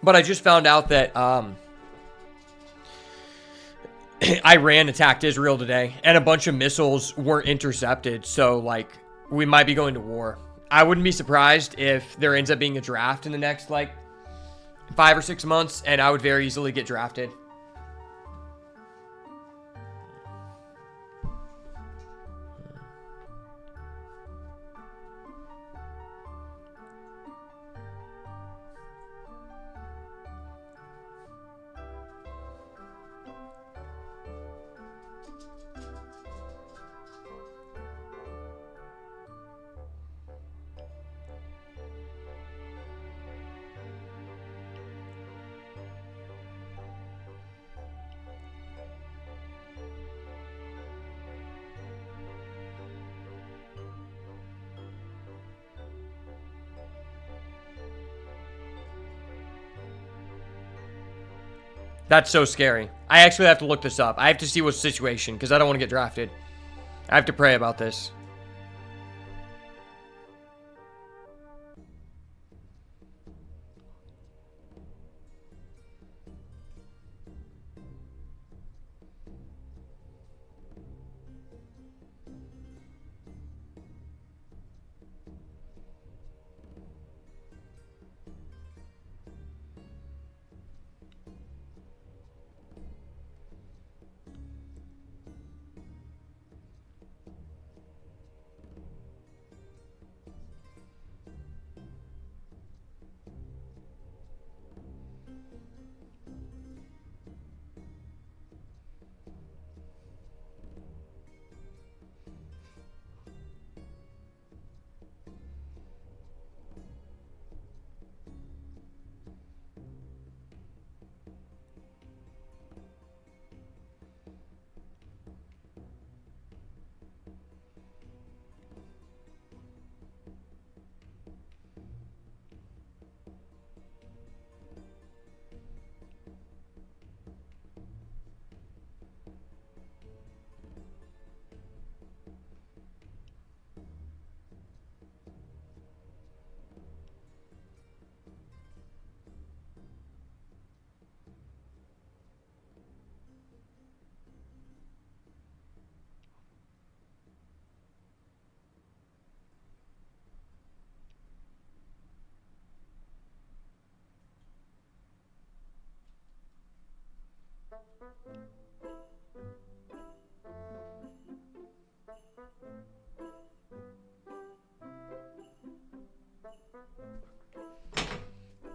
But I just found out that Iran attacked Israel today, and a bunch of missiles weren't intercepted. So, like, we might be going to war. I wouldn't be surprised if there ends up being a draft in the next, like, 5 or 6 months, and I would very easily get drafted. That's so scary. I actually have to look this up. I have to see what's the situation, because I don't want to get drafted. I have to pray about this.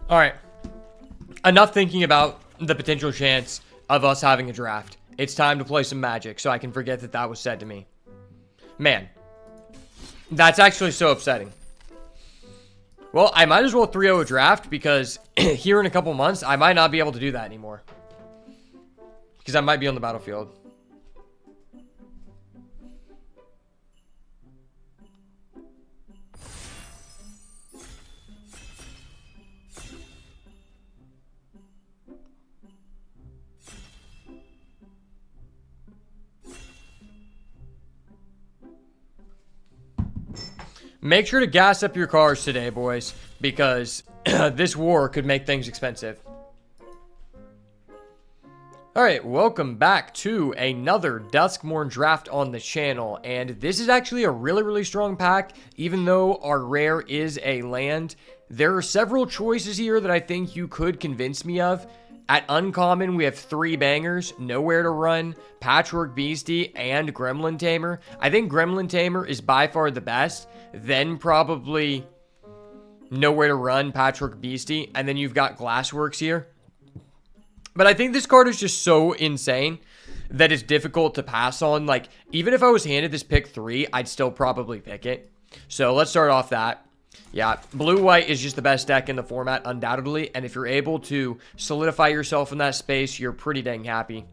All right. Enough thinking about the potential chance of us having a draft. It's time to play some Magic so I can forget that that was said to me. Man, that's actually so upsetting. Well, I might as well 3-0 a draft because here in a couple months, I might not be able to do that anymore. Because I might be on the battlefield. Make sure to gas up your cars today, boys, because this war could make things expensive. Alright, welcome back to another Duskmourn draft on the channel, and this is actually a really strong pack. Even though our rare is a land, there are several choices here that I think you could convince me of. At uncommon, we have 3 bangers, Nowhere to Run, Patchwork Beastie, and Gremlin Tamer. I think Gremlin Tamer is by far the best, then probably Nowhere to Run, Patchwork Beastie, and then you've got Glassworks here. But I think this card is just so insane that it's difficult to pass on. Like, even if I was handed this pick 3, I'd still probably pick it. So let's start off that. Yeah, blue-white is just the best deck in the format, undoubtedly. And if you're able to solidify yourself in that space, you're pretty dang happy.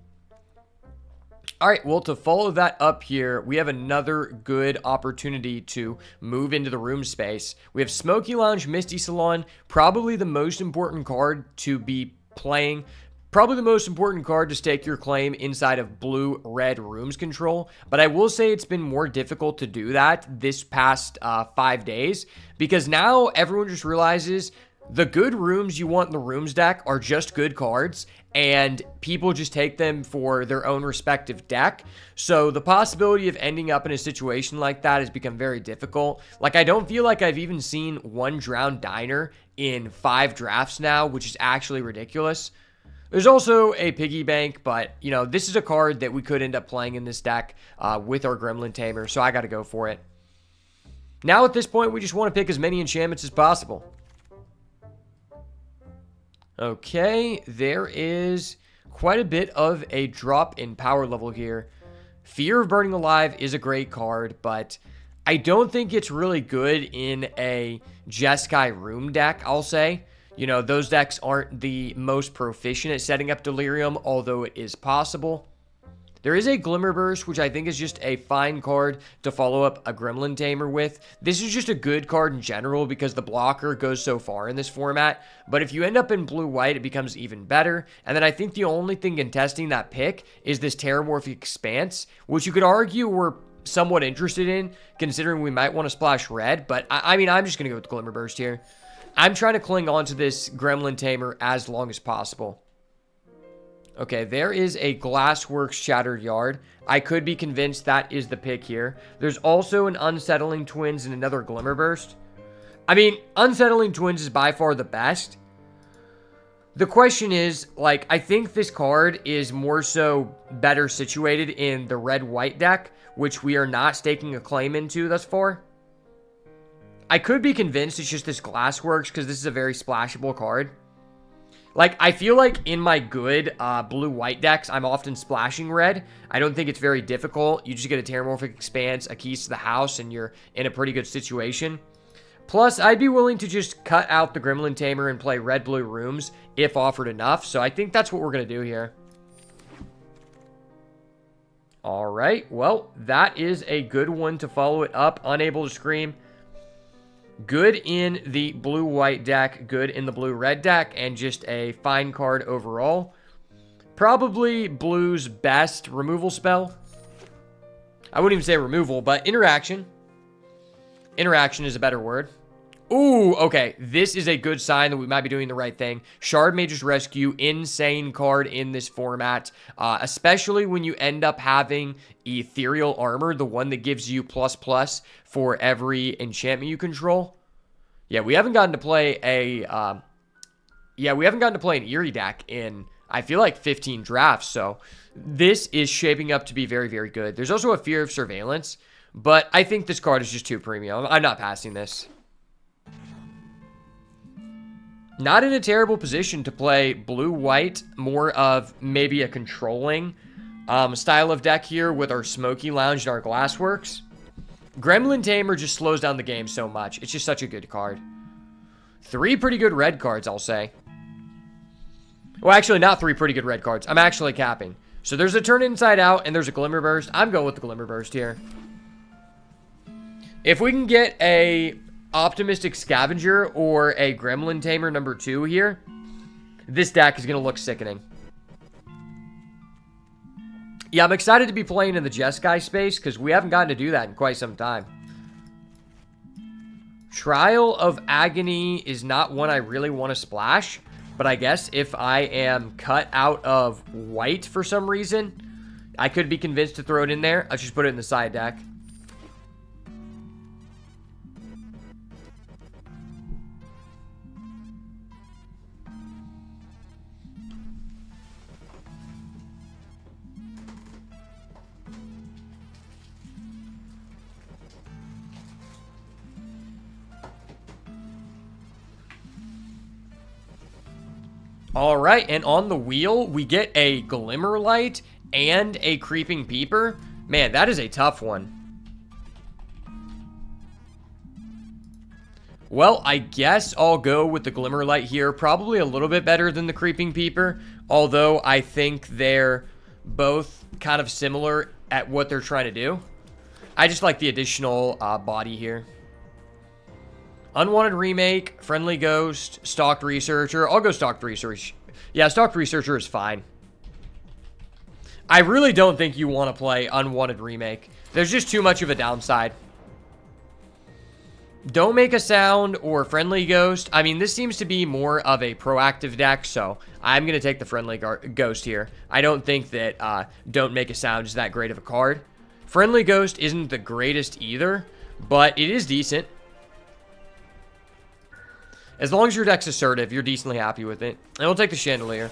All right, well, to follow that up here, we have another good opportunity to move into the room space. We have Smoky Lounge, Misty Salon, probably the most important card to be playing. Probably the most important card to stake your claim inside of blue-red rooms control. But I will say it's been more difficult to do that this past 5 days. Because now everyone just realizes the good rooms you want in the rooms deck are just good cards. And people just take them for their own respective deck. So the possibility of ending up in a situation like that has become very difficult. Like, I don't feel like I've even seen one Drowned Diner in 5 drafts now, which is actually ridiculous. There's also a piggy bank, but, you know, this is a card that we could end up playing in this deck with our Gremlin Tamer, so I got to go for it. Now, at this point, we just want to pick as many enchantments as possible. Okay, there is quite a bit of a drop in power level here. Fear of Burning Alive is a great card, but I don't think it's really good in a Jeskai room deck, I'll say. You know, those decks aren't the most proficient at setting up Delirium, although it is possible. There is a Glimmer Burst, which I think is just a fine card to follow up a Gremlin Tamer with. This is just a good card in general because the blocker goes so far in this format. But if you end up in blue-white, it becomes even better. And then I think the only thing contesting that pick is this Terramorphic Expanse, which you could argue we're somewhat interested in, considering we might want to splash red. But, I mean, I'm just going to go with Glimmer Burst here. I'm trying to cling on to this Gremlin Tamer as long as possible. Okay, there is a Glassworks Shattered Yard. I could be convinced that is the pick here. There's also an Unsettling Twins and another Glimmer Burst. I mean, Unsettling Twins is by far the best. The question is, like, I think this card is more so better situated in the red-white deck, which we are not staking a claim into thus far. I could be convinced it's just this Glassworks because this is a very splashable card. Like, I feel like in my good blue-white decks, I'm often splashing red. I don't think it's very difficult. You just get a Terramorphic Expanse, a Keys to the House, and you're in a pretty good situation. Plus, I'd be willing to just cut out the Gremlin Tamer and play red-blue rooms if offered enough. So I think that's what we're going to do here. All right. Well, that is a good one to follow it up. Unable to Scream. Good in the blue-white deck, good in the blue-red deck, and just a fine card overall. Probably blue's best removal spell. I wouldn't even say removal, but interaction. Interaction is a better word. Ooh, okay. This is a good sign that we might be doing the right thing. Shard Mage's Rescue, insane card in this format. Especially when you end up having Ethereal Armor, the one that gives you ++ for every enchantment you control. Yeah, we haven't gotten to play a... we haven't gotten to play an Eerie deck in, I feel like, 15 drafts. So this is shaping up to be very good. There's also a Fear of Surveillance, but I think this card is just too premium. I'm not passing this. Not in a terrible position to play blue-white, more of maybe a controlling style of deck here with our Smoky Lounge and our Glassworks. Gremlin Tamer just slows down the game so much. It's just such a good card. 3 pretty good red cards, I'll say. Well, actually, not 3 pretty good red cards. I'm actually capping. So there's a Turn Inside Out, and there's a Glimmer Burst. I'm going with the Glimmer Burst here. If we can get a Optimistic Scavenger or a Gremlin Tamer number 2 here, this deck is going to look sickening. Yeah, I'm excited to be playing in the Jeskai space because we haven't gotten to do that in quite some time. Trial of Agony is not one I really want to splash, but I guess if I am cut out of white for some reason, I could be convinced to throw it in there. I'll just put it in the side deck. All right, and on the wheel, we get a Glimmer Light and a Creeping Peeper. Man, that is a tough one. Well, I guess I'll go with the Glimmer Light here. Probably a little bit better than the Creeping Peeper, although I think they're both kind of similar at what they're trying to do. I just like the additional body here. Unwanted Remake, Friendly Ghost, Stalked Researcher. I'll go Stalked Researcher. Yeah, Stalked Researcher is fine. I really don't think you want to play Unwanted Remake. There's just too much of a downside. Don't Make a Sound or Friendly Ghost. I mean, this seems to be more of a proactive deck, so I'm going to take the Friendly Ghost here. I don't think that Don't Make a Sound is that great of a card. Friendly Ghost isn't the greatest either, but it is decent. As long as your deck's assertive, you're decently happy with it. And we'll take the Chandelier.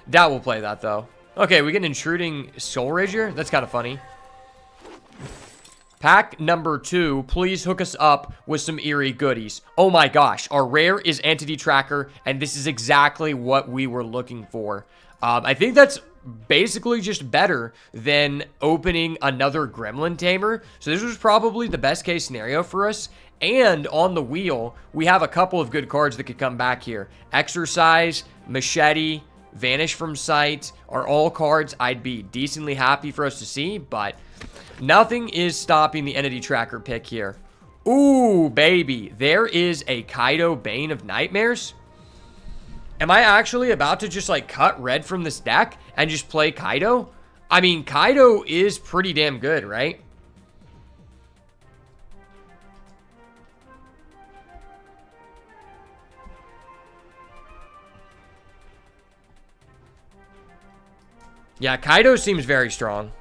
Doubt will play that, though. Okay, we get an Intruding Soul Rager. That's kind of funny. Pack number 2. Please hook us up with some eerie goodies. Oh my gosh. Our rare is Entity Tracker, and this is exactly what we were looking for. I think that's basically just better than opening another Gremlin Tamer. So this was probably the best case scenario for us. And on the wheel, we have a couple of good cards that could come back here. Exercise, Machete, Vanish from Sight are all cards I'd be decently happy for us to see, but nothing is stopping the Entity Tracker pick here. Ooh, baby. There is a Kaido Bane of Nightmares. Am I actually about to just like cut red from this deck and just play Kaido? I mean, Kaido is pretty damn good, right? Yeah, Kaido seems very strong.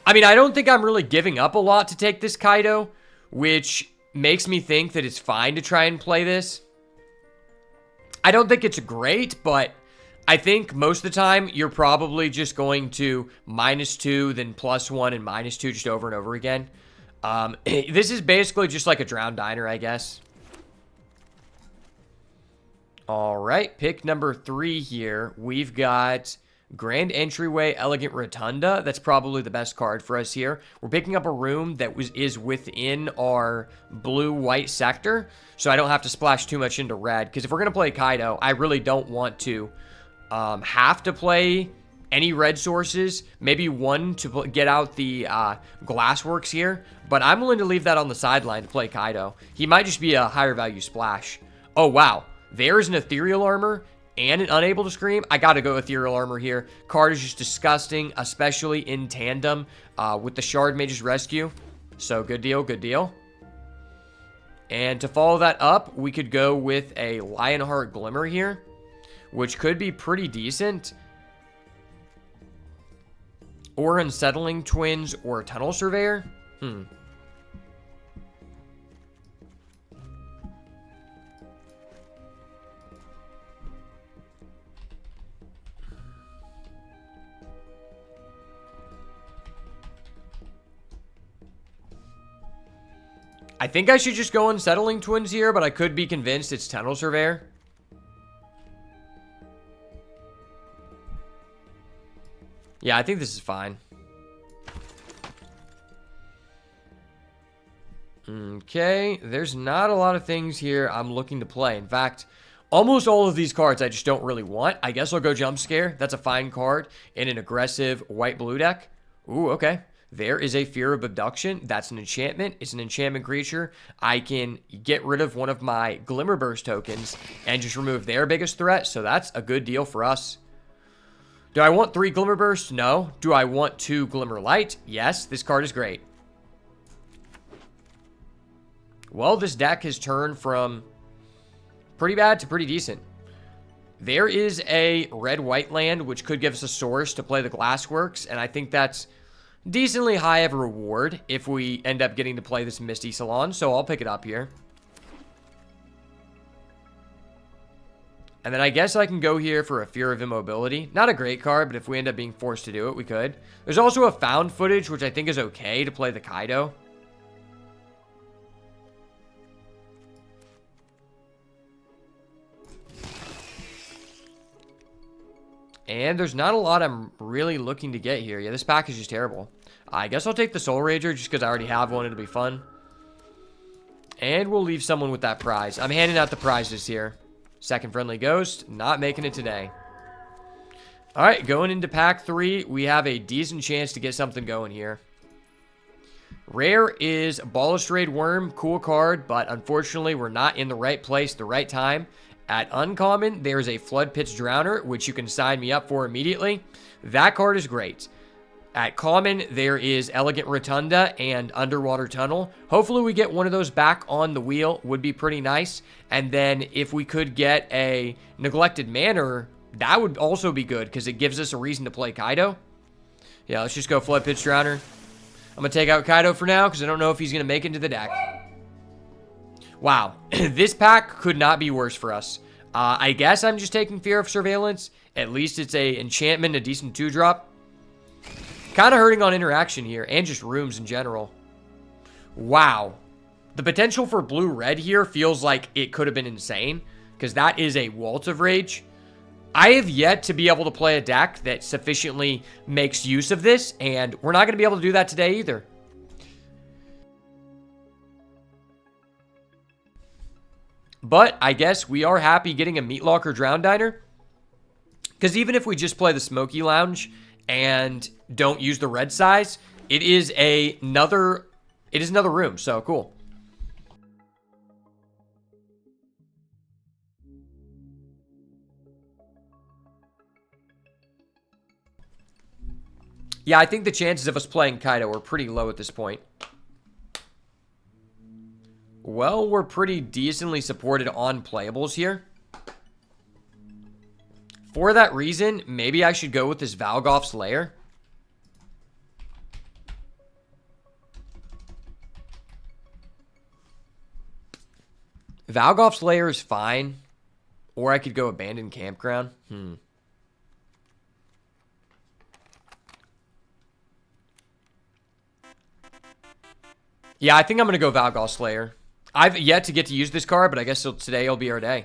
I mean, I don't think I'm really giving up a lot to take this Kaido, which makes me think that it's fine to try and play this. I don't think it's great, but I think most of the time you're probably just going to -2, then +1, and -2 just over and over again. This is basically just like a Drowned Diner, I guess. All right, pick number 3 here. We've got Grand Entryway, Elegant Rotunda. That's probably the best card for us here. We're picking up a room that is within our blue-white sector, so I don't have to splash too much into red. Because if we're going to play Kaido, I really don't want to have to play any red sources. Maybe one to get out the Glassworks here, but I'm willing to leave that on the sideline to play Kaido. He might just be a higher value splash. Oh, wow. There's an Ethereal Armor and an Unable to Scream. I gotta go Ethereal Armor here. Card is just disgusting, especially in tandem with the Shard Mage's Rescue. So good deal, good deal. And to follow that up, we could go with a Lionheart Glimmer here, which could be pretty decent. Or Unsettling Twins or Tunnel Surveyor. I think I should just go Unsettling Twins here, but I could be convinced it's Tunnel Surveyor. Yeah, I think this is fine. Okay, there's not a lot of things here I'm looking to play. In fact, almost all of these cards I just don't really want. I guess I'll go Jump Scare. That's a fine card in an aggressive white-blue deck. Ooh, okay. There is a Fear of Abduction. That's an enchantment. It's an enchantment creature. I can get rid of one of my Glimmerburst tokens and just remove their biggest threat, so that's a good deal for us. Do I want 3 Glimmerbursts? No. Do I want 2 Glimmerlight? Yes, this card is great. Well, this deck has turned from pretty bad to pretty decent. There is a red-white land, which could give us a source to play the Glassworks, and I think that's decently high of a reward if we end up getting to play this Misty Salon, so I'll pick it up here. And then I guess I can go here for a Fear of Immobility. Not a great card, but if we end up being forced to do it, we could. There's also a Found Footage, which I think is okay to play the Kaido. And there's not a lot I'm really looking to get here. Yeah, this pack is just terrible. I guess I'll take the Soul Rager just because I already have one. It'll be fun. And we'll leave someone with that prize. I'm handing out the prizes here. Second Friendly Ghost, not making it today. All right, going into pack 3, we have a decent chance to get something going here. Rare is Balustrade Worm, cool card, but unfortunately we're not in the right place at the right time. At Uncommon, there's a Flood Pit's Drowner, which you can sign me up for immediately. That card is great. At Common, there is Elegant Rotunda and Underwater Tunnel. Hopefully we get one of those back on the wheel. Would be pretty nice. And then if we could get a Neglected Manor, that would also be good because it gives us a reason to play Kaido. Yeah, let's just go Flood Pit's Drowner. I'm going to take out Kaido for now because I don't know if he's going to make it into the deck. Wow, this pack could not be worse for us. I guess I'm just taking Fear of Surveillance. At least it's a enchantment, a decent 2-drop. Kind of hurting on interaction here, and just rooms in general. Wow. The potential for blue-red here feels like it could have been insane, because that is a Waltz of Rage. I have yet to be able to play a deck that sufficiently makes use of this, and we're not going to be able to do that today either. But I guess we are happy getting a Meatlocker Drown Diner. Because even if we just play the Smoky Lounge and don't use the red size, it is another room, so cool. Yeah, I think the chances of us playing Kaido are pretty low at this point. Well, we're pretty decently supported on playables here. For that reason, maybe I should go with this Valgoth's Lair. Valgoth's Lair is fine. Or I could go Abandoned Campground. Yeah, I think I'm going to go Valgoth's Lair. I've yet to get to use this card, but I guess today will be our day.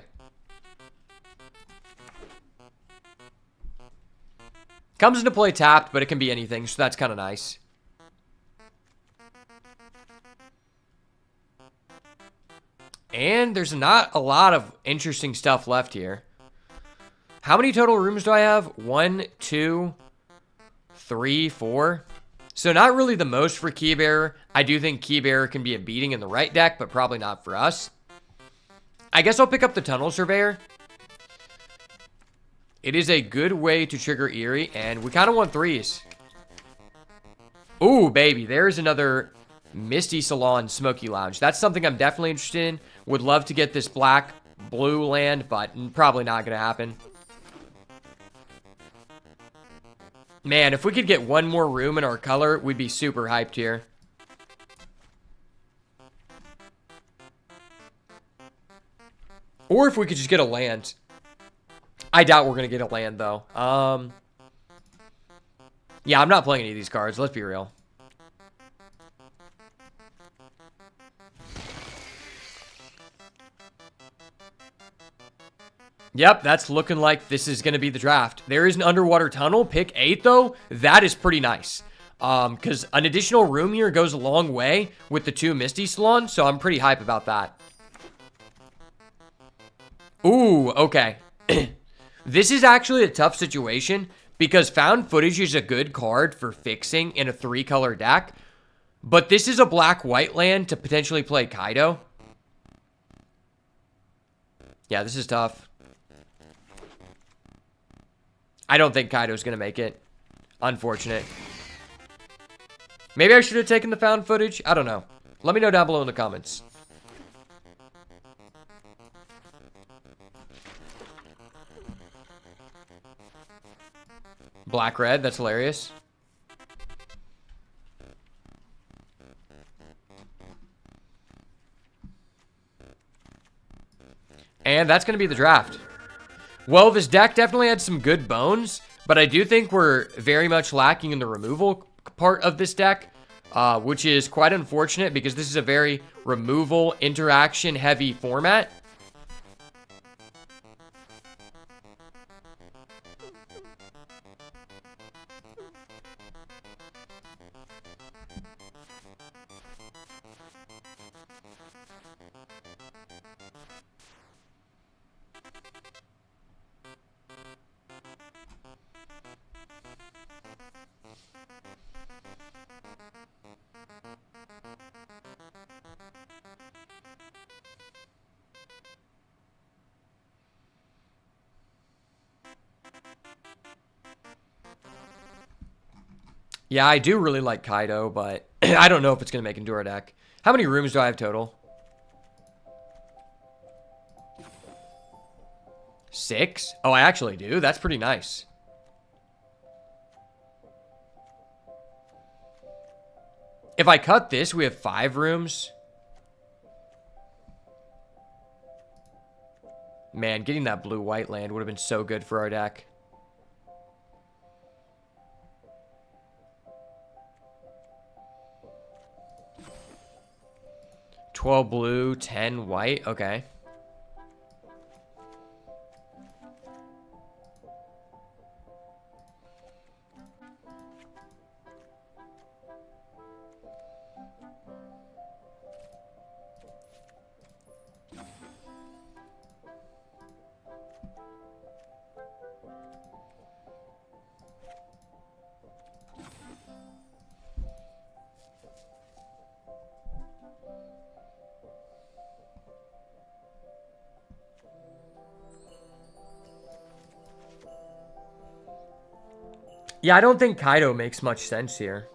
Comes into play tapped, but it can be anything, so that's kind of nice. And there's not a lot of interesting stuff left here. How many total rooms do I have? 1, 2, 3, 4. So not really the most for Keybearer. I do think Keybearer can be a beating in the right deck, but probably not for us. I guess I'll pick up the Tunnel Surveyor. It is a good way to trigger Eerie, and we kind of want 3s. Ooh, baby, there's another Misty Salon Smoky Lounge. That's something I'm definitely interested in. Would love to get this black-blue land, but probably not going to happen. Man, if we could get one more room in our color, we'd be super hyped here. Or if we could just get a land. I doubt we're going to get a land, though. Yeah, I'm not playing any of these cards. Let's be real. Yep, that's looking like this is going to be the draft. There is an underwater tunnel. Pick 8, though. That is pretty nice. Because an additional room here goes a long way with the 2 Misty Salons, so I'm pretty hype about that. Ooh, okay. This is actually a tough situation because Found Footage is a good card for fixing in a 3-color deck, but this is a black-white land to potentially play Kaido. Yeah, this is tough. I don't think Kaido's going to make it. Unfortunate. Maybe I should have taken the Found Footage. I don't know. Let me know down below in the comments. Black-red. That's hilarious. And that's going to be the draft. Well, this deck definitely had some good bones, but I do think we're very much lacking in the removal part of this deck, which is quite unfortunate because this is a very removal, interaction-heavy format. Yeah, I do really like Kaido, but I don't know if it's going to make it into our deck. How many rooms do I have total? 6? Oh, I actually do. That's pretty nice. If I cut this, we have 5 rooms. Man, getting that blue-white land would have been so good for our deck. $12 blue, 10 white. Okay. Yeah, I don't think Kaido makes much sense here.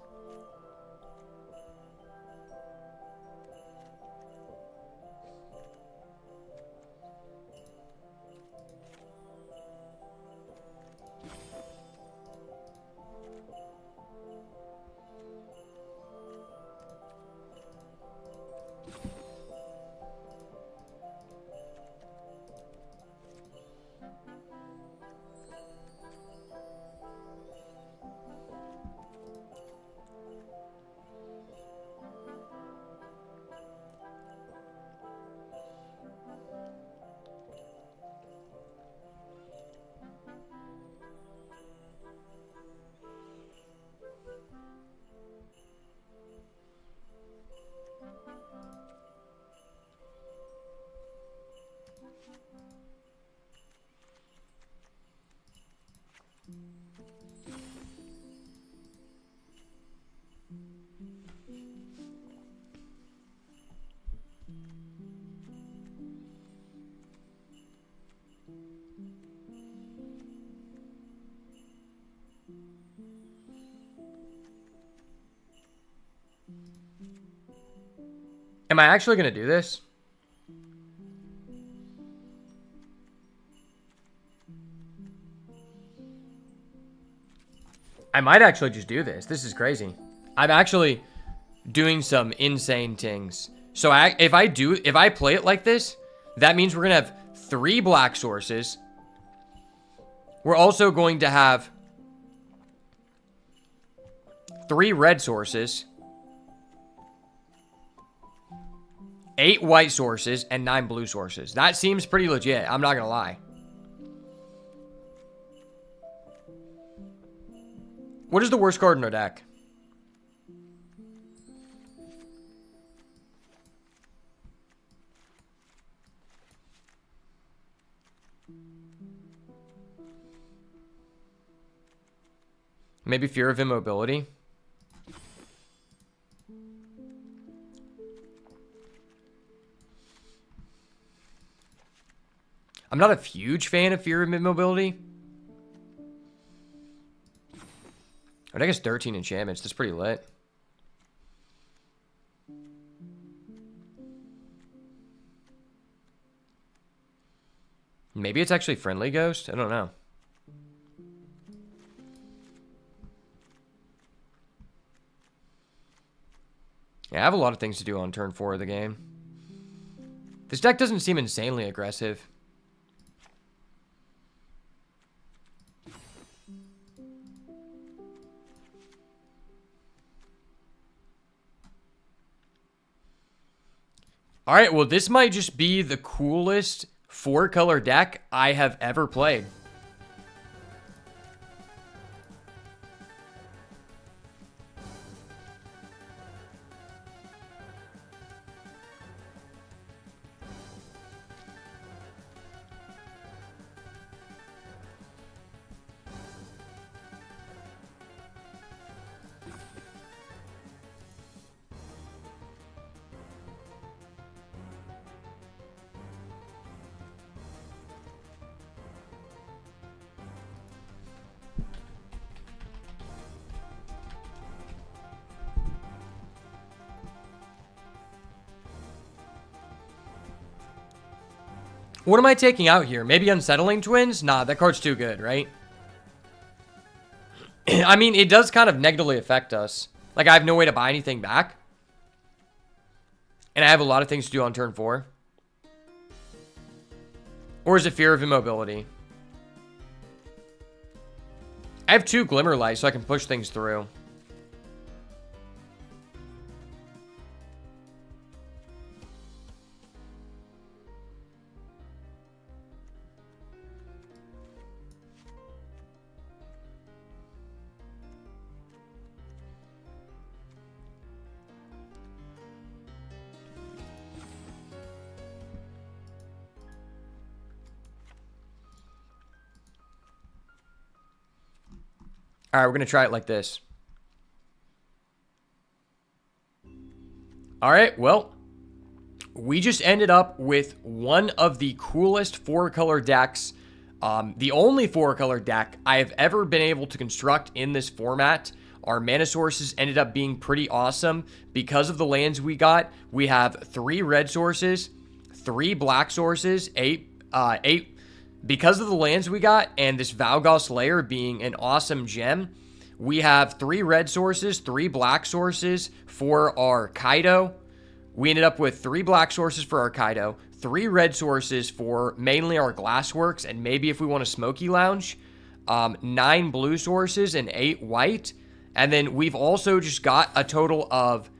Am I actually going to do this? I might actually just do this. This is crazy. I'm actually doing some insane things. So if I play it like this, that means we're going to have 3 black sources. We're also going to have 3 red sources, 8 white sources, and 9 blue sources. That seems pretty legit. I'm not going to lie. What is the worst card in our deck? Maybe Fear of Immobility. I'm not a huge fan of Fear of Immobility. Our deck is 13 enchantments. That's pretty lit. Maybe it's actually Friendly Ghost? I don't know. Yeah, I have a lot of things to do on turn 4 of the game. This deck doesn't seem insanely aggressive. All right, well, this might just be the coolest 4-color deck I have ever played. What am I taking out here? Maybe Unsettling Twins? Nah, that card's too good, right? I mean, it does kind of negatively affect us. Like, I have no way to buy anything back. And I have a lot of things to do on turn 4. Or is it Fear of Immobility? I have 2 Glimmer Lights, so I can push things through. All right, we're going to try it like this. All right, well, we just ended up with one of the coolest 4-color decks. The only 4-color deck I have ever been able to construct in this format. Our mana sources ended up being pretty awesome because of the lands we got. We have 3 red sources, 3 black sources, 8 because of the lands we got and this Valgos Lair being an awesome gem. We have 3 red sources, 3 black sources for our Kaido. We ended up with 3 black sources for our Kaido, 3 red sources for mainly our Glassworks, and maybe if we want a Smoky Lounge, 9 blue sources and 8 white. And then we've also just got a total of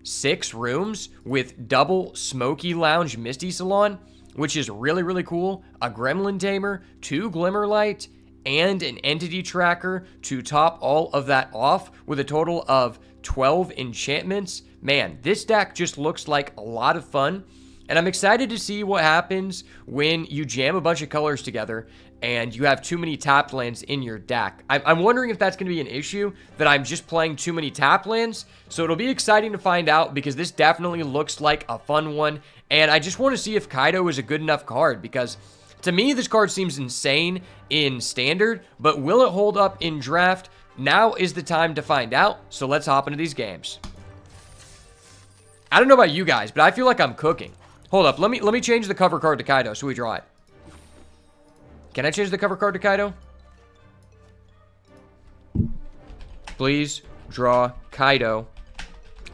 6 rooms with double Smoky Lounge Misty Salon, which is really, really cool. A Gremlin Tamer, 2 Glimmerlight, and an Entity Tracker to top all of that off with a total of 12 enchantments. Man, this deck just looks like a lot of fun. And I'm excited to see what happens when you jam a bunch of colors together and you have too many tapped lands in your deck. I'm wondering if that's going to be an issue, that I'm just playing too many tapped lands. So it'll be exciting to find out because this definitely looks like a fun one. And I just want to see if Kaido is a good enough card because to me, this card seems insane in Standard, but will it hold up in Draft? Now is the time to find out. So let's hop into these games. I don't know about you guys, but I feel like I'm cooking. Hold up, let me change the cover card to Kaido so we draw it. Can I change the cover card to Kaido? Please draw Kaido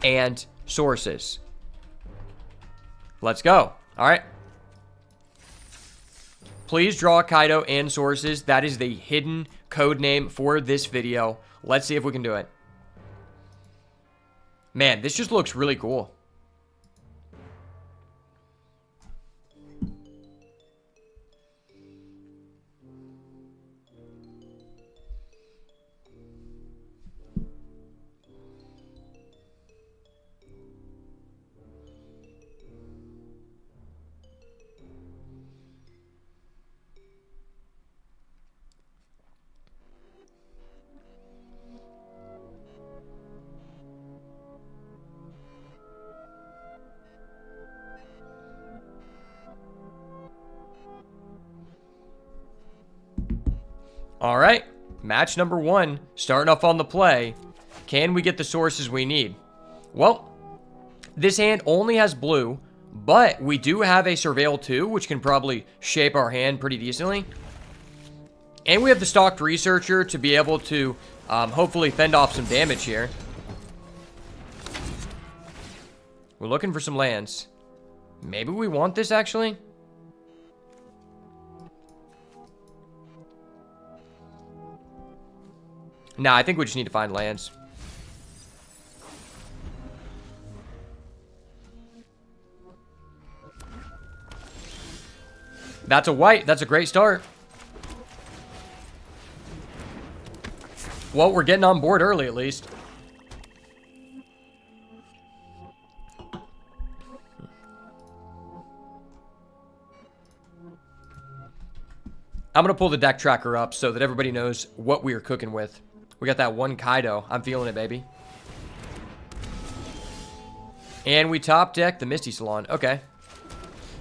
and sources. Let's go. All right. Please draw Kaido and sources. That is the hidden code name for this video. Let's see if we can do it. Man, this just looks really cool. All right. Match number 1. Starting off on the play. Can we get the sources we need? Well, this hand only has blue, but we do have a Surveil 2, which can probably shape our hand pretty decently. And we have the stocked Researcher to be able to hopefully fend off some damage here. We're looking for some lands. Maybe we want this, actually. Nah, I think we just need to find lands. That's a white. That's a great start. Well, we're getting on board early, at least. I'm going to pull the deck tracker up so that everybody knows what we are cooking with. We got that one Kaido. I'm feeling it, baby. And we top deck the Misty Salon. Okay.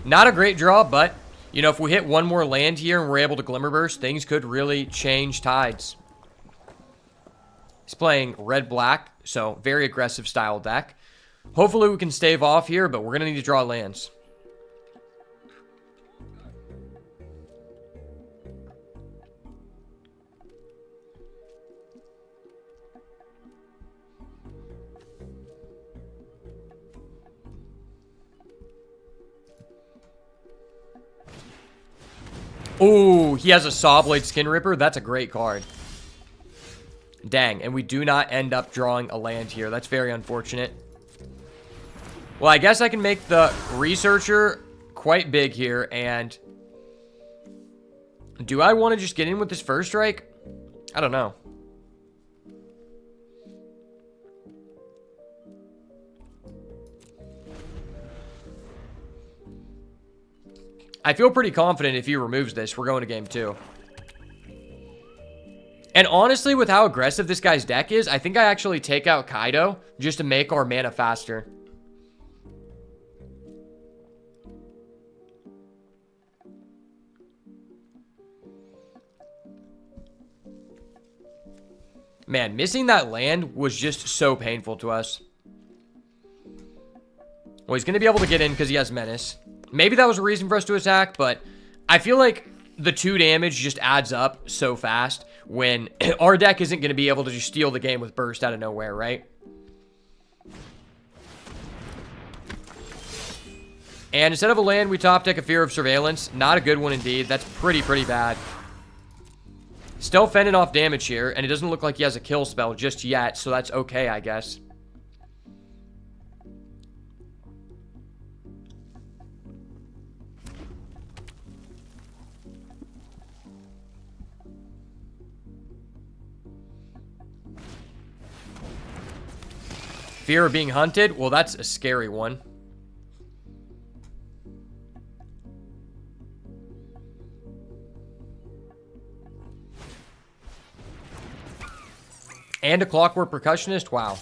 Not a great draw, but, you know, if we hit one more land here and we're able to Glimmer Burst, things could really change tides. He's playing red-black, so very aggressive style deck. Hopefully we can stave off here, but we're going to need to draw lands. Ooh, he has a Sawblade Skin Ripper. That's a great card. Dang, and we do not end up drawing a land here. That's very unfortunate. Well, I guess I can make the Researcher quite big here, and... do I want to just get in with this first strike? I don't know. I feel pretty confident if he removes this, we're going to game 2. And honestly, with how aggressive this guy's deck is, I think I actually take out Kaido just to make our mana faster. Man, missing that land was just so painful to us. Well, he's going to be able to get in because he has Menace. Maybe that was a reason for us to attack, but I feel like the 2 damage just adds up so fast when our deck isn't going to be able to just steal the game with Burst out of nowhere, right? And instead of a land, we top deck a Fear of Surveillance. Not a good one indeed. That's pretty bad. Still fending off damage here, and it doesn't look like he has a kill spell just yet, so that's okay, I guess. Fear of being hunted? Well, that's a scary one. And a Clockwork Percussionist? Wow.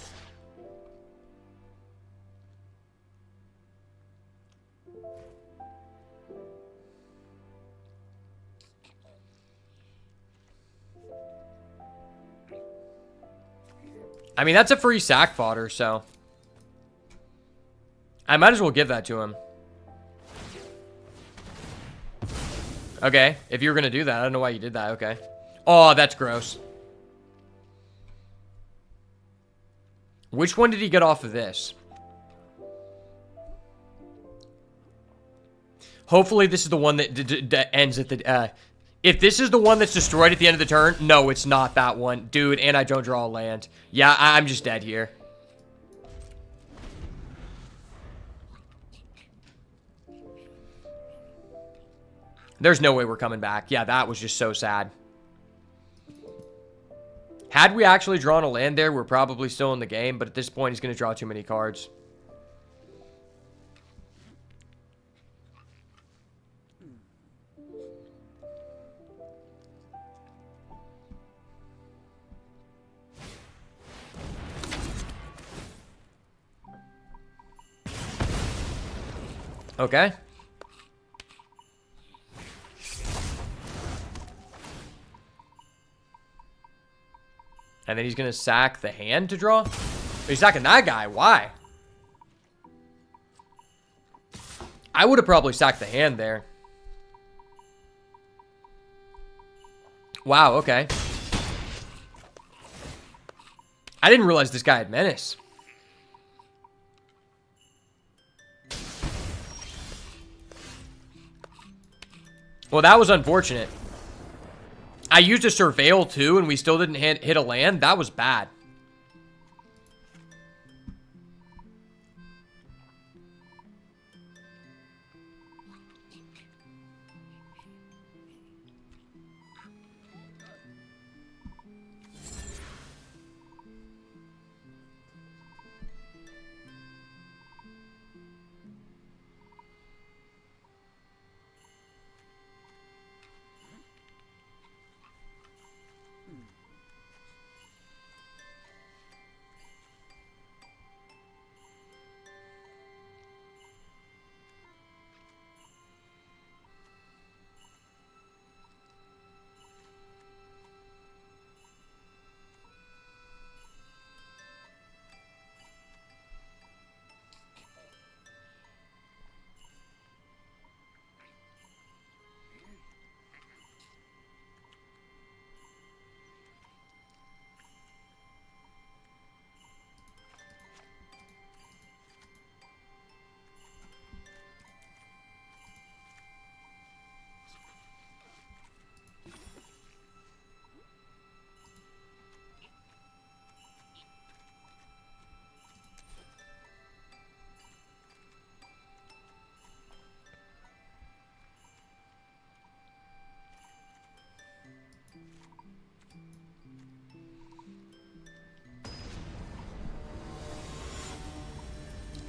I mean, that's a free sack fodder, so... I might as well give that to him. Okay, if you were going to do that, I don't know why you did that, okay. Oh, that's gross. Which one did he get off of this? Hopefully this is the one that ends at the... if this is the one that's destroyed at the end of the turn, no, it's not that one. Dude, and I don't draw a land. Yeah, I'm just dead here. There's no way we're coming back. Yeah, that was just so sad. Had we actually drawn a land there, we're probably still in the game, but at this point, he's going to draw too many cards. Okay. And then he's going to sack the hand to draw. He's sacking that guy. Why? I would have probably sacked the hand there. Wow, okay. I didn't realize this guy had menace. Well, that was unfortunate. I used a surveil too, and we still didn't hit a land. That was bad.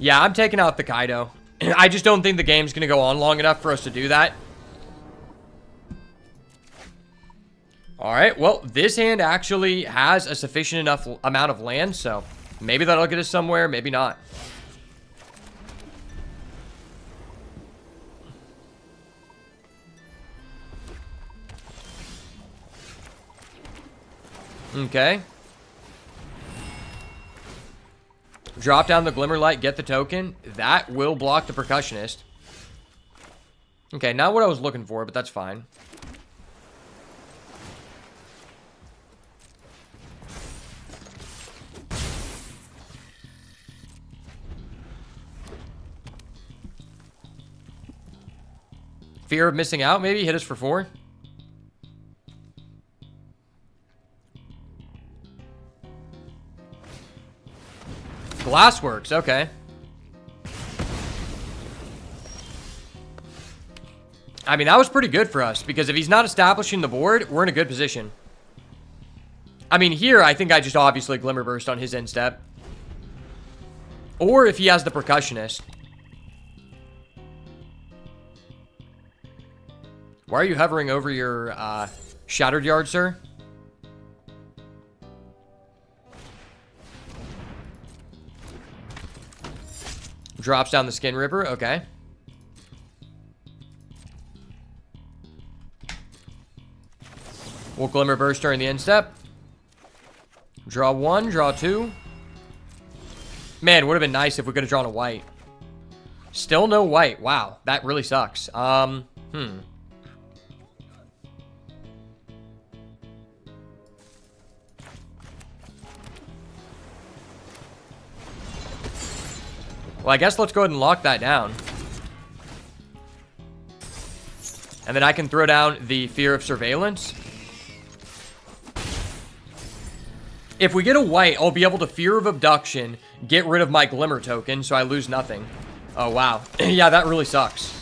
Yeah, I'm taking out the Kaido. I just don't think the game's going to go on long enough for us to do that. Alright, well, this hand actually has a sufficient enough amount of land, so maybe that'll get us somewhere, maybe not. Okay. Drop down the Glimmerlight, get the token. That will block the Percussionist. Okay, not what I was looking for, but that's fine. Fear of missing out, maybe? Hit us for 4. Glassworks, okay. I mean, that was pretty good for us, because if he's not establishing the board, we're in a good position. I mean, here, I think I just obviously Glimmer Burst on his end step. Or if he has the Percussionist. Why are you hovering over your Shattered Yard, sir? Drops down the Skin Ripper, okay. We'll Glimmer Burst during the end step. Draw 1, draw 2. Man, would have been nice if we could have drawn a white. Still no white. Wow, that really sucks. Well, I guess let's go ahead and lock that down. And then I can throw down the Fear of Surveillance. If we get a white, I'll be able to Fear of Abduction, get rid of my Glimmer token, so I lose nothing. Oh, wow. Yeah, that really sucks.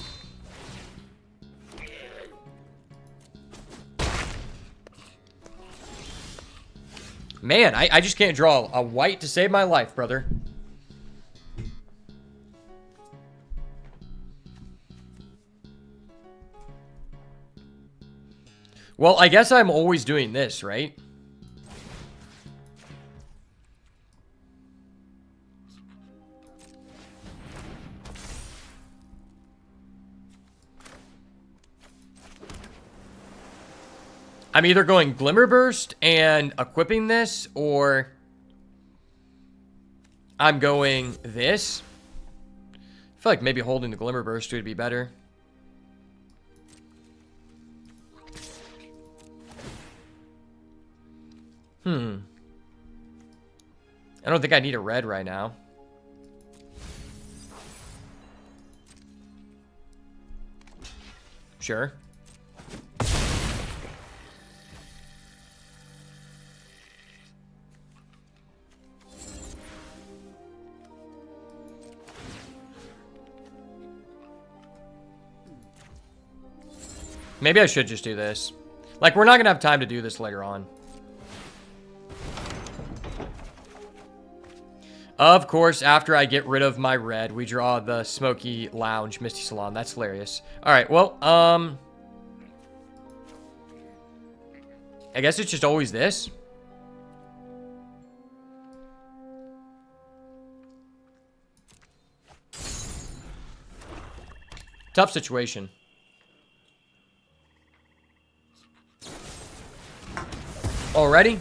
Man, I just can't draw a white to save my life, brother. Well, I guess I'm always doing this, right? I'm either going Glimmer Burst and equipping this, or I'm going this. I feel like maybe holding the Glimmer Burst would be better. I don't think I need a red right now. Sure. Maybe I should just do this. Like, we're not gonna have time to do this later on. Of course, after I get rid of my red, we draw the Smoky Lounge Misty Salon. That's hilarious. Alright, well, I guess it's just always this. Tough situation. Already?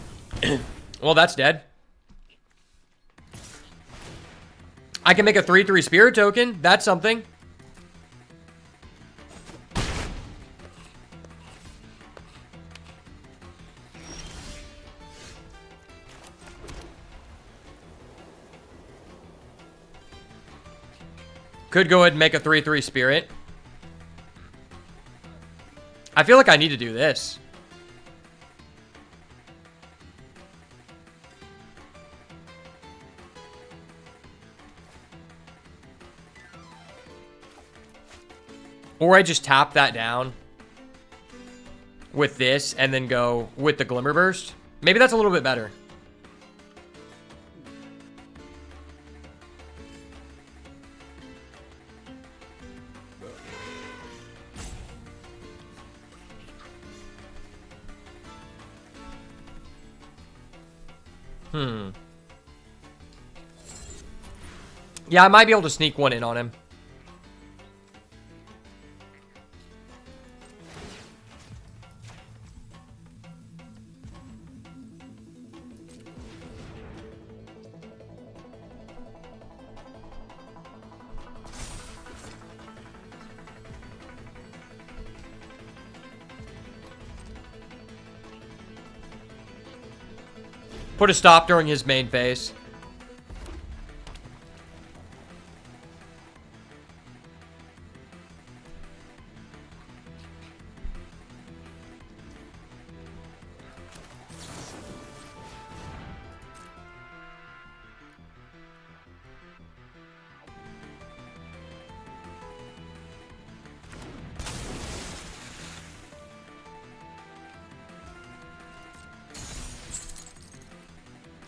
Well, that's dead. I can make a 3/3 spirit token. That's something. Could go ahead and make a 3/3 spirit. I feel like I need to do this. Or I just tap that down with this and then go with the Glimmer Burst. Maybe that's a little bit better. Yeah, I might be able to sneak one in on him. Put a stop during his main phase.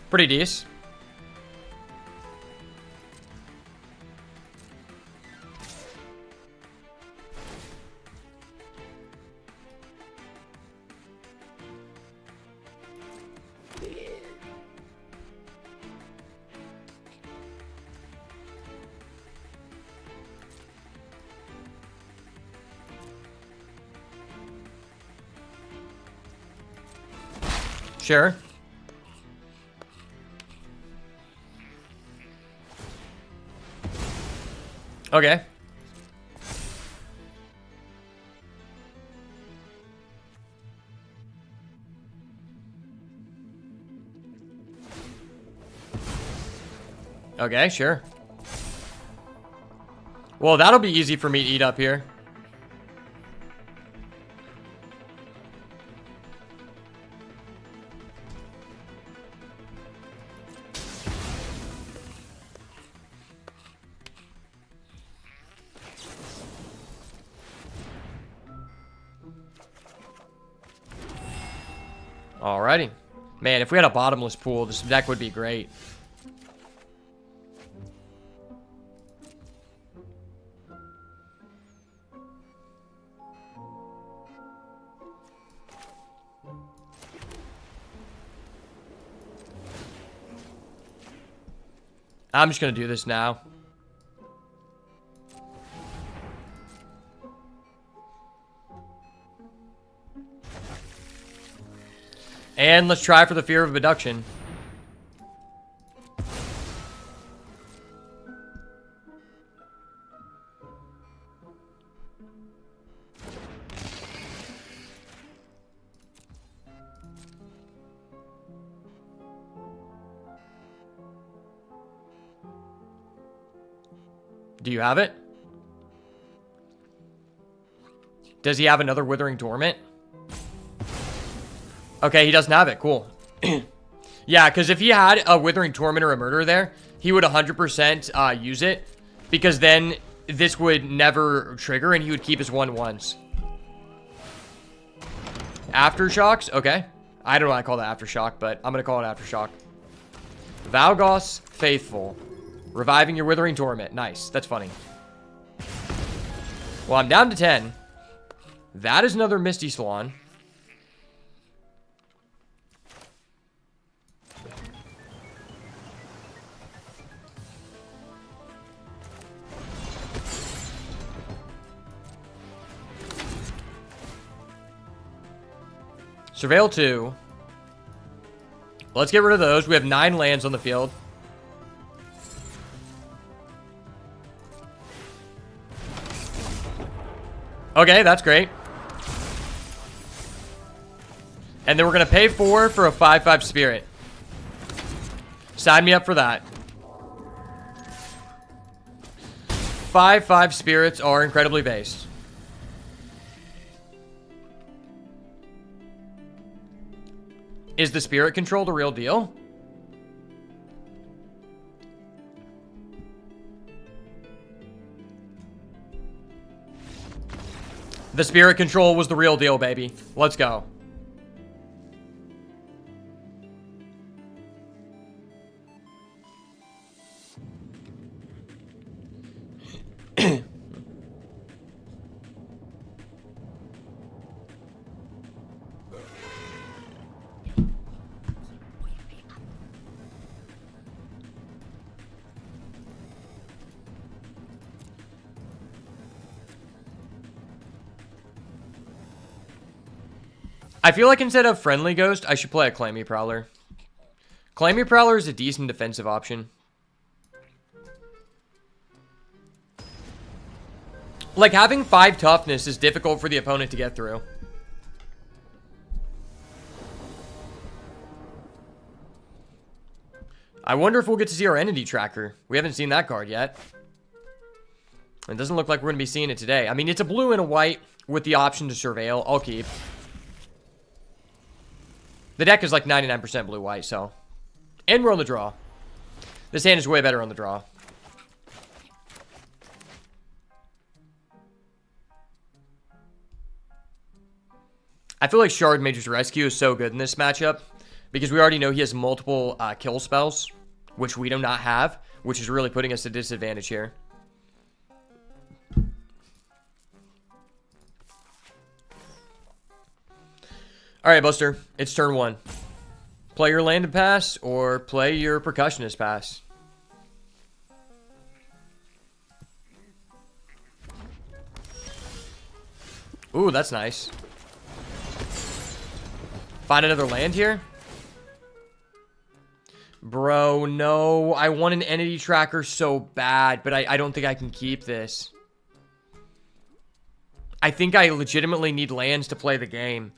Pretty decent. Sure. Okay. Okay, sure. Well, that'll be easy for me to eat up here. Alrighty. Man, if we had a bottomless pool, this deck would be great. I'm just gonna do this now. And let's try for the fear of abduction. Do you have it? Does he have another Withering Torment? Okay, he doesn't have it. Cool. Yeah, because if he had a Withering Torment or a Murder there, he would 100% use it. Because then this would never trigger and he would keep his 1/1s. Aftershocks? Okay. I don't know why I call that Aftershock, but I'm going to call it Aftershock. Valgos Faithful. Reviving your Withering Torment. Nice. That's funny. Well, I'm down to 10. That is another Misty Salon. Surveil 2. Let's get rid of those. We have 9 lands on the field. Okay, that's great. And then we're going to pay 4 for a 5/5 Spirit. Sign me up for that. 5/5 Spirits are incredibly based. Is the Spirit Control the real deal? The Spirit Control was the real deal, baby. Let's go. I feel like instead of Friendly Ghost, I should play a Clammy Prowler. Clammy Prowler is a decent defensive option. Like, having 5 toughness is difficult for the opponent to get through. I wonder if we'll get to see our Entity Tracker. We haven't seen that card yet. It doesn't look like we're going to be seeing it today. I mean, it's a blue and a white with the option to Surveil. I'll keep. The deck is like 99% blue-white, so. And we're on the draw. This hand is way better on the draw. I feel like Shard Mage's Rescue is so good in this matchup because we already know he has multiple kill spells, which we do not have, which is really putting us at disadvantage here. Alright, Buster. It's turn 1. Play your Landed Pass or play your Percussionist Pass. Ooh, that's nice. Find another land here? Bro, no. I want an Entity Tracker so bad, but I don't think I can keep this. I think I legitimately need lands to play the game.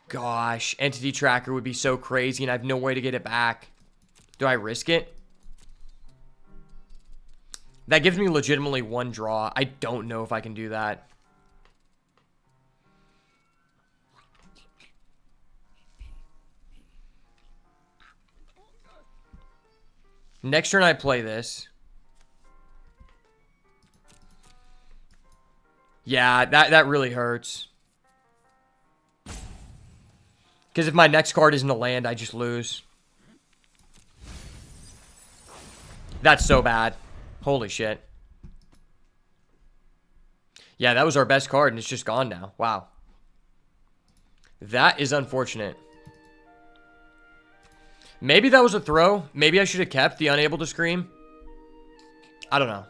Gosh, Entity Tracker would be so crazy, and I have no way to get it back. Do I risk it? That gives me legitimately 1 draw. I don't know if I can do that. Next turn I play this. Yeah, that really hurts. Because if my next card isn't a land, I just lose. That's so bad. Holy shit. Yeah, that was our best card, and it's just gone now. Wow. That is unfortunate. Maybe that was a throw. Maybe I should have kept the Unable to Scream. I don't know.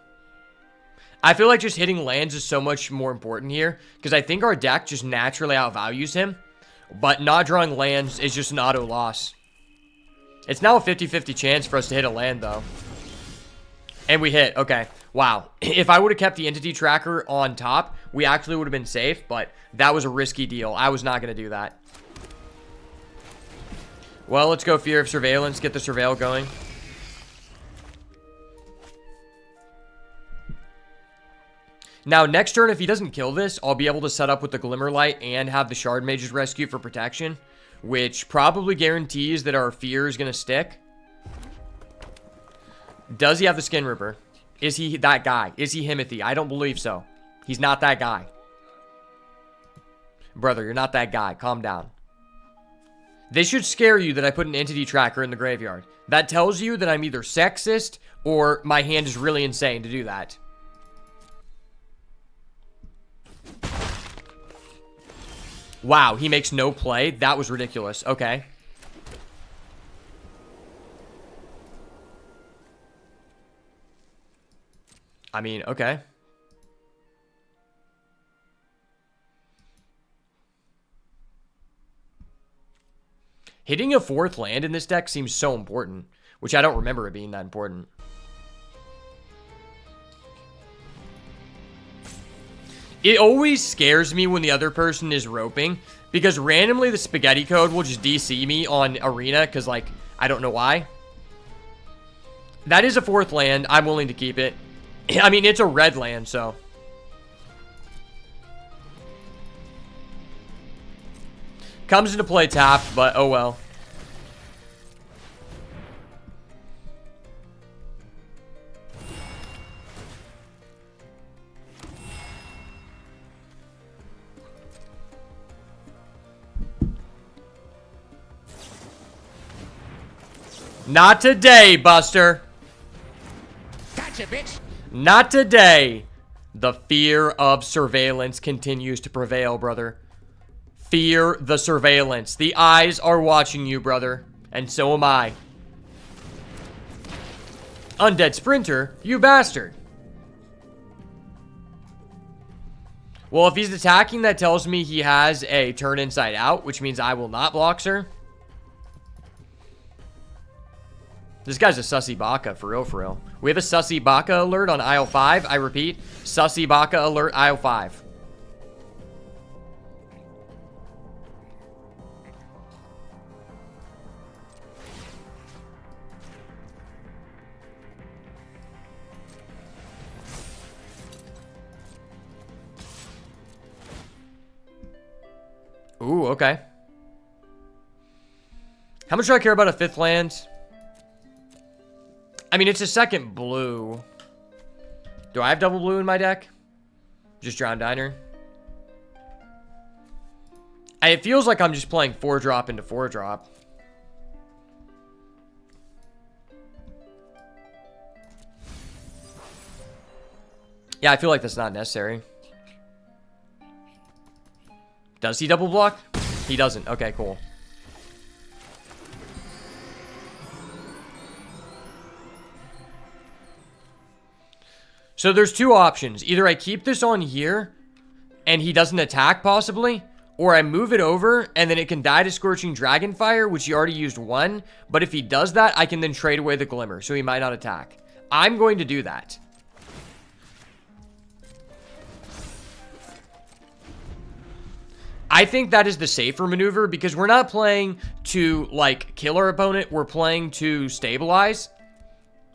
I feel like just hitting lands is so much more important here, because I think our deck just naturally outvalues him. But not drawing lands is just an auto loss. It's now a 50-50 chance for us to hit a land, though. And we hit. Okay. Wow. If I would have kept the entity tracker on top, we actually would have been safe, but that was a risky deal. I was not going to do that. Well, let's go Fear of Surveillance. Get the Surveil going. Now, next turn, if he doesn't kill this, I'll be able to set up with the Glimmerlight and have the Shard Mage's Rescue for protection, which probably guarantees that our Fear is going to stick. Does he have the Skin Ripper? Is he that guy? Is he Himothy? I don't believe so. He's not that guy. Brother, you're not that guy. Calm down. This should scare you that I put an entity tracker in the graveyard. That tells you that I'm either sexist or my hand is really insane to do that. Wow, he makes no play. That was ridiculous. Okay. I mean, okay. Hitting a 4th land in this deck seems so important, which I don't remember it being that important. It always scares me when the other person is roping, because randomly the spaghetti code will just DC me on arena, because, like, I don't know why. That is a 4th land. I'm willing to keep it. I mean, it's a red land, so. Comes into play tapped, but oh well. Not today, Buster. Gotcha, bitch. Not today. The fear of surveillance continues to prevail, brother. Fear the surveillance. The eyes are watching you, brother. And so am I. Undead Sprinter, you bastard. Well, if he's attacking, that tells me he has a turn inside out, which means I will not block, sir. This guy's a sussy baka, for real, for real. We have a sussy baka alert on aisle 5. I repeat, sussy baka alert aisle 5. Ooh, okay. How much do I care about a 5th land? I mean, it's a 2nd blue. Do I have double blue in my deck? Just Drowned Diner. It feels like I'm just playing 4-drop into 4-drop. Yeah, I feel like that's not necessary. Does he double block? He doesn't. Okay, cool. So there's two options. Either I keep this on here and he doesn't attack possibly, or I move it over and then it can die to Scorching Dragonfire, which he already used 1. But if he does that, I can then trade away the Glimmer, so he might not attack. I'm going to do that. I think that is the safer maneuver because we're not playing to, like, kill our opponent. We're playing to stabilize.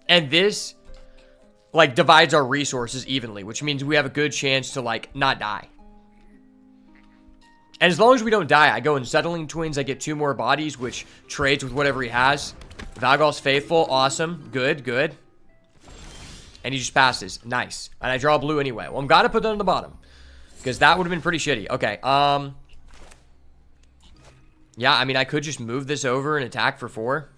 And this, like, divides our resources evenly, which means we have a good chance to, like, not die. And as long as we don't die, I go in Settling Twins. I get 2 more bodies, which trades with whatever he has. Valgal's Faithful. Awesome. Good, good. And he just passes. Nice. And I draw blue anyway. Well, I'm gotta put that on the bottom because that would have been pretty shitty. Okay, yeah, I mean, I could just move this over and attack for 4.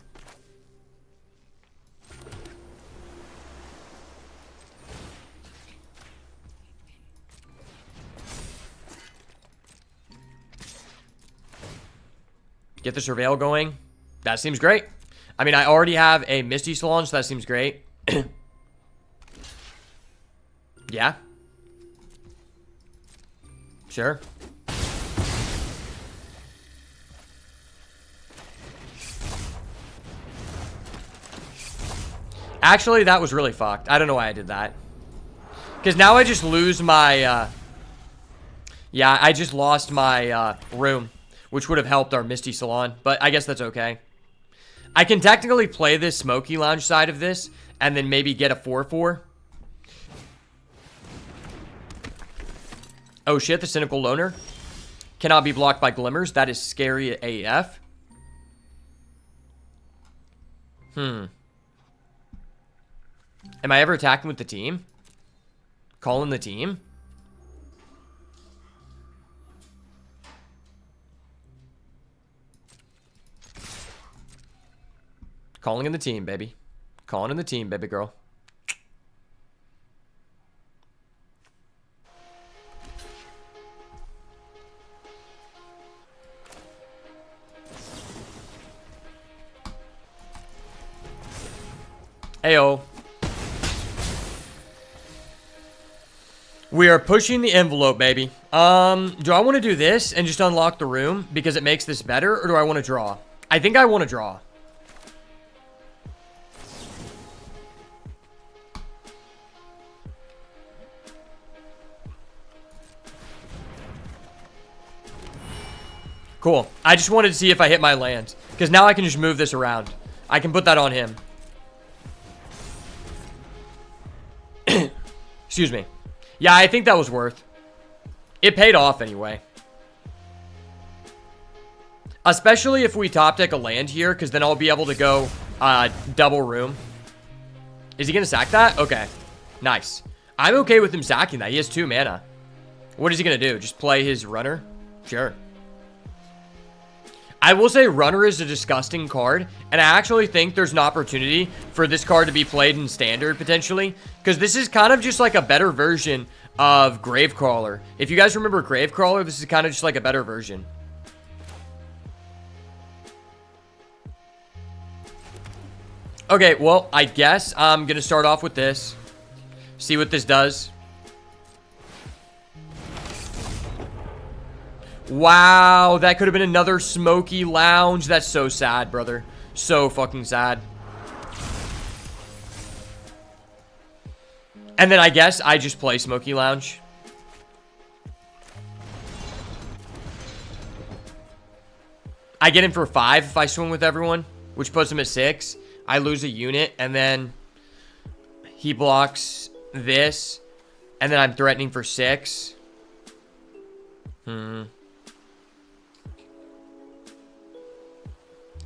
Get the Surveil going. That seems great. I mean, I already have a Misty Salon, so that seems great. Yeah. Actually, that was really fucked. I don't know why I did that. Because now I just lose my, yeah, I just lost my, room. Which would have helped our Misty Salon. But I guess that's okay. I can technically play this Smoky Lounge side of this. And then maybe get a 4-4. Oh shit, the Cynical Loner. Cannot be blocked by Glimmers. That is scary AF. Am I ever attacking with the team? Calling the team? Calling in the team, baby. Calling in the team, baby girl. Ayo. We are pushing the envelope, baby. Do I want to do this and just unlock the room because it makes this better, or do I want to draw? I think I want to draw. Cool. I just wanted to see if I hit my land, because now I can just move this around. I can put that on him. Excuse me. Yeah, I think that was worth. It paid off anyway. Especially if we top deck a land here, because then I'll be able to go double room. Is he going to sack that? Okay. Nice. I'm okay with him sacking that. He has 2 mana. What is he going to do? Just play his runner? Sure. I will say Runner is a disgusting card, and I actually think there's an opportunity for this card to be played in Standard, potentially, because this is kind of just like a better version of Gravecrawler. If you guys remember Gravecrawler, this is kind of just like a better version. Okay, well, I guess I'm going to start off with this. See what this does. Wow, that could have been another Smoky Lounge. That's so sad, brother. So fucking sad. And then I guess I just play Smoky Lounge. I get him for 5 if I swing with everyone, which puts him at 6. I lose a unit, and then he blocks this, and then I'm threatening for 6.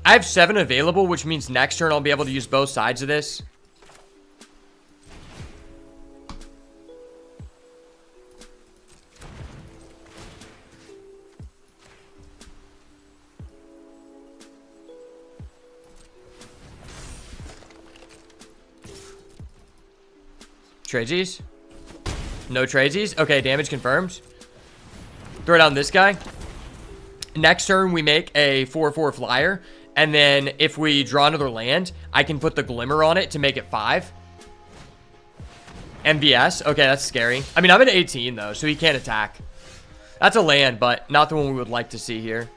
I have 7 available, which means next turn I'll be able to use both sides of this. Tradesies? No tradesies? Okay, damage confirmed. Throw down this guy. Next turn, we make a 4/4 flyer. And then if we draw another land, I can put the Glimmer on it to make it 5. MVS? Okay, that's scary. I mean, I'm at 18, though, so he can't attack. That's a land, but not the one we would like to see here.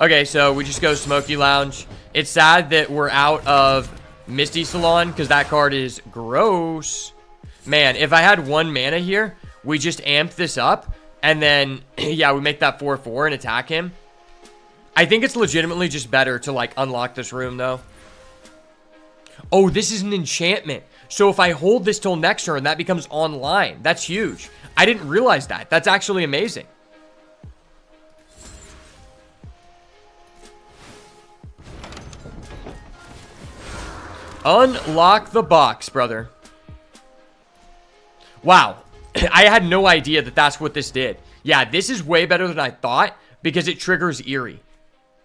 Okay, so we just go Smoky Lounge. It's sad that we're out of Misty Salon, because that card is gross. Man, if I had 1 mana here, we just amp this up. And then, yeah, we make that 4/4 and attack him. I think it's legitimately just better to, like, unlock this room, though. Oh, this is an enchantment. So if I hold this till next turn, that becomes online. That's huge. I didn't realize that. That's actually amazing. Unlock the box, brother. Wow. I had no idea that that's what this did. Yeah, this is way better than I thought because it triggers Eerie.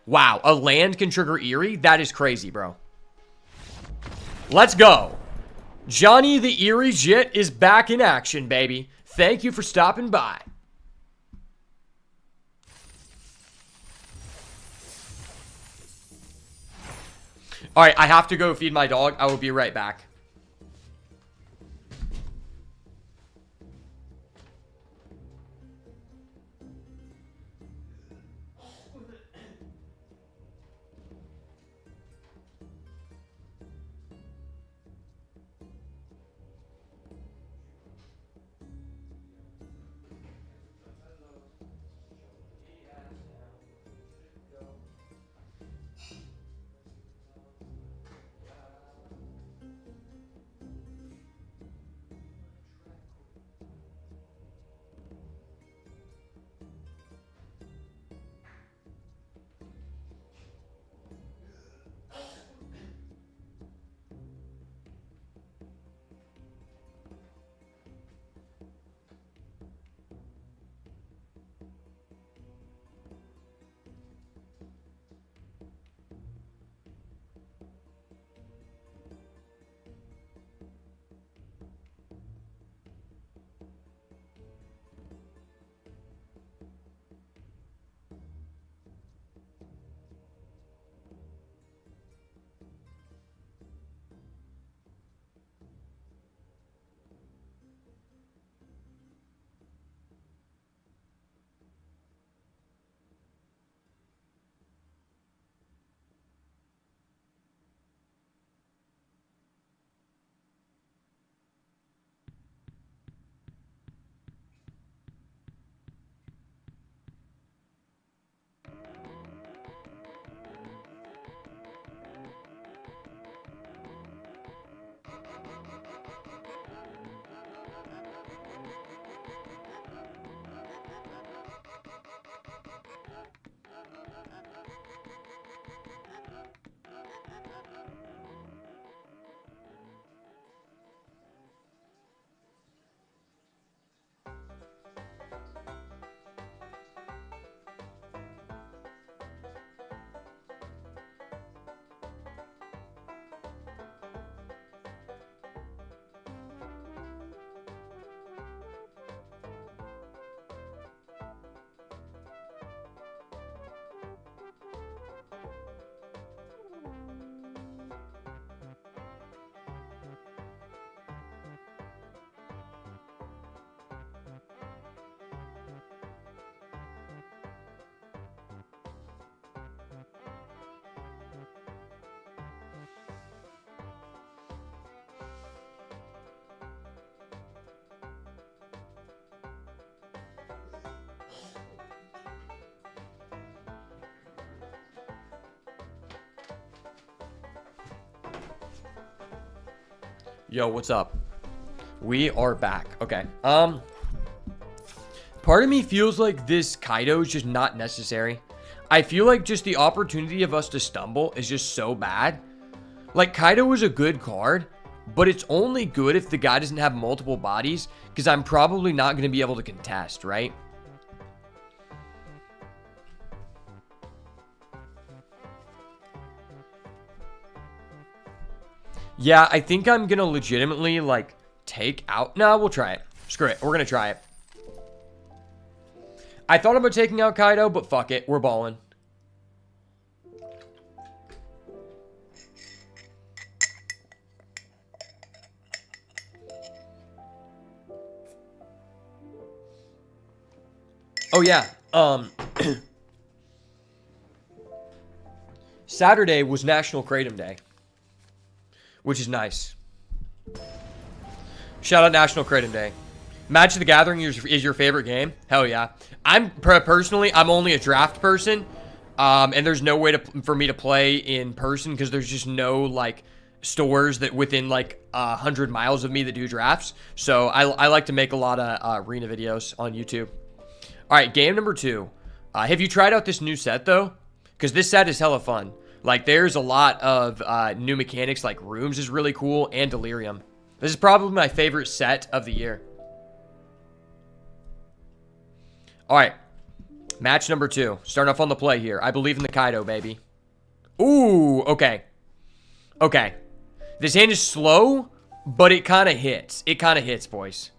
Wow, a land can trigger Eerie? That is crazy, bro. Let's go. Johnny the Eerie Jit is back in action, baby. Thank you for stopping by. All right, I have to go feed my dog. I will be right back. Yo, what's up? We are back. Okay. Part of me feels like this Kaido is just not necessary. I feel like just the opportunity of us to stumble is just so bad. Like, Kaido is a good card, but it's only good if the guy doesn't have multiple bodies, because I'm probably not going to be able to contest, right? Yeah, I think I'm going to legitimately, like, take out... No, we'll try it. Screw it. We're going to try it. I thought about taking out Kaido, but fuck it. We're balling. Oh, yeah. Saturday was National Kratom Day, which is nice. Shout out National Kratom Day. Magic the Gathering is your favorite game? Hell yeah. Personally, I'm only a draft person, and there's no way for me to play in person because there's just no, like, stores that within, like, 100 miles of me that do drafts. So I like to make a lot of arena videos on YouTube. All right, game number 2. Have you tried out this new set, though? Because this set is hella fun. Like, there's a lot of new mechanics, like Rooms is really cool, and Delirium. This is probably my favorite set of the year. All right, match number 2. Starting off on the play here. I believe in the Kaido, baby. Ooh, okay. Okay. This hand is slow, but it kind of hits. It kind of hits, boys.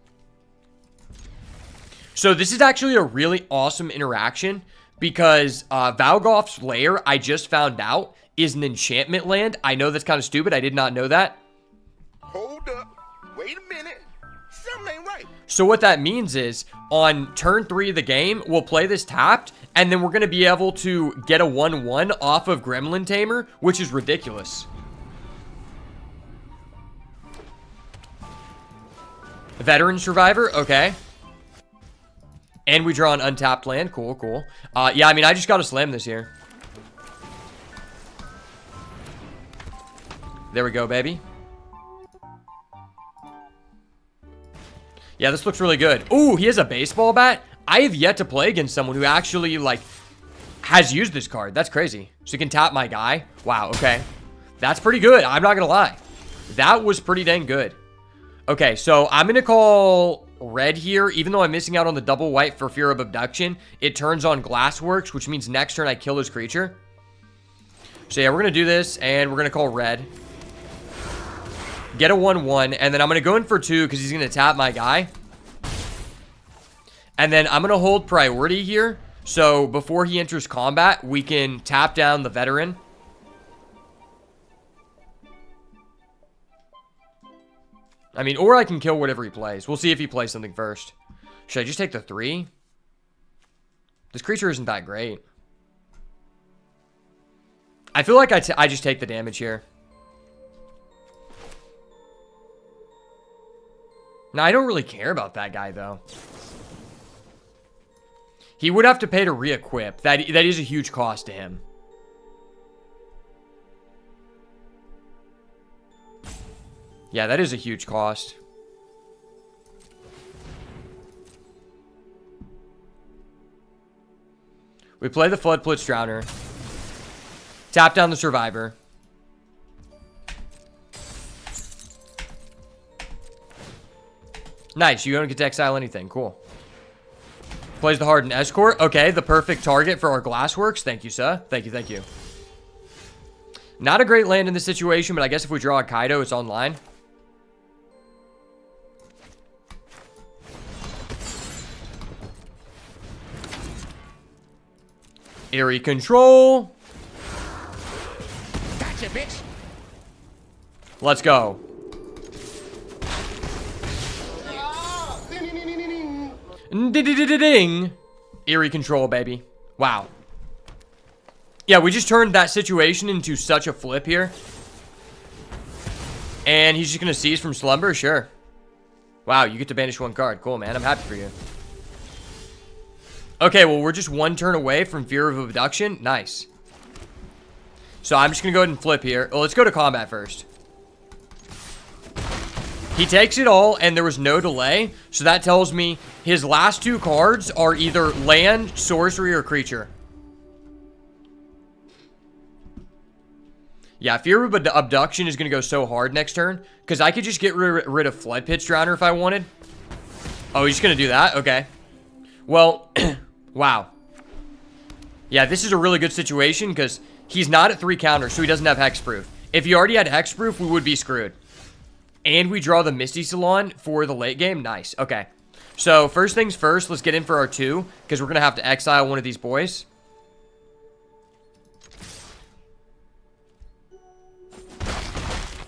So this is actually a really awesome interaction because Valgoth's Lair, I just found out, is an enchantment land. I know that's kind of stupid. I did not know that. Hold up. Wait a minute. Something ain't right. So what that means is on turn 3 of the game, we'll play this tapped, and then we're going to be able to get a 1-1 off of Gremlin Tamer, which is ridiculous. Veteran Survivor, okay. And we draw an untapped land. Cool, cool. Yeah, I mean, I just got to slam this here. There we go, baby. Yeah, this looks really good. Ooh, he has a baseball bat. I have yet to play against someone who actually, like, has used this card. That's crazy. So you can tap my guy. Wow, okay. That's pretty good. I'm not going to lie. That was pretty dang good. Okay, so I'm going to call red here. Even though I'm missing out on the double white for fear of abduction, it turns on Glassworks, which means next turn I kill his creature. So yeah, we're going to do this, and we're going to call red. Get a 1-1, and then I'm going to go in for 2 because he's going to tap my guy. And then I'm going to hold priority here. So before he enters combat, we can tap down the veteran. I mean, or I can kill whatever he plays. We'll see if he plays something first. Should I just take the 3? This creature isn't that great. I feel like I just take the damage here. Now, I don't really care about that guy, though. He would have to pay to re-equip. That is a huge cost to him. Yeah, that is a huge cost. We play the Floodblitz Drowner. Tap down the Survivor. Nice, you don't get to exile anything. Cool. Plays the Hardened Escort. Okay, the perfect target for our Glassworks. Thank you, sir. Thank you, thank you. Not a great land in this situation, but I guess if we draw a Kaido, it's online. Eerie Control. Gotcha, bitch. Let's go. Ding. Eerie Control, baby. Wow. Yeah, we just turned that situation into such a flip here. And he's just going to seize from Slumber? Sure. Wow, you get to banish 1 card. Cool, man. I'm happy for you. Okay, well, we're just 1 turn away from Fear of Abduction. Nice. So I'm just going to go ahead and flip here. Well, let's go to combat first. He takes it all, and there was no delay. So that tells me his last 2 cards are either land, sorcery, or creature. Yeah, Fear of Abduction is going to go so hard next turn. Because I could just get rid of Flood Pitch Drowner if I wanted. Oh, he's just going to do that? Okay. Well, wow. Yeah, this is a really good situation because he's not at 3 counters, so he doesn't have Hexproof. If he already had Hexproof, we would be screwed. And we draw the Misty Salon for the late game. Nice. Okay. So, first things first, let's get in for our 2, because we're going to have to exile one of these boys.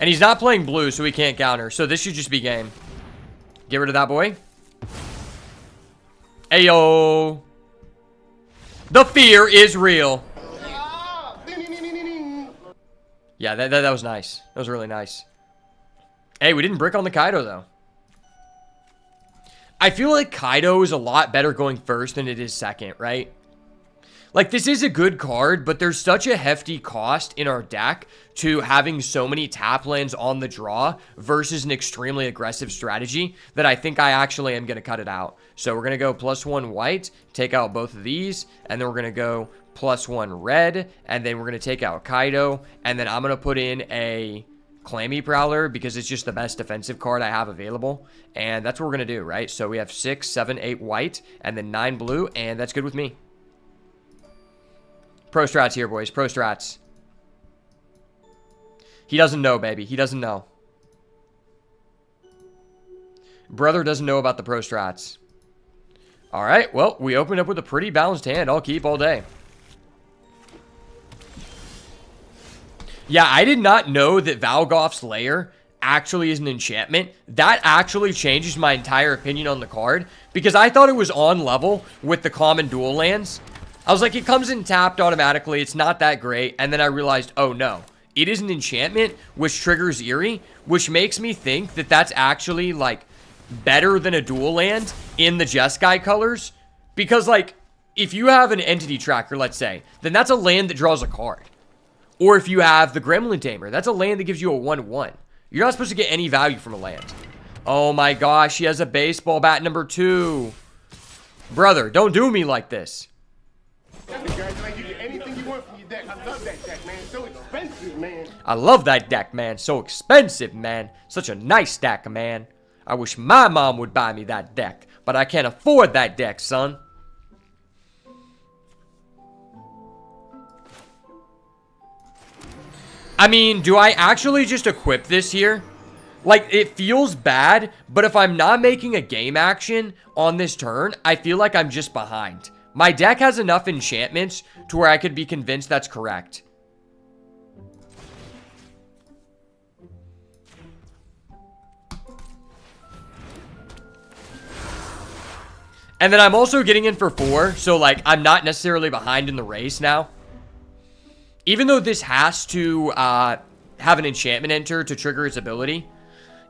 And he's not playing blue, so he can't counter. So, this should just be game. Get rid of that boy. Ayo. The fear is real. Yeah, that was nice. That was really nice. Hey, we didn't brick on the Kaido, though. I feel like Kaido is a lot better going first than it is second, right? Like, this is a good card, but there's such a hefty cost in our deck to having so many tap lands on the draw versus an extremely aggressive strategy that I think I actually am going to cut it out. So we're going to go +1 white, take out both of these, and then we're going to go +1 red, and then we're going to take out Kaido, and then I'm going to put in a Clammy Prowler because it's just the best defensive card I have available, and that's what we're going to do, right? So we have 6, 7, 8 white, and then 9 blue, and that's good with me. Pro strats here, boys. Pro strats. He doesn't know, baby. He doesn't know. Brother doesn't know about the pro strats. All right. Well, we opened up with a pretty balanced hand. I'll keep all day. Yeah, I did not know that Valgoth's Lair actually is an enchantment. That actually changes my entire opinion on the card because I thought it was on level with the common dual lands. I was like, it comes in tapped automatically. It's not that great. And then I realized, oh no, it is an enchantment, which triggers Eerie, which makes me think that that's actually like better than a dual land in the Jeskai colors. Because like, if you have an entity tracker, let's say, then that's a land that draws a card. Or if you have the Gremlin Tamer, that's a land that gives you a 1/1. You're not supposed to get any value from a land. Oh my gosh, he has a baseball bat number 2. Brother, don't do me like this. Like, you get anything you want from your deck. I love that deck, man. It's so expensive, man. I love that deck, man. So expensive, man. Such a nice deck, man. I wish my mom would buy me that deck, but I can't afford that deck, son. I mean, do I actually just equip this here? Like, it feels bad, but if I'm not making a game action on this turn, I feel like I'm just behind. My deck has enough enchantments to where I could be convinced that's correct. And then I'm also getting in for 4, so like I'm not necessarily behind in the race now. Even though this has to have an enchantment enter to trigger its ability,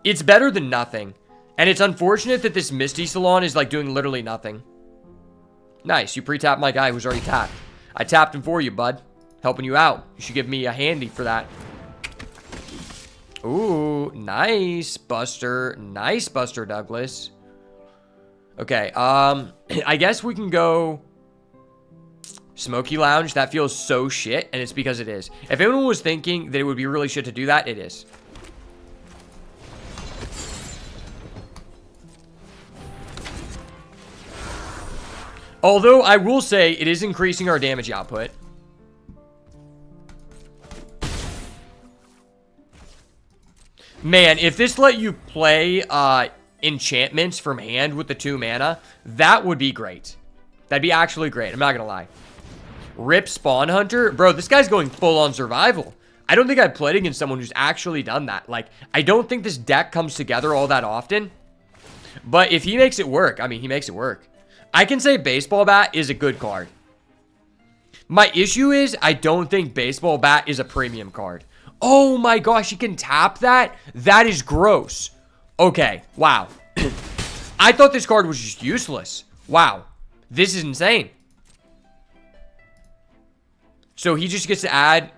it's better than nothing. And it's unfortunate that this Misty Salon is like doing literally nothing. Nice, you pre-tapped my guy who's already tapped. I tapped him for you, bud. Helping you out. You should give me a handy for that. Ooh, nice, Buster. Nice, Buster Douglas. Okay, I guess we can go Smoky Lounge. That feels so shit, and it's because it is. If anyone was thinking that it would be really shit to do that, it is. Although, I will say, it is increasing our damage output. Man, if this let you play enchantments from hand with the 2 mana, that would be great. That'd be actually great. I'm not gonna lie. Rip Spawn Hunter? Bro, this guy's going full on survival. I don't think I've played against someone who's actually done that. Like, I don't think this deck comes together all that often. But if he makes it work, I mean, he makes it work. I can say Baseball Bat is a good card. My issue is I don't think Baseball Bat is a premium card. Oh my gosh, he can tap that? That is gross. Okay, wow. I thought this card was just useless. Wow. This is insane. So he just gets to add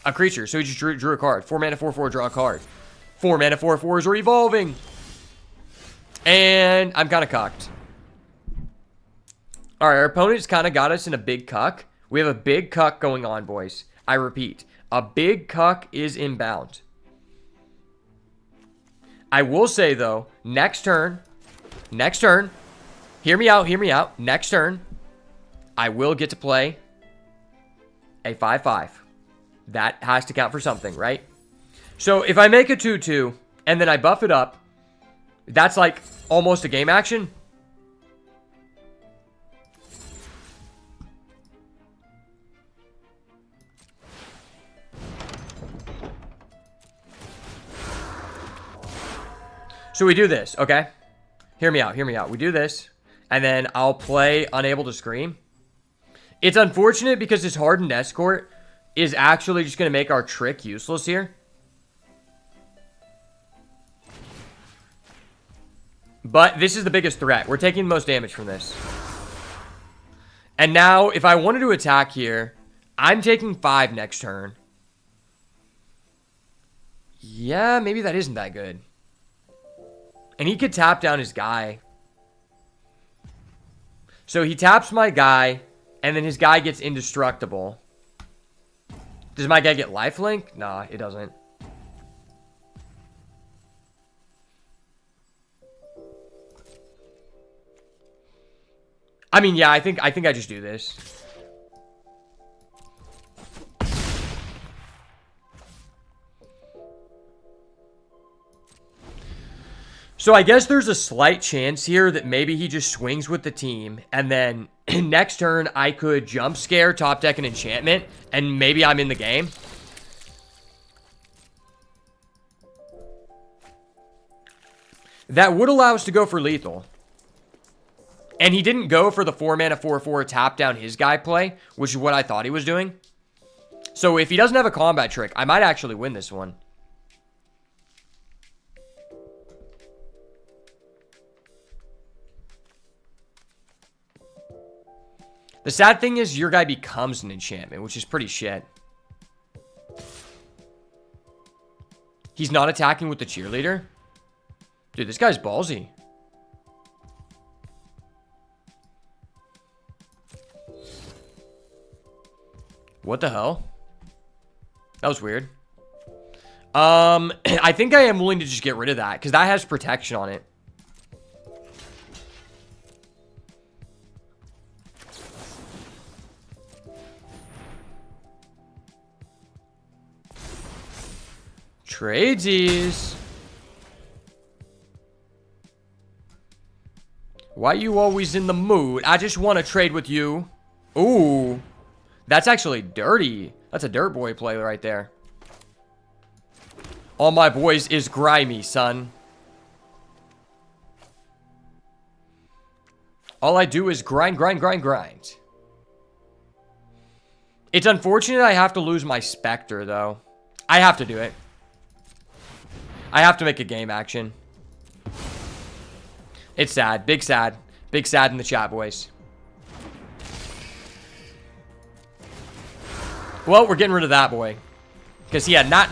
a creature. So he just drew a card. 4 mana, 4/4, draw a card. 4 mana, 4/4s are evolving. And I'm kind of cocked. All right, our opponent's kind of got us in a big cuck. We have a big cuck going on, boys. I repeat, a big cuck is inbound. I will say, though, next turn, hear me out, next turn, I will get to play a 5-5. That has to count for something, right? So if I make a 2-2 and then I buff it up, that's like almost a game action. So we do this, okay? Hear me out. We do this, and then I'll play Unable to Scream. It's unfortunate because this Hardened Escort is actually just going to make our trick useless here. But this is the biggest threat. We're taking the most damage from this. And now, if I wanted to attack here, I'm taking 5 next turn. Yeah, maybe that isn't that good. And he could tap down his guy. So he taps my guy, and then his guy gets indestructible. Does my guy get lifelink? Nah, it doesn't. I mean, yeah, I think I just do this. So I guess there's a slight chance here that maybe he just swings with the team, and then next turn I could jump scare, top deck an enchantment, and maybe I'm in the game. That would allow us to go for lethal. And he didn't go for the 4-mana 4/4 tap down his guy play, which is what I thought he was doing. So if he doesn't have a combat trick, I might actually win this one. The sad thing is your guy becomes an enchantment, which is pretty shit. He's not attacking with the cheerleader? Dude, this guy's ballsy. What the hell? That was weird. I think I am willing to just get rid of that, because that has protection on it. Tradesies. Why you always in the mood? I just want to trade with you. Ooh. That's actually dirty. That's a dirt boy play right there. All my boys is grimy, son. All I do is grind, grind, grind, grind. It's unfortunate I have to lose my Spectre, though. I have to do it. I have to make a game action. It's sad. Big sad. Big sad in the chat, boys. Well, we're getting rid of that boy. Because he had not.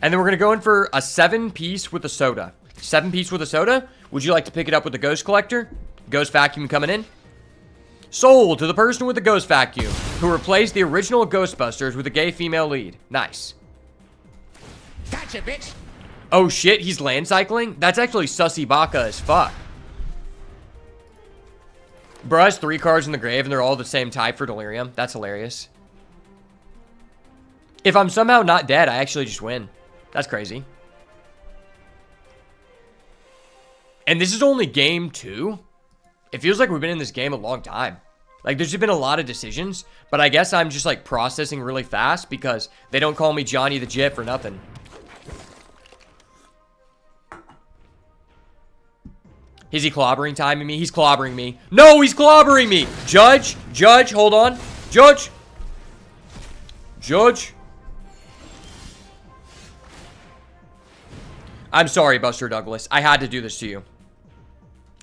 And then we're going to go in for a 7-piece with a soda. 7-piece with a soda. Would you like to pick it up with the Ghost Collector? Ghost Vacuum coming in. Sold to the person with the Ghost Vacuum, who replaced the original Ghostbusters with a gay female lead. Nice. Gotcha, bitch. Oh shit, he's land cycling? That's actually sussy baka as fuck. Bro has 3 cards in the grave and they're all the same type for Delirium. That's hilarious. If I'm somehow not dead, I actually just win. That's crazy. And this is only game 2. It feels like we've been in this game a long time. Like, there's just been a lot of decisions, but I guess I'm just, like, processing really fast because they don't call me Johnny the Jet for nothing. Is he clobbering timing me? He's clobbering me. No, he's clobbering me! Judge, hold on. Judge. I'm sorry, Buster Douglas. I had to do this to you.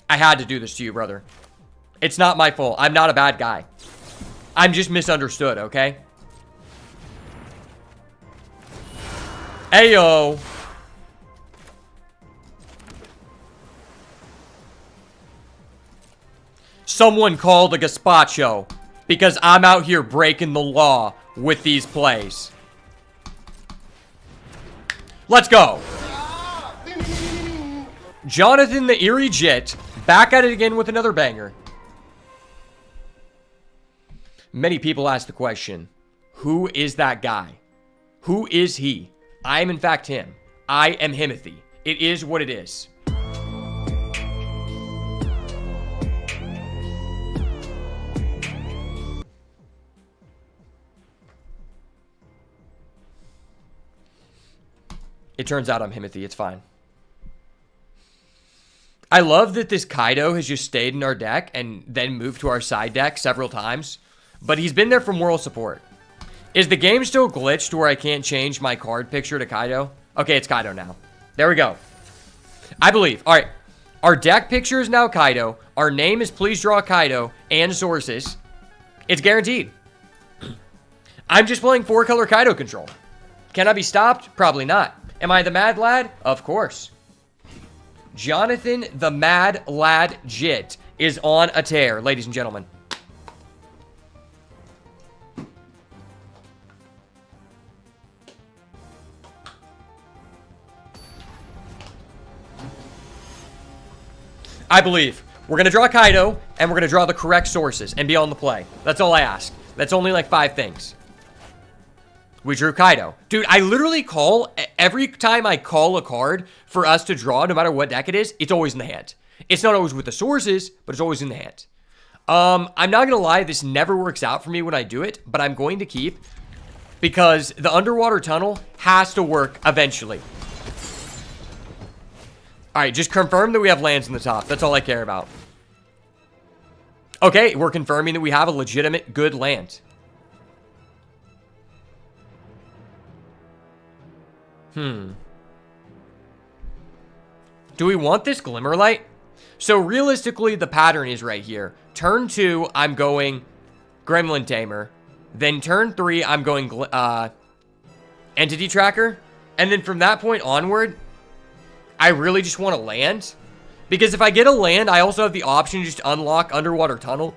I had to do this to you, brother. It's not my fault. I'm not a bad guy. I'm just misunderstood, okay? Ayo. someone called a gazpacho because I'm out here breaking the law with these plays. Let's go. Jonathan the Eerie Jit back at it again with another banger. Many people ask the question, who is that guy? Who is he? I am in fact him. I am Himothy. It is what it is. It turns out I'm Himothy. It's fine. I love that this Kaido has just stayed in our deck and then moved to our side deck several times. But he's been there for moral support. Is the game still glitched to where I can't change my card picture to Kaido? Okay, it's Kaido now. There we go. I believe. All right. Our deck picture is now Kaido. Our name is Please Draw Kaido and sources. It's guaranteed. I'm just playing 4-color Kaido control. Can I be stopped? Probably not. Am I the Mad Lad? Of course. Jonathan the Mad Lad Jit is on a tear, ladies and gentlemen. I believe. We're going to draw Kaido, and we're going to draw the correct sources and be on the play. That's all I ask. That's only like 5 things. We drew Kaido. Dude, I literally call, every time I call a card for us to draw, no matter what deck it is, it's always in the hand. It's not always with the sources, but it's always in the hand. I'm not going to lie, this never works out for me when I do it, but I'm going to keep, because the underwater tunnel has to work eventually. All right, just confirm that we have lands in the top. That's all I care about. Okay, we're confirming that we have a legitimate good land. Do we want this Glimmerlight? So realistically, the pattern is right here. Turn 2, I'm going Gremlin Tamer. Then turn 3, I'm going Entity Tracker. And then from that point onward, I really just want to land. Because if I get a land, I also have the option to just unlock Underwater Tunnel.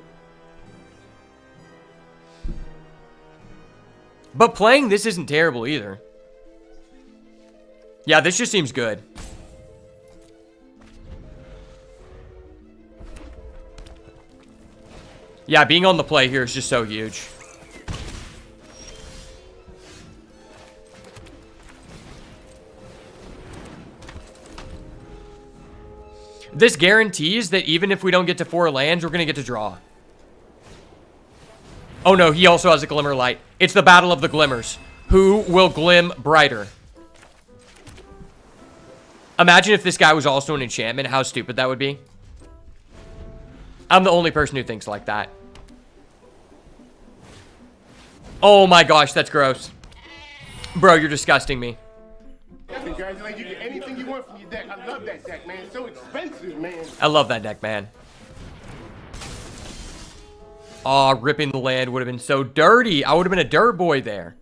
But playing this isn't terrible either. Yeah, this just seems good. Yeah, being on the play here is just so huge. This guarantees that even if we don't get to 4 lands, we're going to get to draw. Oh no, he also has a Glimmer Light. It's the battle of the Glimmers. Who will glim brighter? Imagine if this guy was also an enchantment, how stupid that would be. I'm the only person who thinks like that. Oh my gosh, that's gross. Bro, you're disgusting me. Congratulations, you get anything you want from your deck. I love that deck, man. It's so expensive, man. I love that deck, man. Aw, ripping the land would have been so dirty. I would have been a dirt boy there.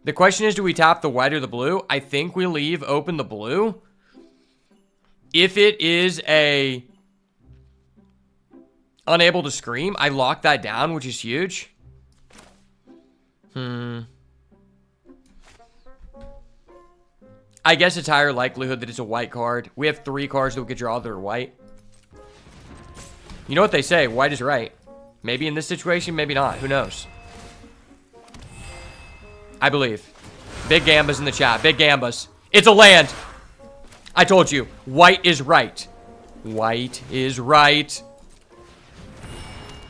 The question is, do we tap the white or the blue? I think we leave open the blue. If it is a unable to scream, I lock that down, which is huge. I guess it's higher likelihood that it's a white card. We have 3 cards that we could draw that are white. You know what they say, white is right. Maybe in this situation, maybe not. Who knows? I believe. Big Gambas in the chat. Big Gambas. It's a land. I told you. White is right. White is right.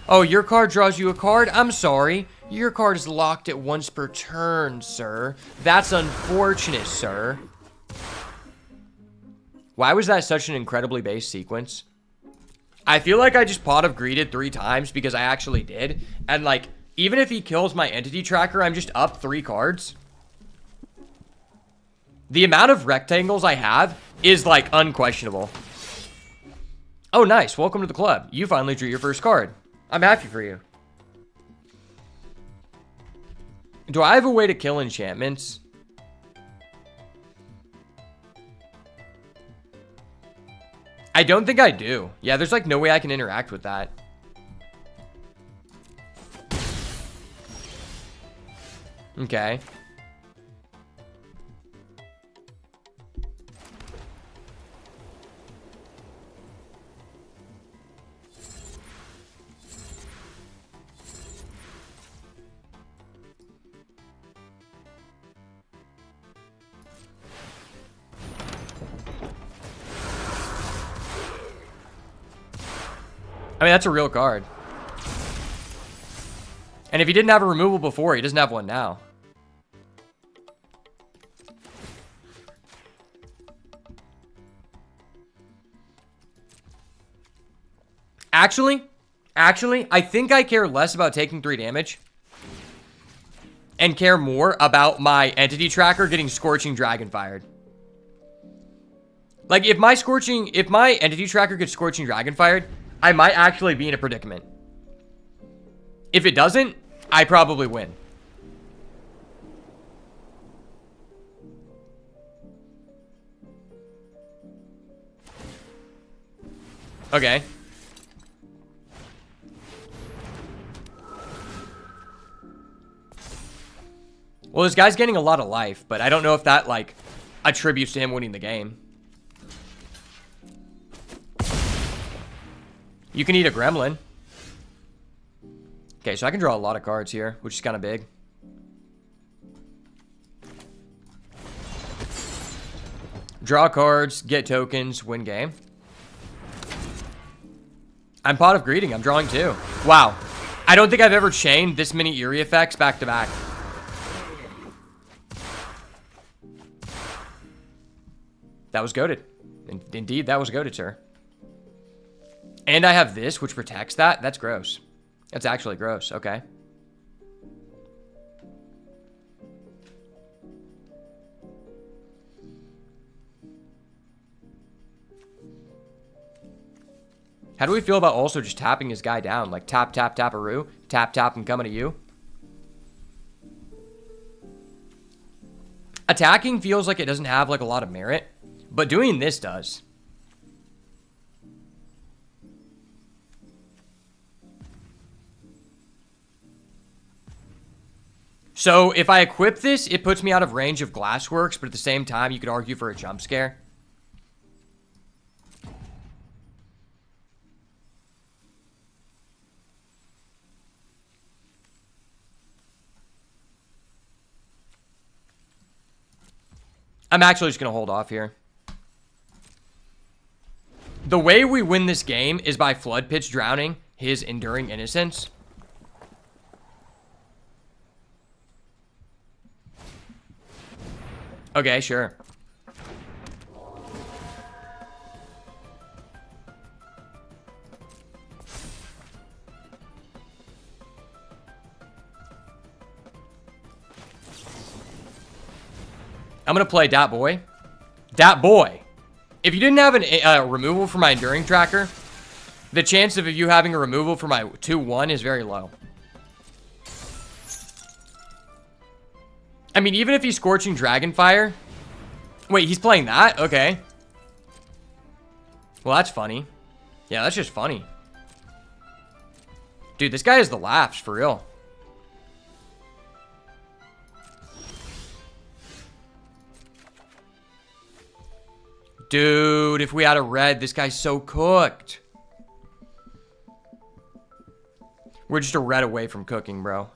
Oh, your card draws you a card? I'm sorry. Your card is locked at once per turn, sir. That's unfortunate, sir. Why was that such an incredibly base sequence? I feel like I just pot of greeted 3 times because I actually did. And like, even if he kills my entity tracker, I'm just up 3 cards. The amount of rectangles I have is like unquestionable. Oh, nice. Welcome to the club. You finally drew your first card. I'm happy for you. Do I have a way to kill enchantments? I don't think I do. Yeah, there's like no way I can interact with that. Okay. I mean, that's a real card. And if he didn't have a removal before, he doesn't have one now. Actually, I think I care less about taking 3 damage and care more about my entity tracker getting Scorching Dragon fired. Like, if my entity tracker gets Scorching Dragon fired, I might actually be in a predicament. If it doesn't, I probably win. Okay. Well, this guy's getting a lot of life, but I don't know if that, like, attributes to him winning the game. You can eat a gremlin. Okay, so I can draw a lot of cards here, which is kind of big. Draw cards, get tokens, win game. I'm Pot of Greeting. I'm drawing 2. Wow. I don't think I've ever chained this many Eerie effects back to back. That was goated. Indeed, that was goated, sir. And I have this, which protects that. That's gross. That's actually gross. Okay. How do we feel about also just tapping his guy down? Like tap, tap, tap-a-roo. Tap, tap, and coming to you. Attacking feels like it doesn't have like a lot of merit. But doing this does. So if I equip this, it puts me out of range of Glassworks, but at the same time, you could argue for a jump scare. I'm actually just going to hold off here. The way we win this game is by Flood Pitch drowning his Enduring Innocence. Okay, sure. I'm going to play Dat Boy. Dat Boy. If you didn't have a removal for my Enduring Tracker, the chance of you having a removal for my 2-1 is very low. I mean, even if he's Scorching Dragonfire... Wait, he's playing that? Okay. Well, that's funny. Yeah, that's just funny. Dude, this guy has the laughs, for real. Dude, if we had a red, this guy's so cooked. We're just a red away from cooking, bro.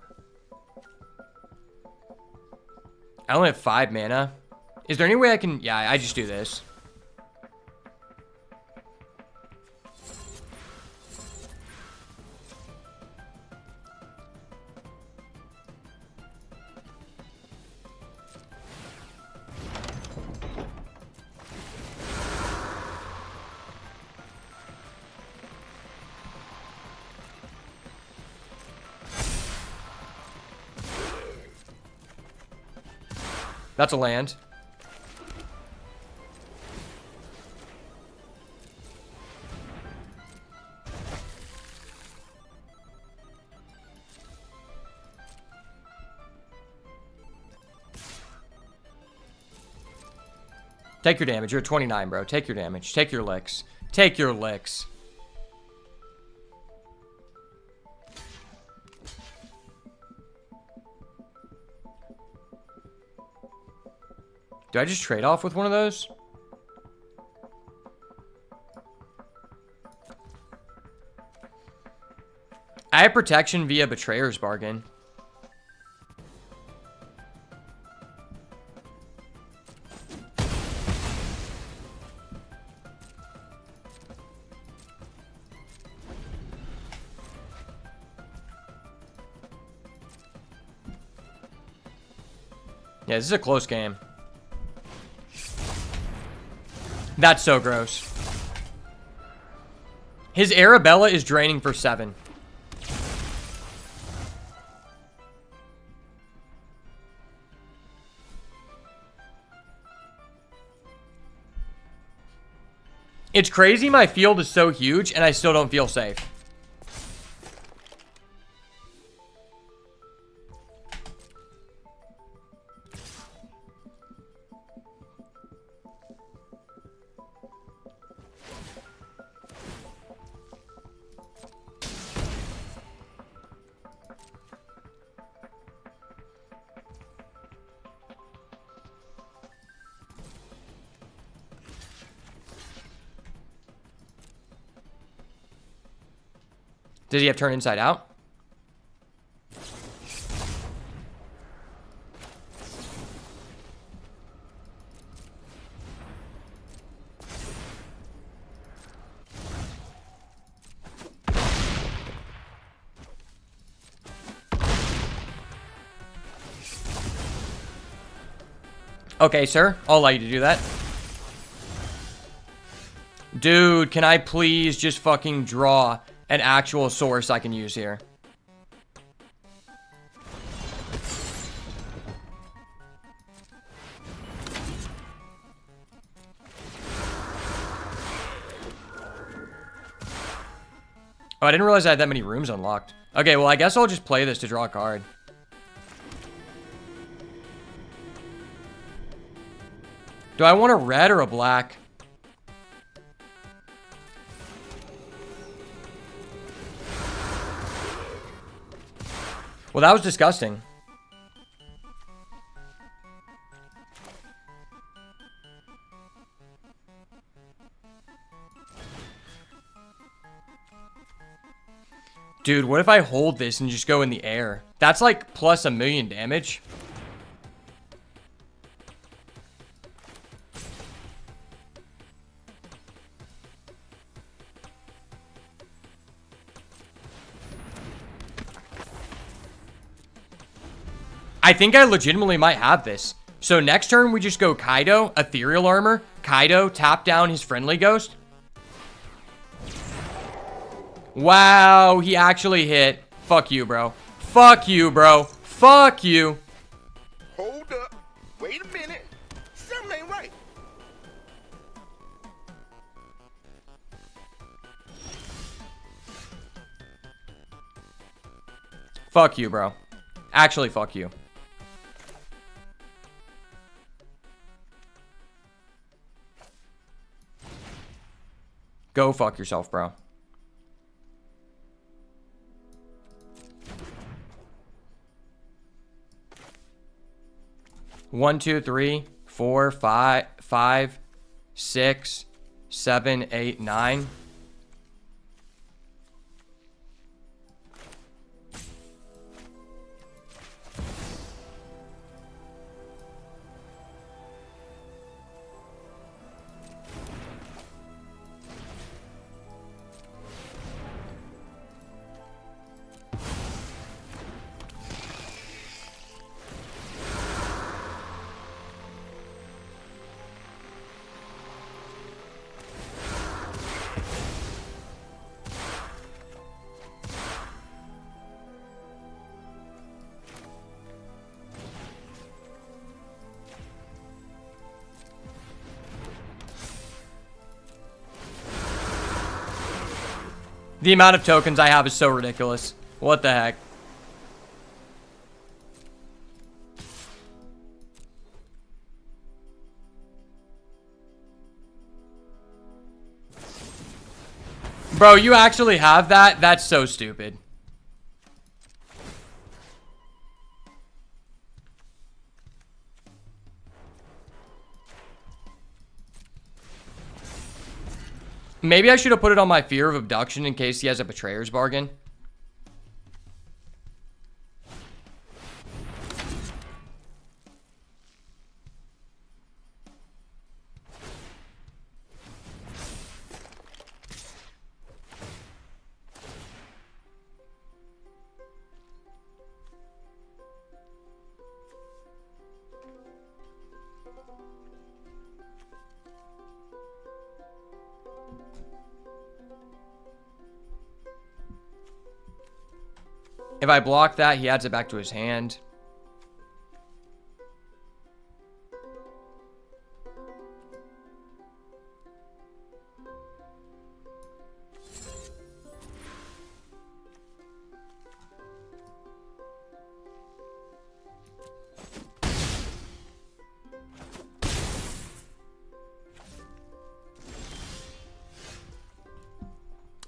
I only have 5 mana. Is there any way I can... Yeah, I just do this. That's a land. Take your damage. You're at 29, bro. Take your damage. Take your licks. Take your licks. Do I just trade off with one of those? I have protection via Betrayer's Bargain. Yeah, this is a close game. That's so gross. His Arabella is draining for 7. It's crazy my field is so huge and I still don't feel safe. Did he have turn inside out? Okay, sir. I'll allow you to do that. Dude, can I please just fucking draw an actual source I can use here? Oh, I didn't realize I had that many rooms unlocked. Okay, well, I guess I'll just play this to draw a card. Do I want a red or a black? Well, that was disgusting. Dude, what if I hold this and just go in the air? That's like plus 1,000,000 damage. I think I legitimately might have this. So next turn, we just go Kaido, Ethereal Armor. Kaido, tap down his friendly ghost. Wow, he actually hit. Fuck you, bro. Fuck you, bro. Fuck you. Hold up. Wait a minute. Something ain't right. Fuck you, bro. Actually, fuck you. Go fuck yourself, bro. One, 2, 3, 4, 5, 6, 7, 8, 9. The amount of tokens I have is so ridiculous. What the heck? Bro, you actually have that? That's so stupid. Maybe I should have put it on my fear of abduction in case he has a betrayer's bargain. If I block that, he adds it back to his hand.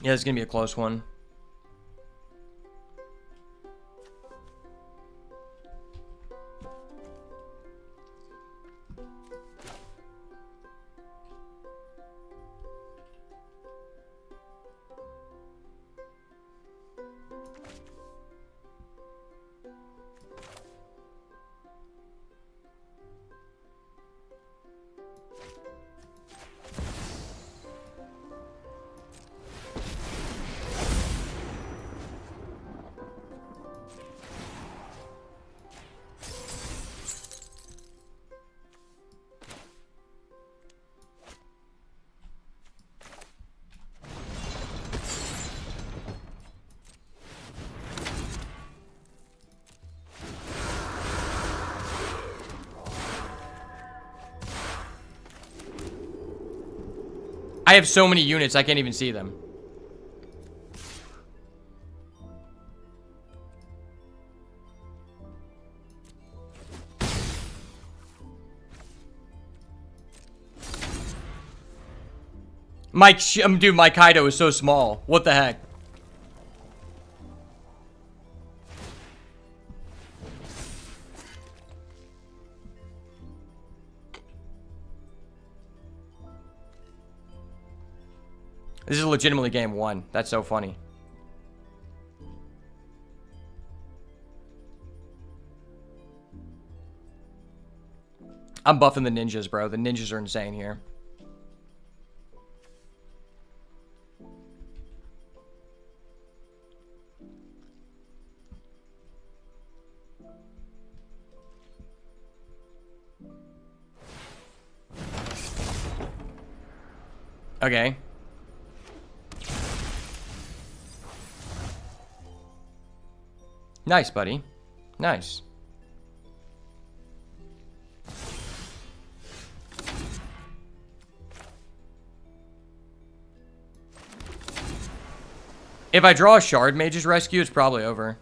Yeah, it's gonna be a close one. I have so many units, I can't even see them. Dude, my Kaido is so small. What the heck? This is legitimately game one. That's so funny. I'm buffing the ninjas, bro. The ninjas are insane here. Okay. Nice, buddy. Nice. If I draw a Shard Mage's Rescue, it's probably over.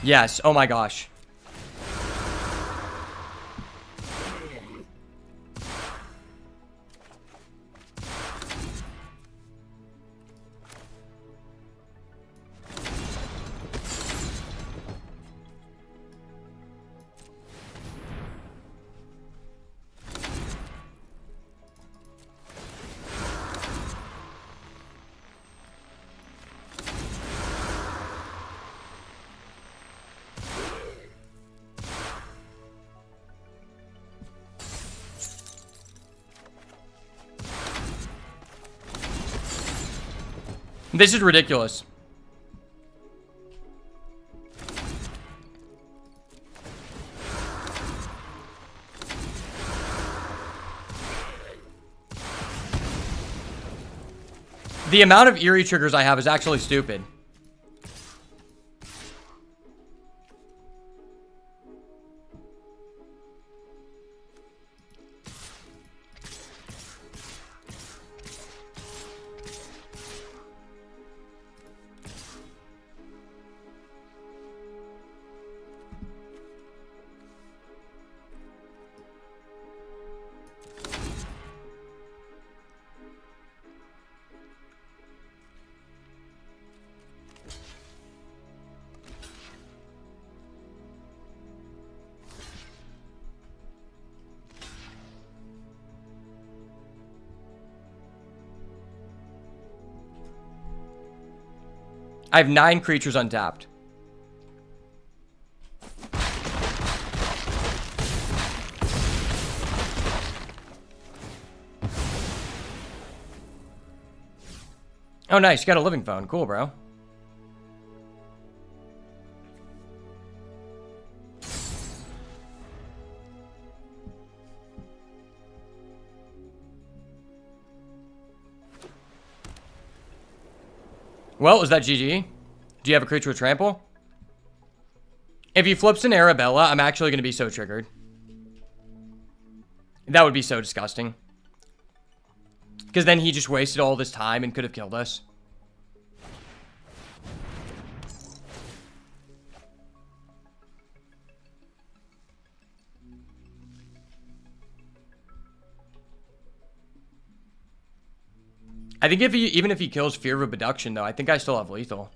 Yes. Oh my gosh. This is ridiculous. The amount of eerie triggers I have is actually stupid. I have 9 creatures untapped. Oh, nice. You got a living phone. Cool, bro. Well, is that GG? Do you have a creature with trample? If he flips an Arabella, I'm actually going to be so triggered. That would be so disgusting. Because then he just wasted all this time and could have killed us. I think even if he kills Fear of Abduction, though, I think I still have lethal.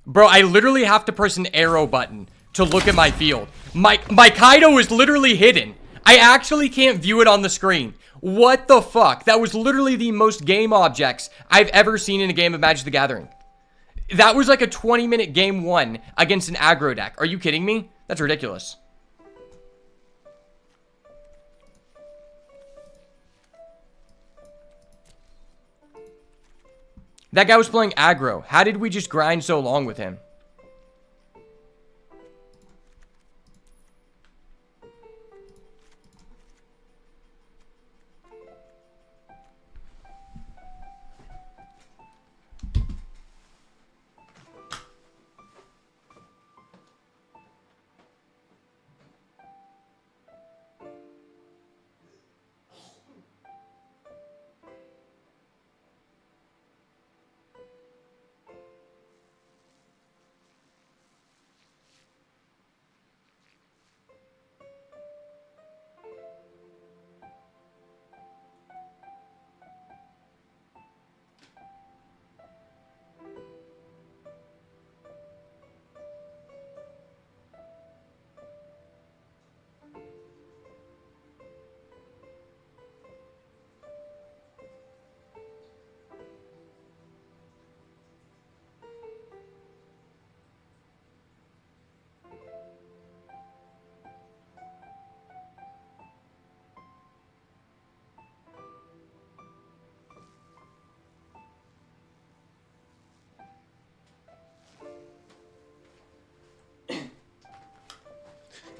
Bro, I literally have to press an arrow button to look at my field. My Kaido is literally hidden. I actually can't view it on the screen. What the fuck? That was literally the most game objects I've ever seen in a game of Magic the Gathering. That was like a 20-minute game 1 against an aggro deck. Are you kidding me? That's ridiculous. That guy was playing aggro. How did we just grind so long with him?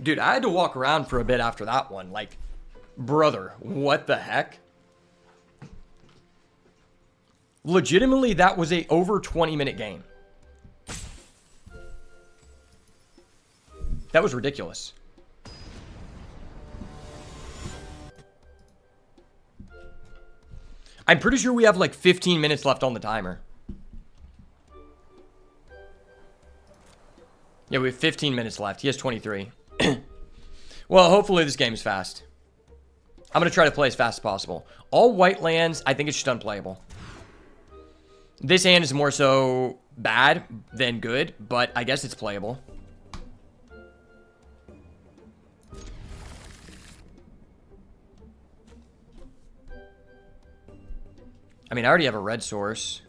Dude, I had to walk around for a bit after that one. Like, brother, what the heck? Legitimately, that was a over 20-minute game. That was ridiculous. I'm pretty sure we have like 15 minutes left on the timer. Yeah, we have 15 minutes left. He has 23. Well, hopefully this game is fast. I'm going to try to play as fast as possible. All white lands, I think it's just unplayable. This hand is more so bad than good, but I guess it's playable. I mean, I already have a red source.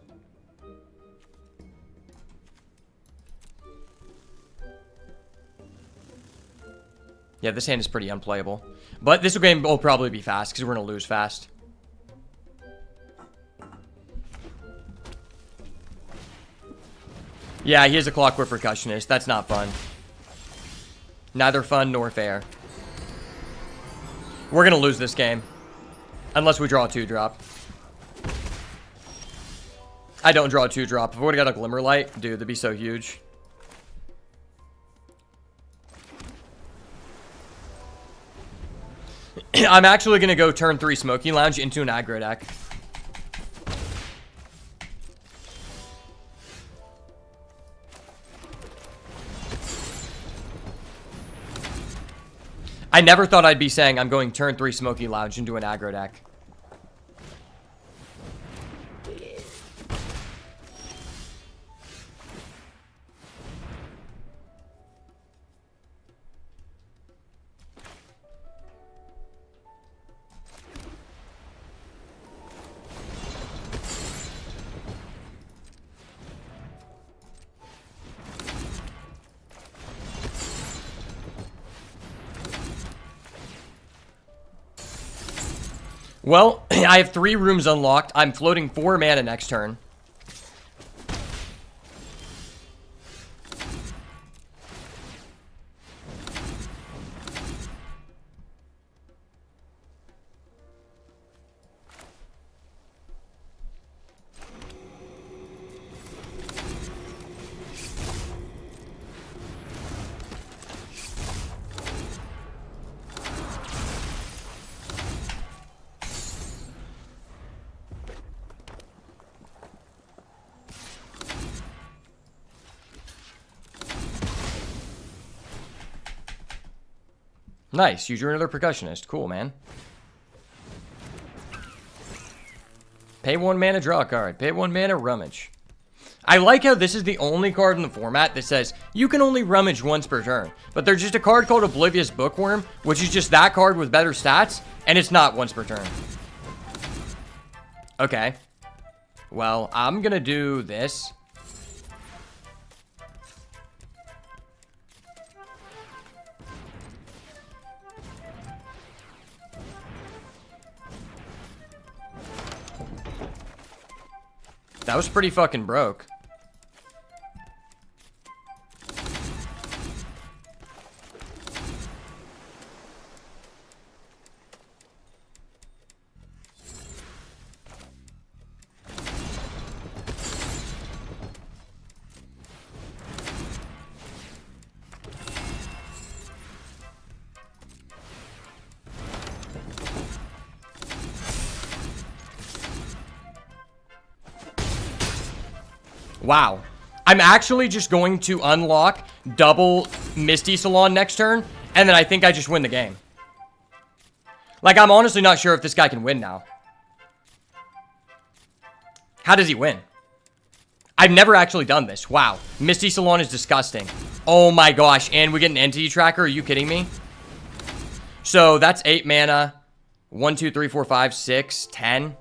Yeah, this hand is pretty unplayable. But this game will probably be fast because we're going to lose fast. Yeah, he has a Clockwork Percussionist. That's not fun. Neither fun nor fair. We're gonna lose this game. Unless we draw a 2-drop. I don't draw a 2-drop. If I would've got a Glimmer Light, dude, that'd be so huge. I'm actually gonna go turn 3 Smoky Lounge into an aggro deck. I never thought I'd be saying I'm going turn 3 Smoky Lounge into an aggro deck. Well, I have 3 rooms unlocked. I'm floating 4 mana next turn. Nice, you drew another percussionist. Cool, man. Pay 1 mana, draw a card. Pay 1 mana, rummage. I like how this is the only card in the format that says you can only rummage once per turn. But there's just a card called Oblivious Bookworm, which is just that card with better stats, and it's not once per turn. Okay. Well, I'm gonna do this. That was pretty fucking broke. Wow. I'm actually just going to unlock double Misty Salon next turn, and then I think I just win the game. Like, I'm honestly not sure if this guy can win now. How does he win? I've never actually done this. Wow. Misty Salon is disgusting. Oh my gosh. And we get an entity tracker. Are you kidding me? So that's 8 mana. 1, 2, 3, 4, 5, 6, 10.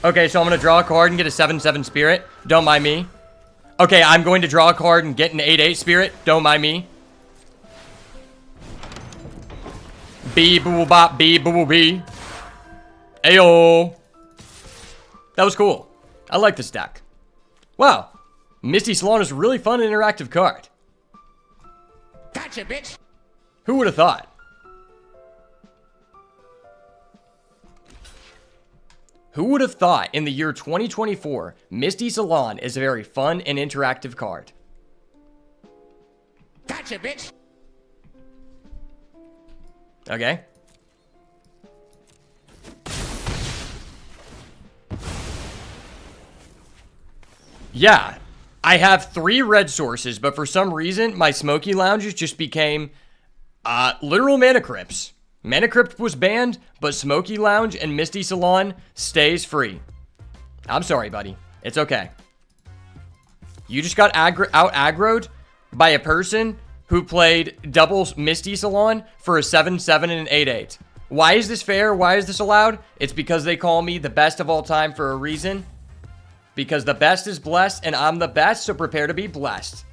Okay, so I'm going to draw a card and get a 7/7 Spirit. Don't mind me. Okay, I'm going to draw a card and get an 8/8 Spirit. Don't mind me. B boo bop B boo boo B. Ayo. That was cool. I like this deck. Wow. Misty Salon is a really fun and interactive card. Gotcha, bitch. Who would have thought? Who would have thought in the year 2024, Misty Salon is a very fun and interactive card? Gotcha, bitch. Okay. Yeah. I have 3 red sources, but for some reason, my Smoky Lounges just became literal Mana Crypts. Mana Crypt was banned, but Smoky Lounge and Misty Salon stays free. I'm sorry, buddy. It's okay. You just got out-aggroed by a person who played double Misty Salon for a 7/7 and an 8/8. Why is this fair? Why is this allowed? It's because they call me the best of all time for a reason. because the best is blessed, and I'm the best, so prepare to be blessed.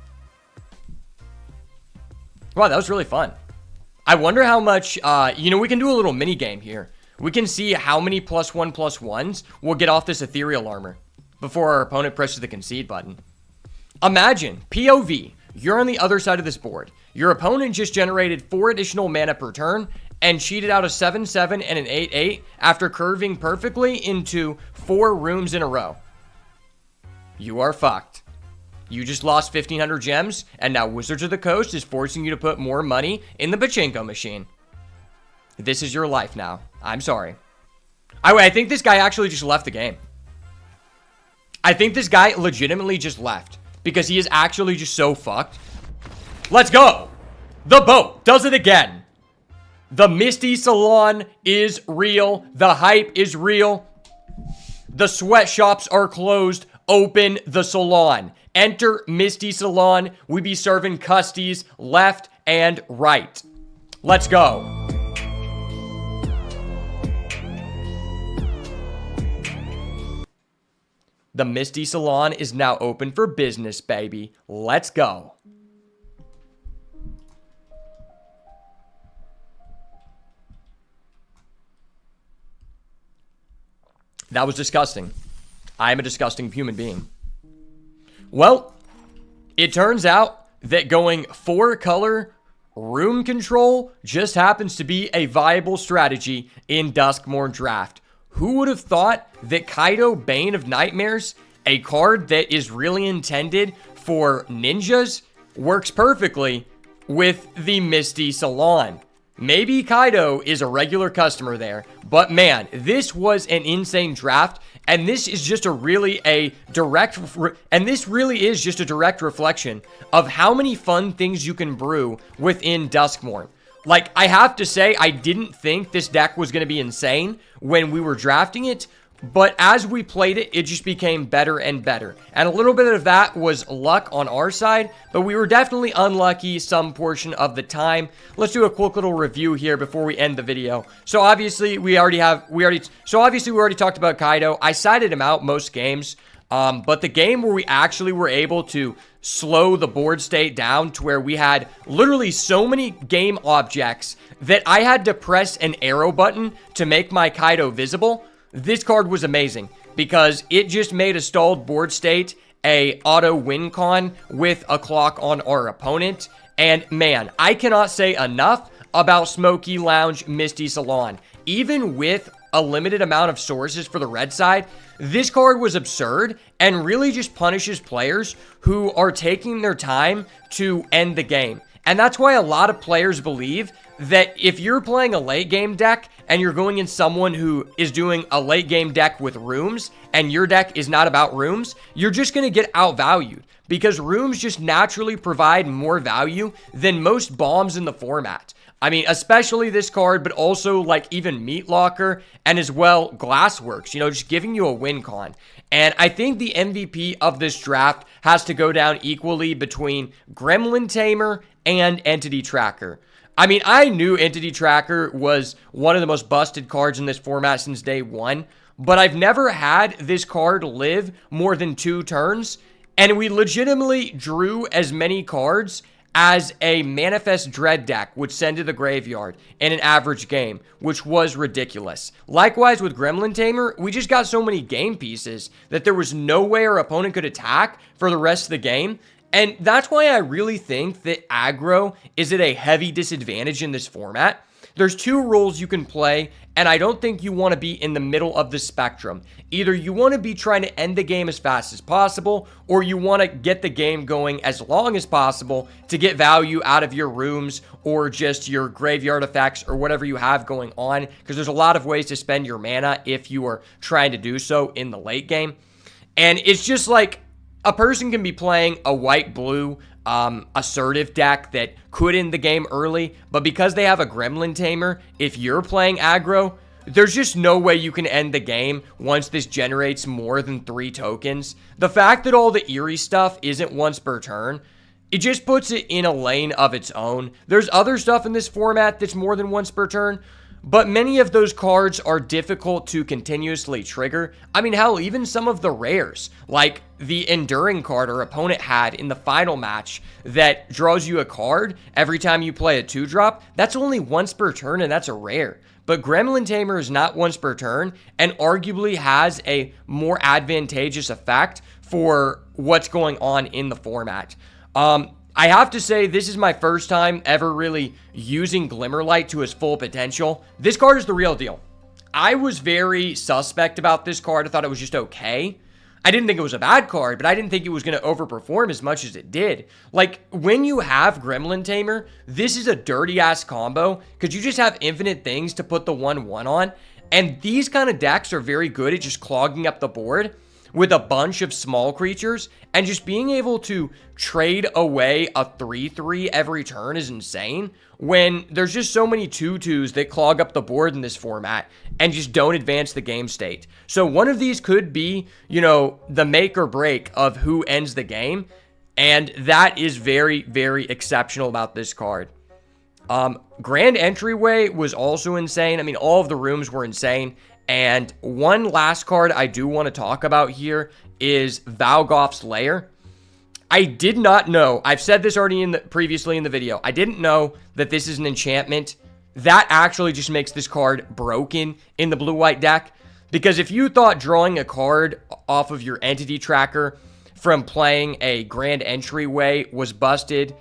Wow, that was really fun. I wonder how much, we can do a little mini game here. We can see how many +1/+1s we'll get off this ethereal armor before our opponent presses the concede button. Imagine, POV, you're on the other side of this board. Your opponent just generated 4 additional mana per turn and cheated out a 7/7 and an 8/8 after curving perfectly into 4 rooms in a row. You are fucked. You just lost 1,500 gems, and now Wizards of the Coast is forcing you to put more money in the pachinko machine. This is your life now. I'm sorry. I think this guy actually just left the game. I think this guy legitimately just left because he is actually just so fucked. Let's go. The boat does it again. The Misty Salon is real. The hype is real. The sweatshops are closed. Open the salon. Enter Misty Salon. We be serving custies left and right. Let's go. The Misty Salon is now open for business, baby. Let's go. That was disgusting. I am a disgusting human being. Well, it turns out that going 4-color room control just happens to be a viable strategy in Duskmourn draft. Who would have thought that Kaido Bane of Nightmares, a card that is really intended for ninjas, works perfectly with the Misty Salon? Maybe Kaido is a regular customer there, but man, this was an insane draft, and this is just a direct reflection of how many fun things you can brew within Duskmourn. Like, I have to say, I didn't think this deck was going to be insane when we were drafting it, but as we played it, it just became better and better. And a little bit of that was luck on our side, but we were definitely unlucky some portion of the time. Let's do a quick little review here before we end the video. So obviously, we already talked about Kaido. I sided him out most games. But the game where we actually were able to slow the board state down to where we had literally so many game objects that I had to press an arrow button to make my Kaido visible, this card was amazing because it just made a stalled board state a auto win con with a clock on our opponent. And man, I cannot say enough about Smoky Lounge Misty Salon. Even with a limited amount of sources for the red side, this card was absurd and really just punishes players who are taking their time to end the game. And that's why a lot of players believe that if you're playing a late game deck and you're going in someone who is doing a late game deck with rooms and your deck is not about rooms, you're just going to get outvalued because rooms just naturally provide more value than most bombs in the format. I mean, especially this card, but also like even Meat Locker and as well Glassworks, just giving you a win con. And I think the MVP of this draft has to go down equally between Gremlin Tamer and Entity Tracker. I mean, I knew Entity Tracker was one of the most busted cards in this format since day one, but I've never had this card live more than 2 turns, and we legitimately drew as many cards as a Manifest Dread deck would send to the graveyard in an average game, which was ridiculous. Likewise with Gremlin Tamer, we just got so many game pieces that there was no way our opponent could attack for the rest of the game. And that's why I really think that aggro is at a heavy disadvantage in this format. There's 2 roles you can play, and I don't think you want to be in the middle of the spectrum. Either you want to be trying to end the game as fast as possible, or you want to get the game going as long as possible to get value out of your rooms or just your graveyard effects or whatever you have going on, because there's a lot of ways to spend your mana if you are trying to do so in the late game. And it's just like a person can be playing a white-blue assertive deck that could end the game early, but because they have a Gremlin Tamer, if you're playing aggro, there's just no way you can end the game once this generates more than 3 tokens. The fact that all the eerie stuff isn't once per turn, it just puts it in a lane of its own. There's other stuff in this format that's more than once per turn, but many of those cards are difficult to continuously trigger. I mean, hell, even some of the rares, like the Enduring card our opponent had in the final match that draws you a card every time you play a 2-drop, that's only once per turn, and that's a rare. But Gremlin Tamer is not once per turn, and arguably has a more advantageous effect for what's going on in the format. I have to say, this is my first time ever really using Glimmerlight to its full potential. This card is the real deal. I was very suspect about this card. I thought it was just okay. I didn't think it was a bad card, but I didn't think it was going to overperform as much as it did. Like, when you have Gremlin Tamer, this is a dirty-ass combo, because you just have infinite things to put the 1/1 on, and these kind of decks are very good at just clogging up the board with a bunch of small creatures, and just being able to trade away a 3/3 every turn is insane when there's just so many 2/2s that clog up the board in this format and just don't advance the game state. So one of these could be, you know, the make or break of who ends the game, and that is very, very exceptional about this card. Grand Entryway was also insane. I mean, all of the rooms were insane. And one last card I do want to talk about here is Valgoth's Lair. I did not know, I've said this already previously in the video, I didn't know that this is an enchantment. That actually just makes this card broken in the blue-white deck. Because if you thought drawing a card off of your entity tracker from playing a Grand Entryway was busted,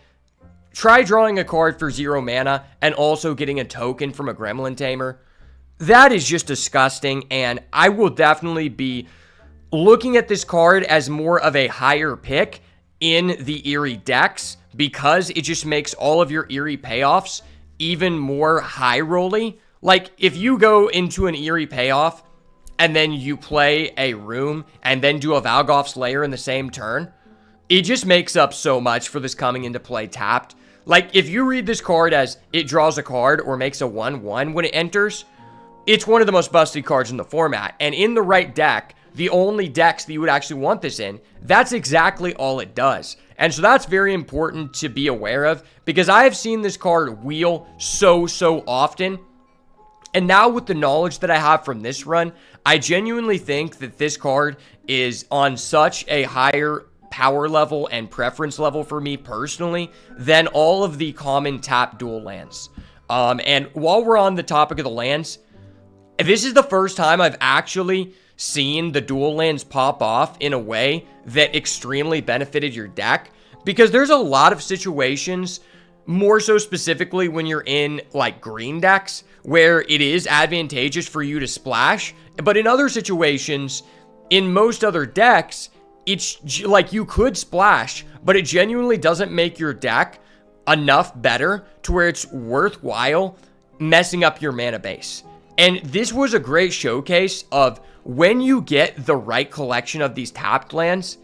try drawing a card for 0 mana and also getting a token from a Gremlin Tamer. That is just disgusting, and I will definitely be looking at this card as more of a higher pick in the Eerie decks, because it just makes all of your Eerie payoffs even more high-rolly. Like, if you go into an Eerie payoff and then you play a room and then do a Valgoth's Lair in the same turn, it just makes up so much for this coming into play tapped. Like, if you read this card as it draws a card or makes a 1/1 when it enters, it's one of the most busted cards in the format. And in the right deck, the only decks that you would actually want this in, that's exactly all it does. And so that's very important to be aware of, because I have seen this card wheel so often. And now with the knowledge that I have from this run, I genuinely think that this card is on such a higher power level and preference level for me personally than all of the common tap dual lands. And while we're on the topic of the lands, this is the first time I've actually seen the dual lands pop off in a way that extremely benefited your deck, because there's a lot of situations, more so specifically when you're in like green decks, where it is advantageous for you to splash, but in other situations, in most other decks, it's like you could splash, but it genuinely doesn't make your deck enough better to where it's worthwhile messing up your mana base. And this was a great showcase of when you get the right collection of these tapped lands,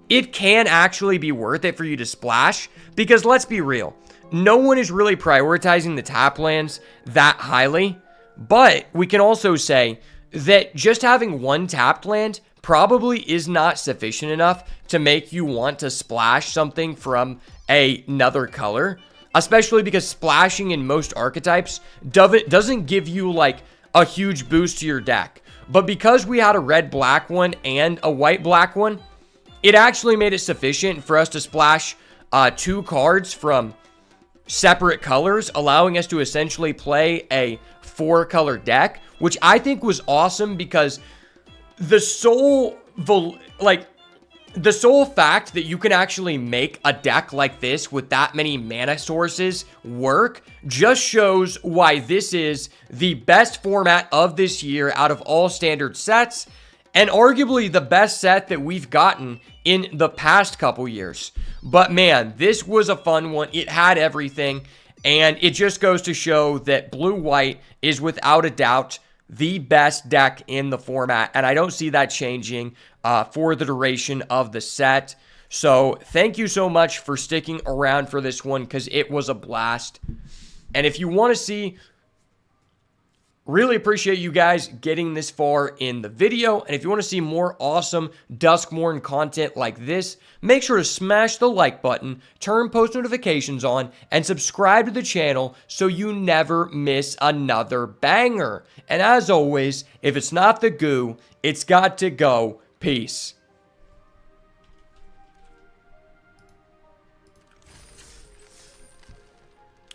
it can actually be worth it for you to splash, because let's be real, no one is really prioritizing the tap lands that highly. But we can also say that just having one tapped land probably is not sufficient enough to make you want to splash something from another color, especially because splashing in most archetypes doesn't give you like a huge boost to your deck. But because we had a red-black one and a white-black one, it actually made it sufficient for us to splash 2 cards from separate colors, allowing us to essentially play a 4-color deck, which I think was awesome, because the sole fact that you can actually make a deck like this with that many mana sources work just shows why this is the best format of this year out of all standard sets, and arguably the best set that we've gotten in the past couple years. But man, this was a fun one. It had everything, and it just goes to show that blue-white is without a doubt the best deck in the format, and I don't see that changing for the duration of the set. So thank you so much for sticking around for this one, because it was a blast. And if you want to see Really appreciate you guys getting this far in the video. And if you want to see more awesome Duskmourn content like this, make sure to smash the like button, turn post notifications on, and subscribe to the channel so you never miss another banger. And as always, if it's not the goo, it's got to go. Peace.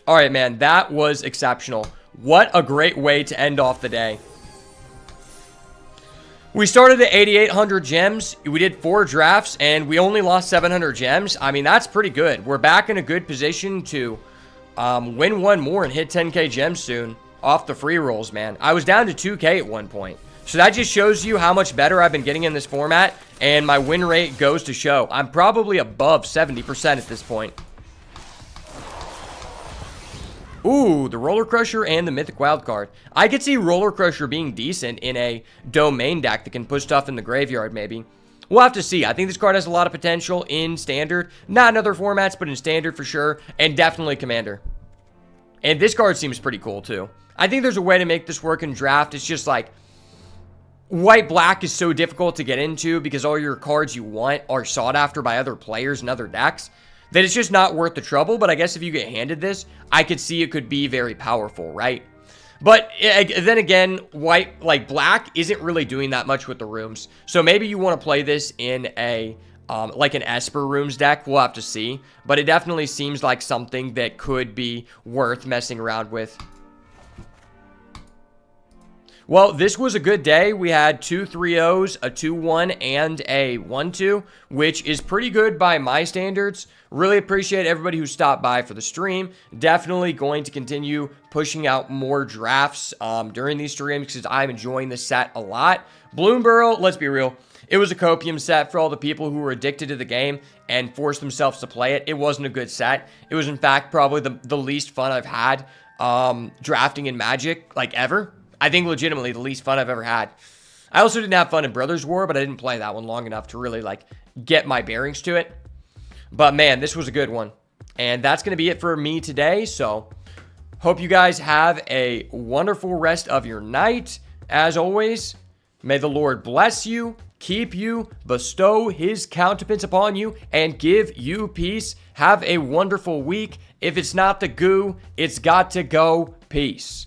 All right, man, that was exceptional. What a great way to end off the day. We started at 8,800 gems. We did 4 drafts, and we only lost 700 gems. I mean, that's pretty good. We're back in a good position to win one more and hit 10k gems soon off the free rolls, man. I was down to 2k at one point. So that just shows you how much better I've been getting in this format, and my win rate goes to show. I'm probably above 70% at this point. Ooh, the Roller Crusher and the Mythic Wildcard. I could see Roller Crusher being decent in a domain deck that can put stuff in the graveyard, maybe. We'll have to see. I think this card has a lot of potential in Standard. Not in other formats, but in Standard for sure. And definitely Commander. And this card seems pretty cool, too. I think there's a way to make this work in Draft. It's just like, white-black is so difficult to get into because all your cards you want are sought after by other players and other decks, that it's just not worth the trouble. But I guess if you get handed this, I could see it could be very powerful, right? But then again, black isn't really doing that much with the rooms. So maybe you want to play this in a, like an Esper rooms deck. We'll have to see. But it definitely seems like something that could be worth messing around with. Well, this was a good day. We had 2 3-0s, a 2-1, and a 1-2, which is pretty good by my standards. Really appreciate everybody who stopped by for the stream. Definitely going to continue pushing out more drafts during these streams because I'm enjoying this set a lot. Bloomburrow, let's be real, it was a copium set for all the people who were addicted to the game and forced themselves to play it. It wasn't a good set. It was, in fact, probably the least fun I've had drafting in Magic, like, ever. I think legitimately the least fun I've ever had. I also didn't have fun in Brothers War, but I didn't play that one long enough to really, like, get my bearings to it. But, man, this was a good one. And that's going to be it for me today. So, hope you guys have a wonderful rest of your night. As always, may the Lord bless you, keep you, bestow his countenance upon you, and give you peace. Have a wonderful week. If it's not the goo, it's got to go. Peace.